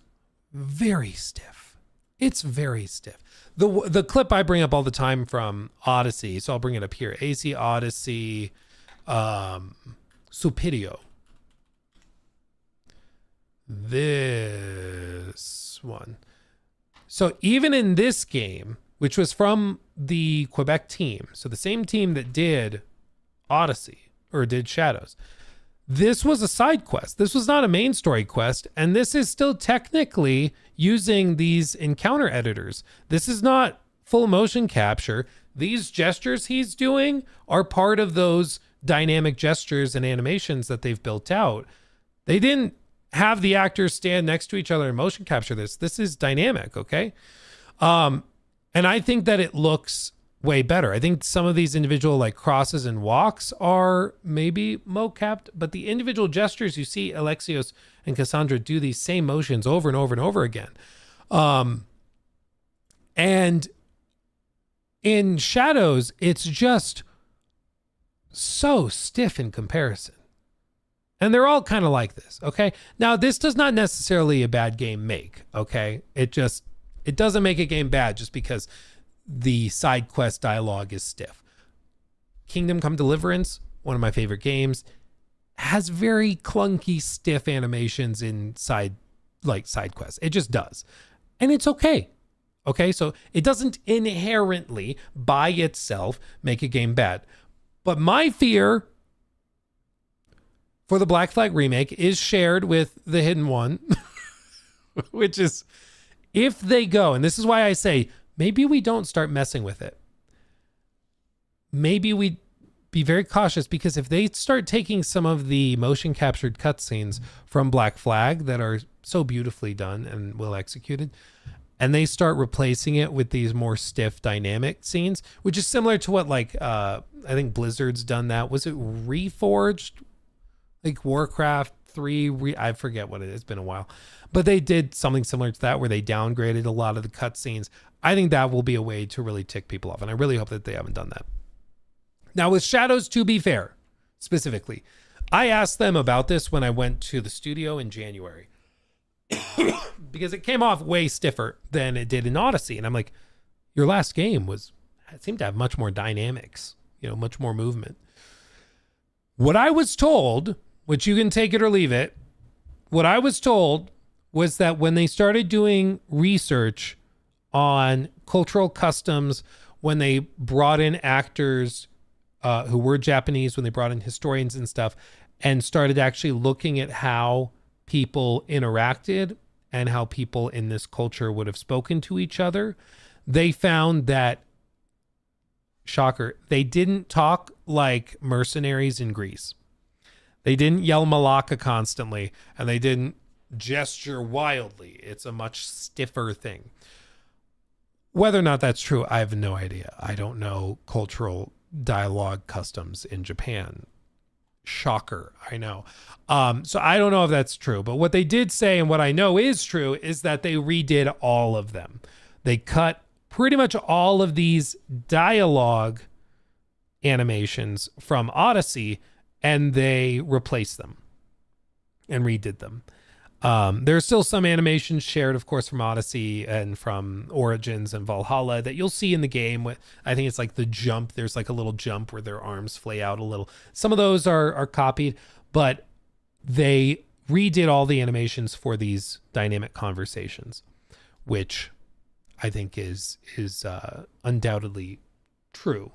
very stiff. It's very stiff. The clip I bring up all the time from Odyssey, so I'll bring it up here. AC Odyssey, Supirio. This one. So even in this game, which was from the Quebec team, so the same team that did Odyssey or did Shadows, this was a side quest. This was not a main story quest, and this is still technically using these encounter editors. This is not full motion capture. These gestures he's doing are part of those dynamic gestures and animations that they've built out. They didn't have the actors stand next to each other and motion capture this. This is dynamic, okay? And I think that it looks way better. I think some of these individual like crosses and walks are maybe mo-capped, but the individual gestures, you see Alexios and Cassandra do these same motions over and over and over again. And in Shadows, it's just so stiff in comparison. And they're all kind of like this, okay? Now, this does not necessarily a bad game make, okay? It doesn't make a game bad just because the side quest dialogue is stiff. Kingdom Come Deliverance, one of my favorite games, has very clunky, stiff animations in side quests. It just does. And it's okay. Okay, so it doesn't inherently by itself make a game bad. But my fear for the Black Flag remake is shared with the Hidden One, which is if they go, and this is why I say maybe we don't start messing with it. Maybe we be very cautious, because if they start taking some of the motion captured cutscenes from Black Flag that are so beautifully done and well executed, and they start replacing it with these more stiff dynamic scenes, which is similar to what I think Blizzard's done that. Was it Reforged? Like Warcraft 3, I forget what it is. It's been a while. But they did something similar to that where they downgraded a lot of the cutscenes. I think that will be a way to really tick people off. And I really hope that they haven't done that. Now with Shadows, to be fair, specifically, I asked them about this when I went to the studio in January. Because it came off way stiffer than it did in Odyssey. And I'm like, your last game seemed to have much more dynamics, much more movement. What I was told, which you can take it or leave it, what I was told was that when they started doing research on cultural customs, when they brought in actors who were Japanese, when they brought in historians and stuff, and started actually looking at how people interacted and how people in this culture would have spoken to each other, they found that, shocker, they didn't talk like mercenaries in Greece. They didn't yell Malaka constantly, and they didn't gesture wildly. It's a much stiffer thing. Whether or not that's true, I have no idea. I don't know cultural dialogue customs in Japan. Shocker, I know. So I don't know if that's true, but what they did say, and what I know is true, is that they redid all of them. They cut pretty much all of these dialogue animations from Odyssey, and they replaced them and redid them. There's still some animations shared, of course, from Odyssey and from Origins and Valhalla that you'll see in the game. I think it's like the jump. There's like a little jump where their arms flay out a little. Some of those are copied, but they redid all the animations for these dynamic conversations, which I think is undoubtedly true.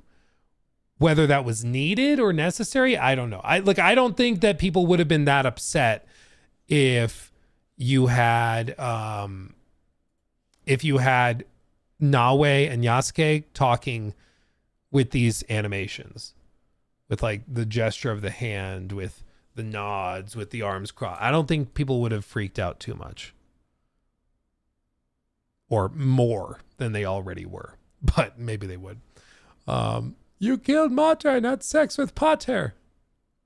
Whether that was needed or necessary, I don't know. I don't think that people would have been that upset if you had Nawe and Yasuke talking with these animations, with like the gesture of the hand, with the nods, with the arms crossed. I don't think people would have freaked out too much, or more than they already were, but maybe they would. You killed Mater and had sex with Pater.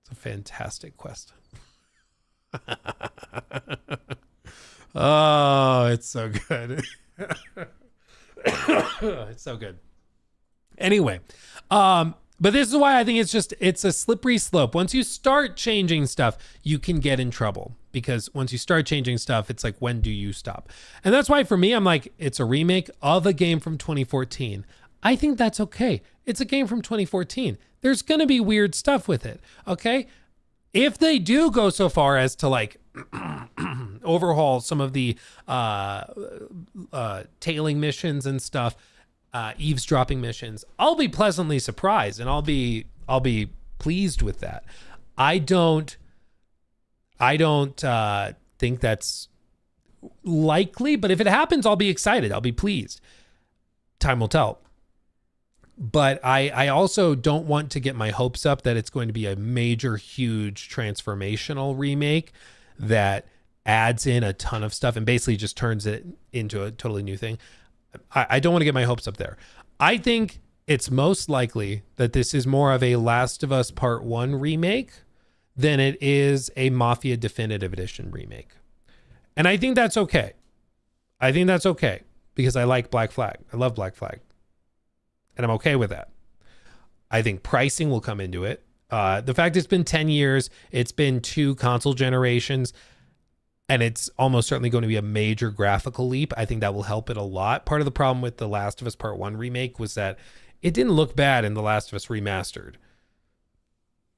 It's a fantastic quest. Oh, it's so good. It's so good. Anyway, but this is why I think it's a slippery slope. Once you start changing stuff, you can get in trouble, because once you start changing stuff, it's like, when do you stop? And that's why for me, I'm like, it's a remake of a game from 2014. I think that's okay. It's a game from 2014. There's going to be weird stuff with it. Okay. If they do go so far as to like overhaul some of the tailing missions and stuff, eavesdropping missions, I'll be pleasantly surprised, and I'll be pleased with that. I don't think that's likely, but if it happens, I'll be excited. I'll be pleased. Time will tell. But I also don't want to get my hopes up that it's going to be a major, huge transformational remake that adds in a ton of stuff and basically just turns it into a totally new thing. I don't want to get my hopes up there. I think it's most likely that this is more of a Last of Us Part 1 remake than it is a Mafia Definitive Edition remake. And I think that's okay. I think that's okay, because I like Black Flag. I love Black Flag. And I'm okay with that. I think pricing will come into it. The fact it's been 10 years, it's been 2 console generations, and it's almost certainly going to be a major graphical leap. I think that will help it a lot. Part of the problem with The Last of Us Part 1 remake was that it didn't look bad in The Last of Us Remastered.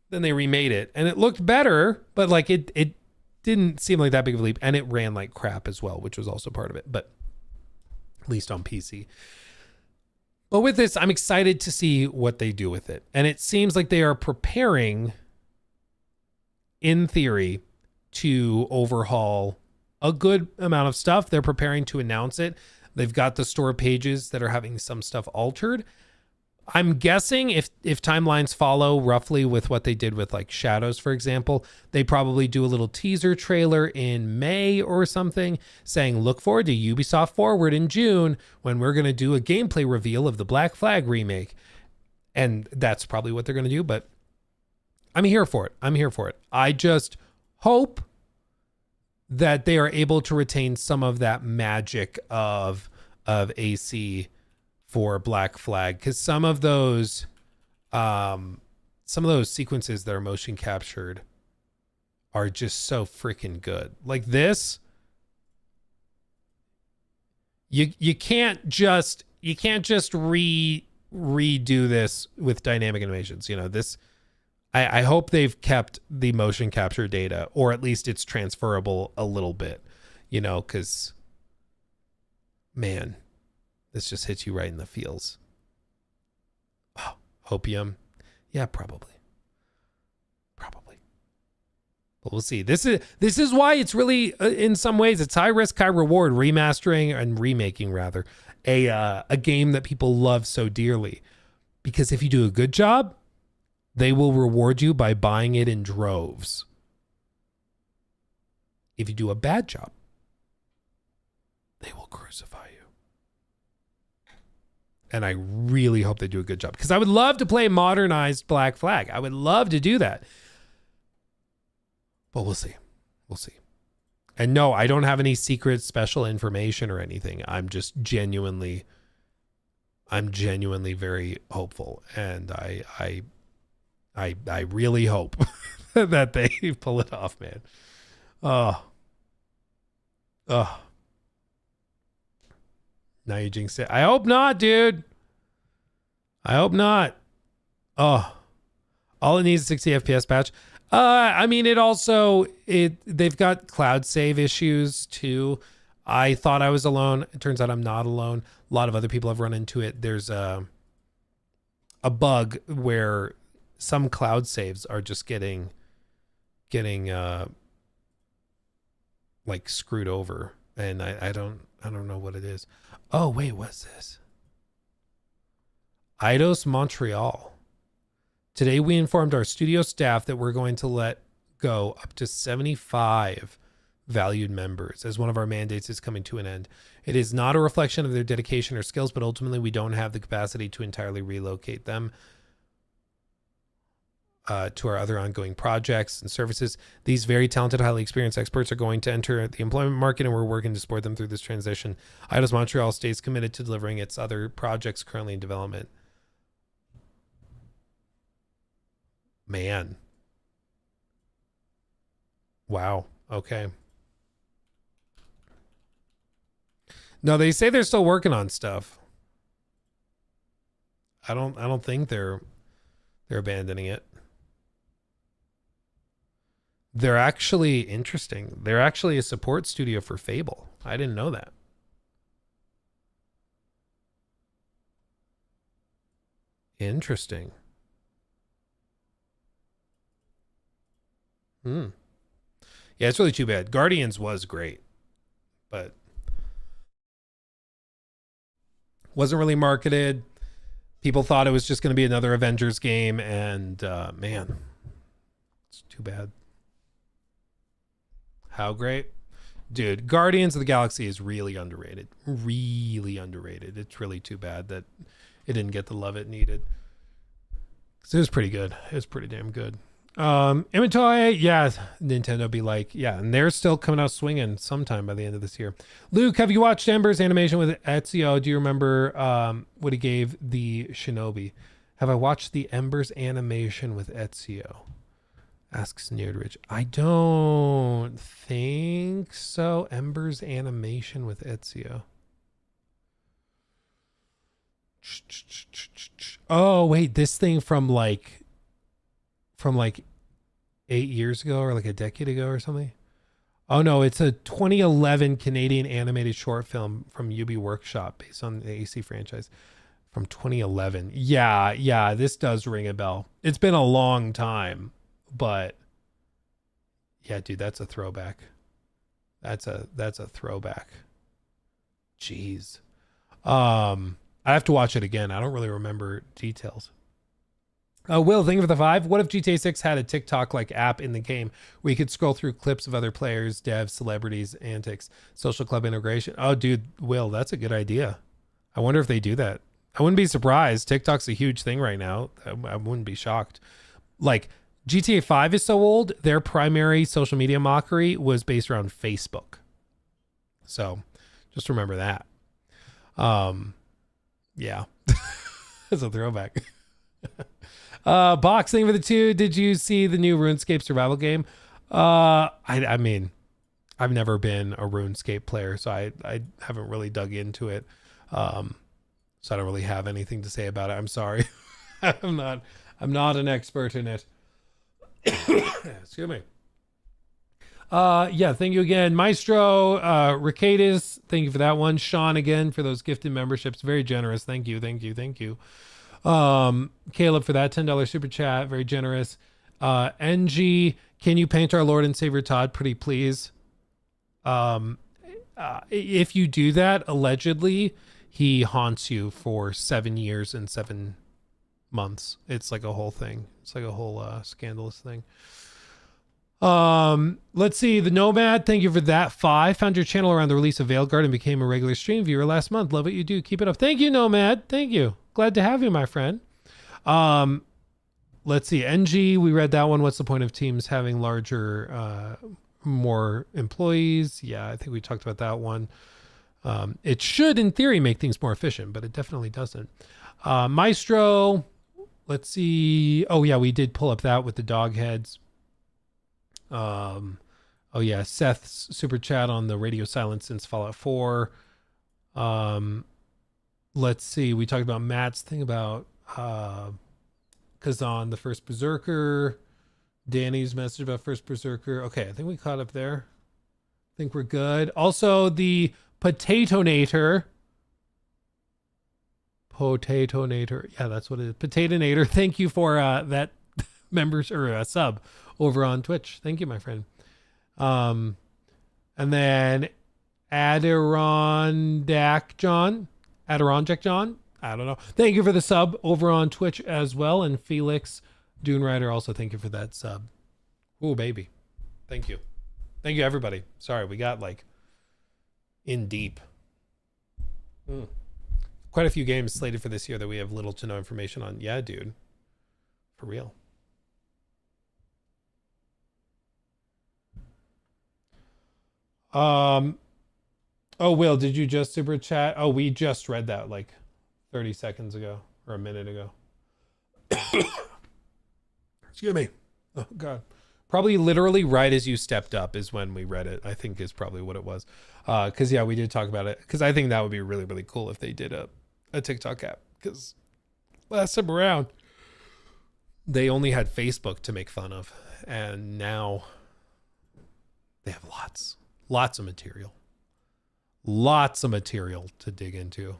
Then they remade it, and it looked better, but like it didn't seem like that big of a leap, and it ran like crap as well, which was also part of it. But least on PC. But with this, I'm excited to see what they do with it. And it seems like they are preparing, in theory, to overhaul a good amount of stuff. They're preparing to announce it. They've got the store pages that are having some stuff altered. I'm guessing if timelines follow roughly with what they did with like Shadows, for example, they probably do a little teaser trailer in May or something saying, look forward to Ubisoft Forward in June when we're going to do a gameplay reveal of the Black Flag remake. And that's probably what they're going to do, but I'm here for it. I just hope that they are able to retain some of that magic of AC for Black Flag, because some of those sequences that are motion captured are just so freaking good. Like this, you can't just redo this with dynamic animations. You know, this, I hope they've kept the motion capture data, or at least it's transferable a little bit, you know, because man, this just hits you right in the feels. Oh, hopium. Yeah, probably. But we'll see. This is why it's really, in some ways, it's high risk, high reward, remastering and remaking rather a game that people love so dearly. Because if you do a good job, they will reward you by buying it in droves. If you do a bad job, they will crucify you. And I really hope they do a good job, because I would love to play modernized Black Flag. I would love to do that. But we'll see. And no, I don't have any secret special information or anything. I'm genuinely very hopeful. And I really hope that they pull it off, man. Oh. Now you jinxed it. I hope not, dude. I hope not. Oh. All it needs is 60 FPS patch. I mean, they've got cloud save issues too. I thought I was alone. It turns out I'm not alone. A lot of other people have run into it. There's a bug where some cloud saves are just getting like screwed over, and I don't know what it is. Oh wait, what's this? Eidos Montreal. Today we informed our studio staff that we're going to let go up to 75 valued members, as one of our mandates is coming to an end. It is not a reflection of their dedication or skills, but ultimately we don't have the capacity to entirely relocate them to our other ongoing projects and services. These very talented, highly experienced experts are going to enter the employment market, and we're working to support them through this transition. Eidos Montreal stays committed to delivering its other projects currently in development. Man. Wow. Okay. No, they say they're still working on stuff. I don't think they're abandoning it. They're actually interesting. They're actually a support studio for Fable. I didn't know that. Interesting. Yeah, it's really too bad. Guardians was great, but wasn't really marketed. People thought it was just going to be another Avengers game, and man, it's too bad. How great? Dude, Guardians of the Galaxy is really underrated. Really underrated. It's really too bad that it didn't get the love it needed. 'Cause it was pretty good. It was pretty damn good. Inventory, yeah, Nintendo be like, yeah, and they're still coming out swinging sometime by the end of this year. Luke, have you watched Ember's animation with Ezio? Do you remember what he gave the Shinobi? Have I watched the Ember's animation with Ezio? Asks Neardridge. I don't think so. Ember's animation with Ezio. Oh, wait, this thing from like 8 years ago, or like a decade ago or something. Oh no, it's a 2011 Canadian animated short film from UB Workshop based on the AC franchise from 2011. Yeah, this does ring a bell. It's been a long time, but yeah, dude, that's a throwback. That's a throwback. Jeez. I have to watch it again. I don't really remember details. Will, thank you for the 5. What if GTA 6 had a TikTok like app in the game where you could scroll through clips of other players, devs, celebrities, antics, social club integration? Oh, dude, Will, that's a good idea. I wonder if they do that. I wouldn't be surprised. TikTok's a huge thing right now. I wouldn't be shocked. Like GTA 5 is so old, their primary social media mockery was based around Facebook. So just remember that. Yeah. That's a throwback. Boxing for the 2. Did you see the new RuneScape survival game? I mean, I've never been a RuneScape player, so I haven't really dug into it. So I don't really have anything to say about it. I'm sorry. I'm not an expert in it. Excuse me. Yeah, thank you again. Maestro, Ricadis, thank you for that one. Sean again for those gifted memberships. Very generous. Thank you. Caleb for that $10 super chat. Very generous. NG, can you paint our Lord and Savior Todd pretty please? If you do that, allegedly, he haunts you for 7 years and 7 months. It's like a whole thing. It's like a whole scandalous thing. Let's see. The Nomad, thank you for that 5. Found your channel around the release of Veilguard and became a regular stream viewer last month. Love what you do. Keep it up. Thank you, Nomad. Thank you. Glad to have you, my friend. Let's see. NG, we read that one. What's the point of teams having larger, more employees? Yeah, I think we talked about that one. It should, in theory, make things more efficient, but it definitely doesn't. Maestro, let's see. Oh, yeah, we did pull up that with the dog heads. Oh, yeah, Seth's super chat on the radio silence since Fallout 4. Let's see. We talked about Matt's thing about Kazan, the first Berserker. Danny's message about first Berserker. Okay, I think we caught up there. I think we're good. Also, the Potatonator. Yeah, that's what it is. Potatonator. Thank you for that members or sub over on Twitch. Thank you, my friend. And then Adirondack John. I don't know. Thank you for the sub over on Twitch as well. And Felix Dune Rider also, thank you for that sub. Oh, baby. Thank you. Thank you, everybody. Sorry, we got like in deep. Quite a few games slated for this year that we have little to no information on. Yeah, dude. For real. Oh, Will, did you just super chat? Oh, we just read that like 30 seconds ago or a minute ago. Excuse me. Oh, God. Probably literally right as you stepped up is when we read it, I think is probably what it was. Because, yeah, we did talk about it. Because I think that would be really, really cool if they did a TikTok app. Because last time around, they only had Facebook to make fun of. And now they have lots of material. Lots of material to dig into.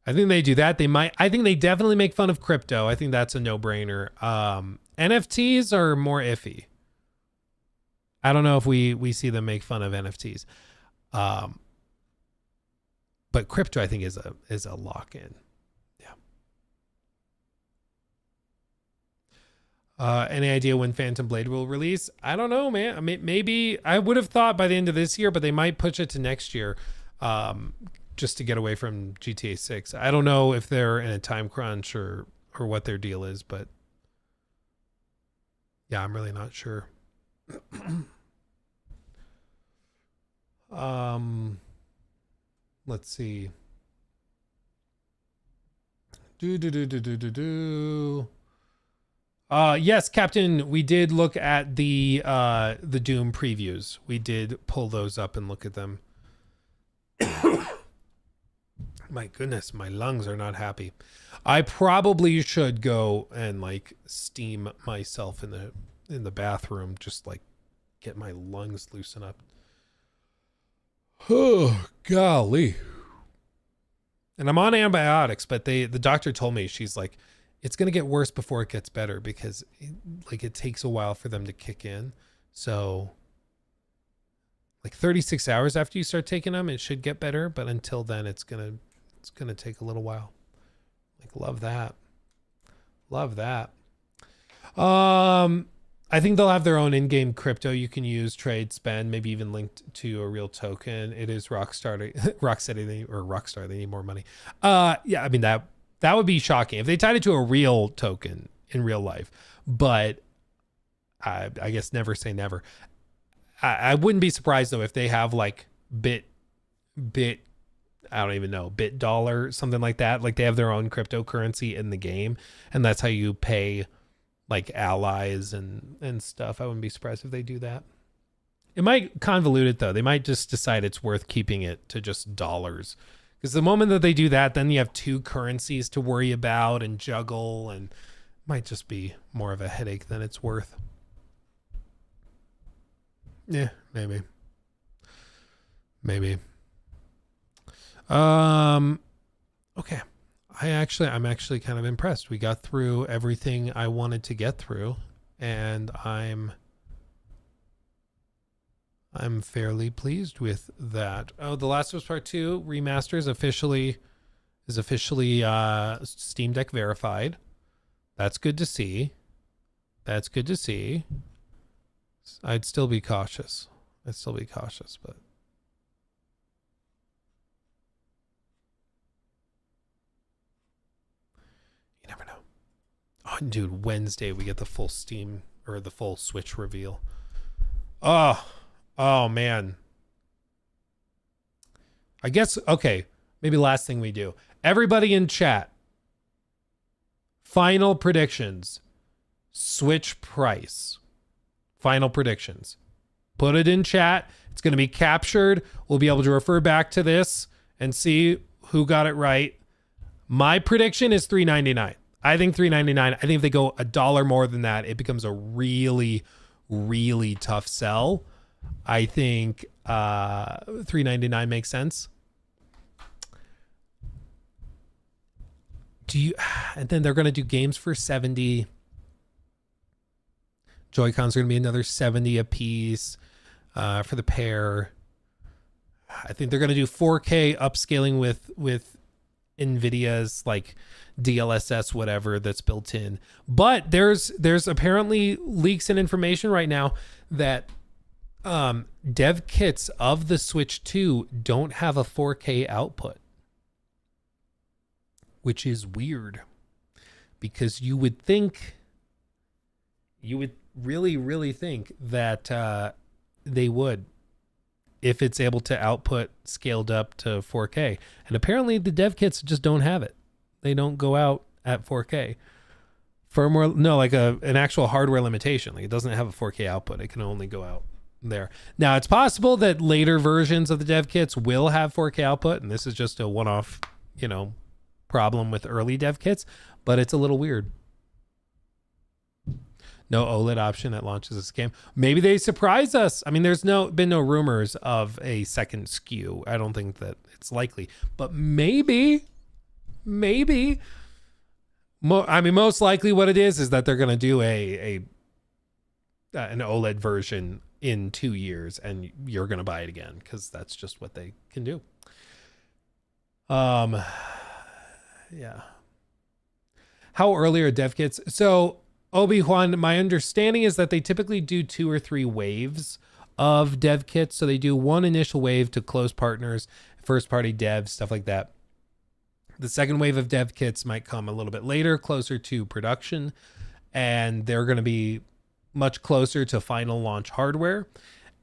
I think they do that. I think they definitely make fun of crypto. I think that's a no-brainer. NFTs are more iffy. I don't know if we see them make fun of NFTs. But crypto, I think, is a lock-in. Yeah. Any idea when Phantom Blade will release? I don't know, man. I mean, maybe I would have thought by the end of this year, but they might push it to next year, just to get away from GTA 6. I don't know if they're in a time crunch or what their deal is, but yeah, I'm really not sure. Let's see. Yes, Captain, we did look at the Doom previews. We did pull those up and look at them. My goodness, my lungs are not happy. I probably should go and like steam myself in the bathroom, just like get my lungs loosen up. Oh, golly. And I'm on antibiotics, but the doctor told me, she's like, it's going to get worse before it gets better because it takes a while for them to kick in. So like 36 hours after you start taking them, it should get better. But until then, it's going to take a little while. Like, love that. Love that. I think they'll have their own in-game crypto you can use, trade, spend, maybe even linked to a real token. It is Rockstar. They need more money. Yeah, I mean, that would be shocking if they tied it to a real token in real life. But I guess never say never. I wouldn't be surprised though if they have like bit, I don't even know, bit dollar, something like that. Like they have their own cryptocurrency in the game, and that's how you pay like allies and stuff. I wouldn't be surprised if they do that. It might convolute it though. They might just decide it's worth keeping it to just dollars. Because the moment that they do that, then you have two currencies to worry about and juggle, and it might just be more of a headache than it's worth. Yeah, maybe. Okay. I'm actually kind of impressed. We got through everything I wanted to get through, and I'm fairly pleased with that. Oh, The Last of Us Part 2 remaster is officially Steam Deck verified. That's good to see. I'd still be cautious, but you never know. Oh, dude, Wednesday we get the full Steam or the full Switch reveal. Oh man. I guess, okay, maybe last thing we do. Everybody in chat, final predictions. Switch price. Final predictions. Put it in chat. It's going to be captured. We'll be able to refer back to this and see who got it right. My prediction is $3.99. I think $3.99. I think if they go $1 more than that, it becomes a really, really tough sell. I think $3.99 makes sense. And then they're going to do games for $70. Joy-Cons are going to be another $70 a piece for the pair. I think they're going to do 4K upscaling with NVIDIA's like DLSS whatever that's built in. But there's apparently leaks and information right now that dev kits of the Switch 2 don't have a 4K output, which is weird because you would really think that they would, if it's able to output scaled up to 4K. And apparently the dev kits just don't have it. They don't go out at 4K. Firmware, no, like an actual hardware limitation. Like it doesn't have a 4K output. It can only go out there. Now it's possible that later versions of the dev kits will have 4K output, and this is just a one-off, problem with early dev kits, but it's a little weird. No OLED option that launches this game. Maybe they surprise us. I mean, there's been no rumors of a second SKU. I don't think that it's likely, but maybe. Most likely what it is that they're going to do an OLED version in 2 years, and you're going to buy it again because that's just what they can do. Yeah. How early are dev kits? So Obi-Wan, my understanding is that they typically do 2 or 3 waves of dev kits. So they do one initial wave to close partners, first party devs, stuff like that. The second wave of dev kits might come a little bit later, closer to production, and they're going to be much closer to final launch hardware.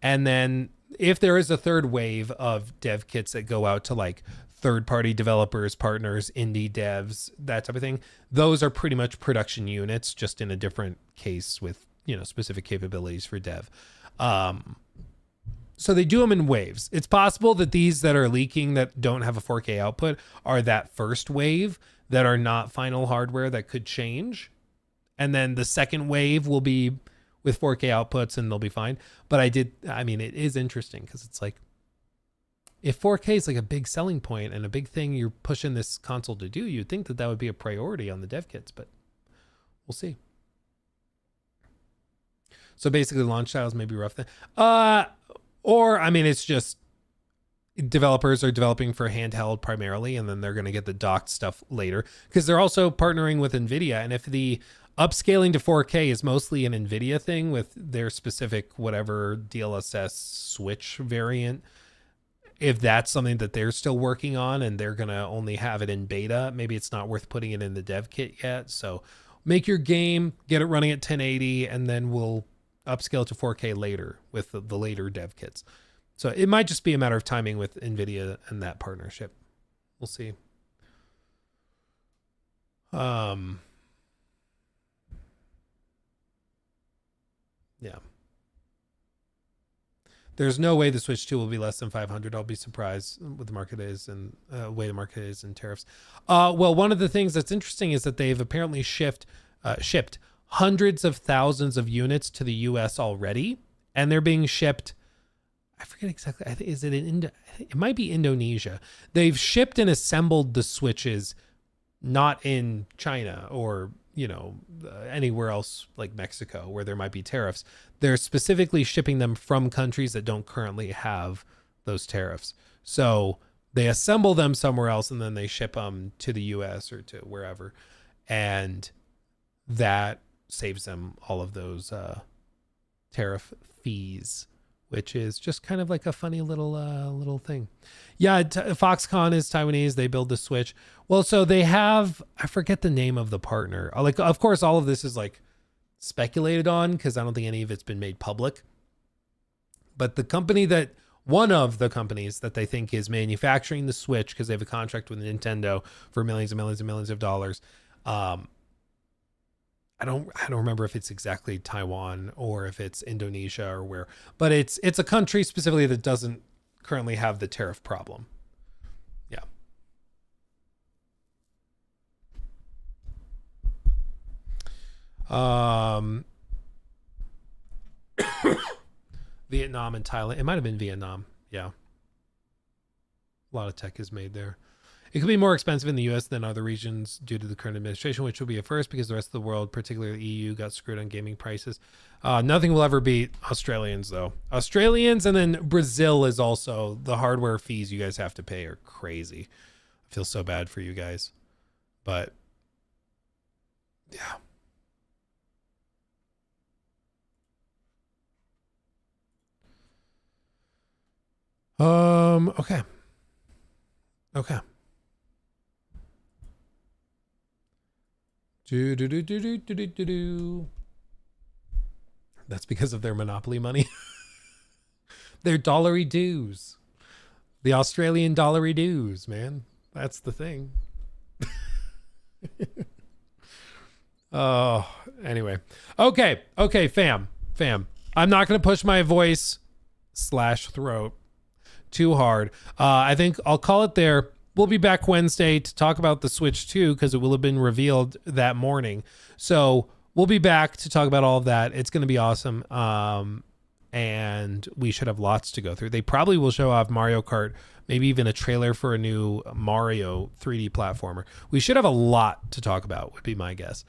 And then if there is a third wave of dev kits that go out to like third-party developers, partners, indie devs, that type of thing, those are pretty much production units, just in a different case with, specific capabilities for dev. So they do them in waves. It's possible that these that are leaking that don't have a 4K output are that first wave that are not final hardware that could change. And then the second wave will be with 4K outputs and they'll be fine. But it is interesting because it's like, if 4K is like a big selling point and a big thing you're pushing this console to do, you'd think that that would be a priority on the dev kits, but we'll see. So basically launch styles may be rough then. Or, I mean, it's just developers are developing for handheld primarily, and then they're going to get the docked stuff later because they're also partnering with NVIDIA. And if the upscaling to 4K is mostly an NVIDIA thing with their specific whatever DLSS switch variant, if that's something that they're still working on and they're going to only have it in beta, maybe it's not worth putting it in the dev kit yet. So make your game, get it running at 1080, and then we'll upscale to 4K later with the later dev kits. So it might just be a matter of timing with NVIDIA and that partnership. We'll see. Yeah. There's no way the Switch 2 will be less than 500. I'll be surprised what the market is and way the market is in tariffs. Well, one of the things that's interesting is that they've apparently shipped hundreds of thousands of units to the US already, and they're being shipped. I forget exactly. I think it might be Indonesia. They've shipped and assembled the Switches, not in China or anywhere else like Mexico where there might be tariffs. They're specifically shipping them from countries that don't currently have those tariffs. So they assemble them somewhere else and then they ship them to the US or to wherever. And that saves them all of those tariff fees, which is just kind of like a funny little thing. Yeah, Foxconn is Taiwanese. They build the Switch. Well, so they have, I forget the name of the partner. Like, of course, all of this is like speculated on because I don't think any of it's been made public. But one of the companies that they think is manufacturing the Switch, because they have a contract with Nintendo for millions and millions and millions of dollars. I don't remember if it's exactly Taiwan or if it's Indonesia or where, but it's a country specifically that doesn't currently have the tariff problem. Yeah. Vietnam and Thailand. It might have been Vietnam. Yeah. A lot of tech is made there. It could be more expensive in the U.S. than other regions due to the current administration, which will be a first because the rest of the world, particularly the EU, got screwed on gaming prices. Nothing will ever beat Australians, though. Australians, and then Brazil is also, the hardware fees you guys have to pay are crazy. I feel so bad for you guys. But, yeah. Okay. That's because of their monopoly money. Their dollary dues. The Australian dollary dues, man. That's the thing. Oh, anyway. Okay, fam. I'm not going to push my voice / throat too hard. I think I'll call it there. We'll be back Wednesday to talk about the Switch 2 because it will have been revealed that morning. So we'll be back to talk about all of that. It's going to be awesome. And we should have lots to go through. They probably will show off Mario Kart, maybe even a trailer for a new Mario 3D platformer. We should have a lot to talk about, would be my guess.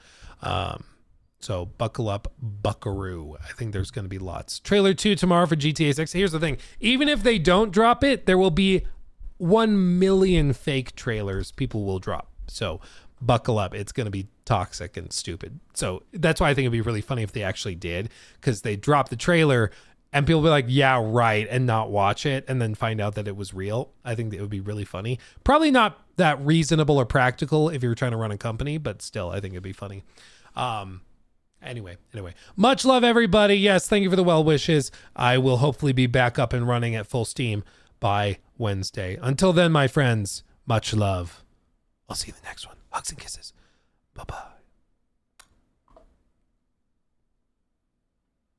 So buckle up, buckaroo. I think there's going to be lots. Trailer 2 tomorrow for GTA 6. Here's the thing. Even if they don't drop it, there will be 1 million fake trailers people will drop. So buckle up. It's going to be toxic and stupid. So that's why I think it'd be really funny if they actually did, because they drop the trailer and people will be like, yeah, right, and not watch it and then find out that it was real. I think that it would be really funny. Probably not that reasonable or practical if you're trying to run a company, but still, I think it'd be funny. Anyway, much love, everybody. Yes, thank you for the well wishes. I will hopefully be back up and running at full steam by Wednesday. Until then, my friends, much love. I'll see you in the next one. Hugs and kisses. Bye-bye.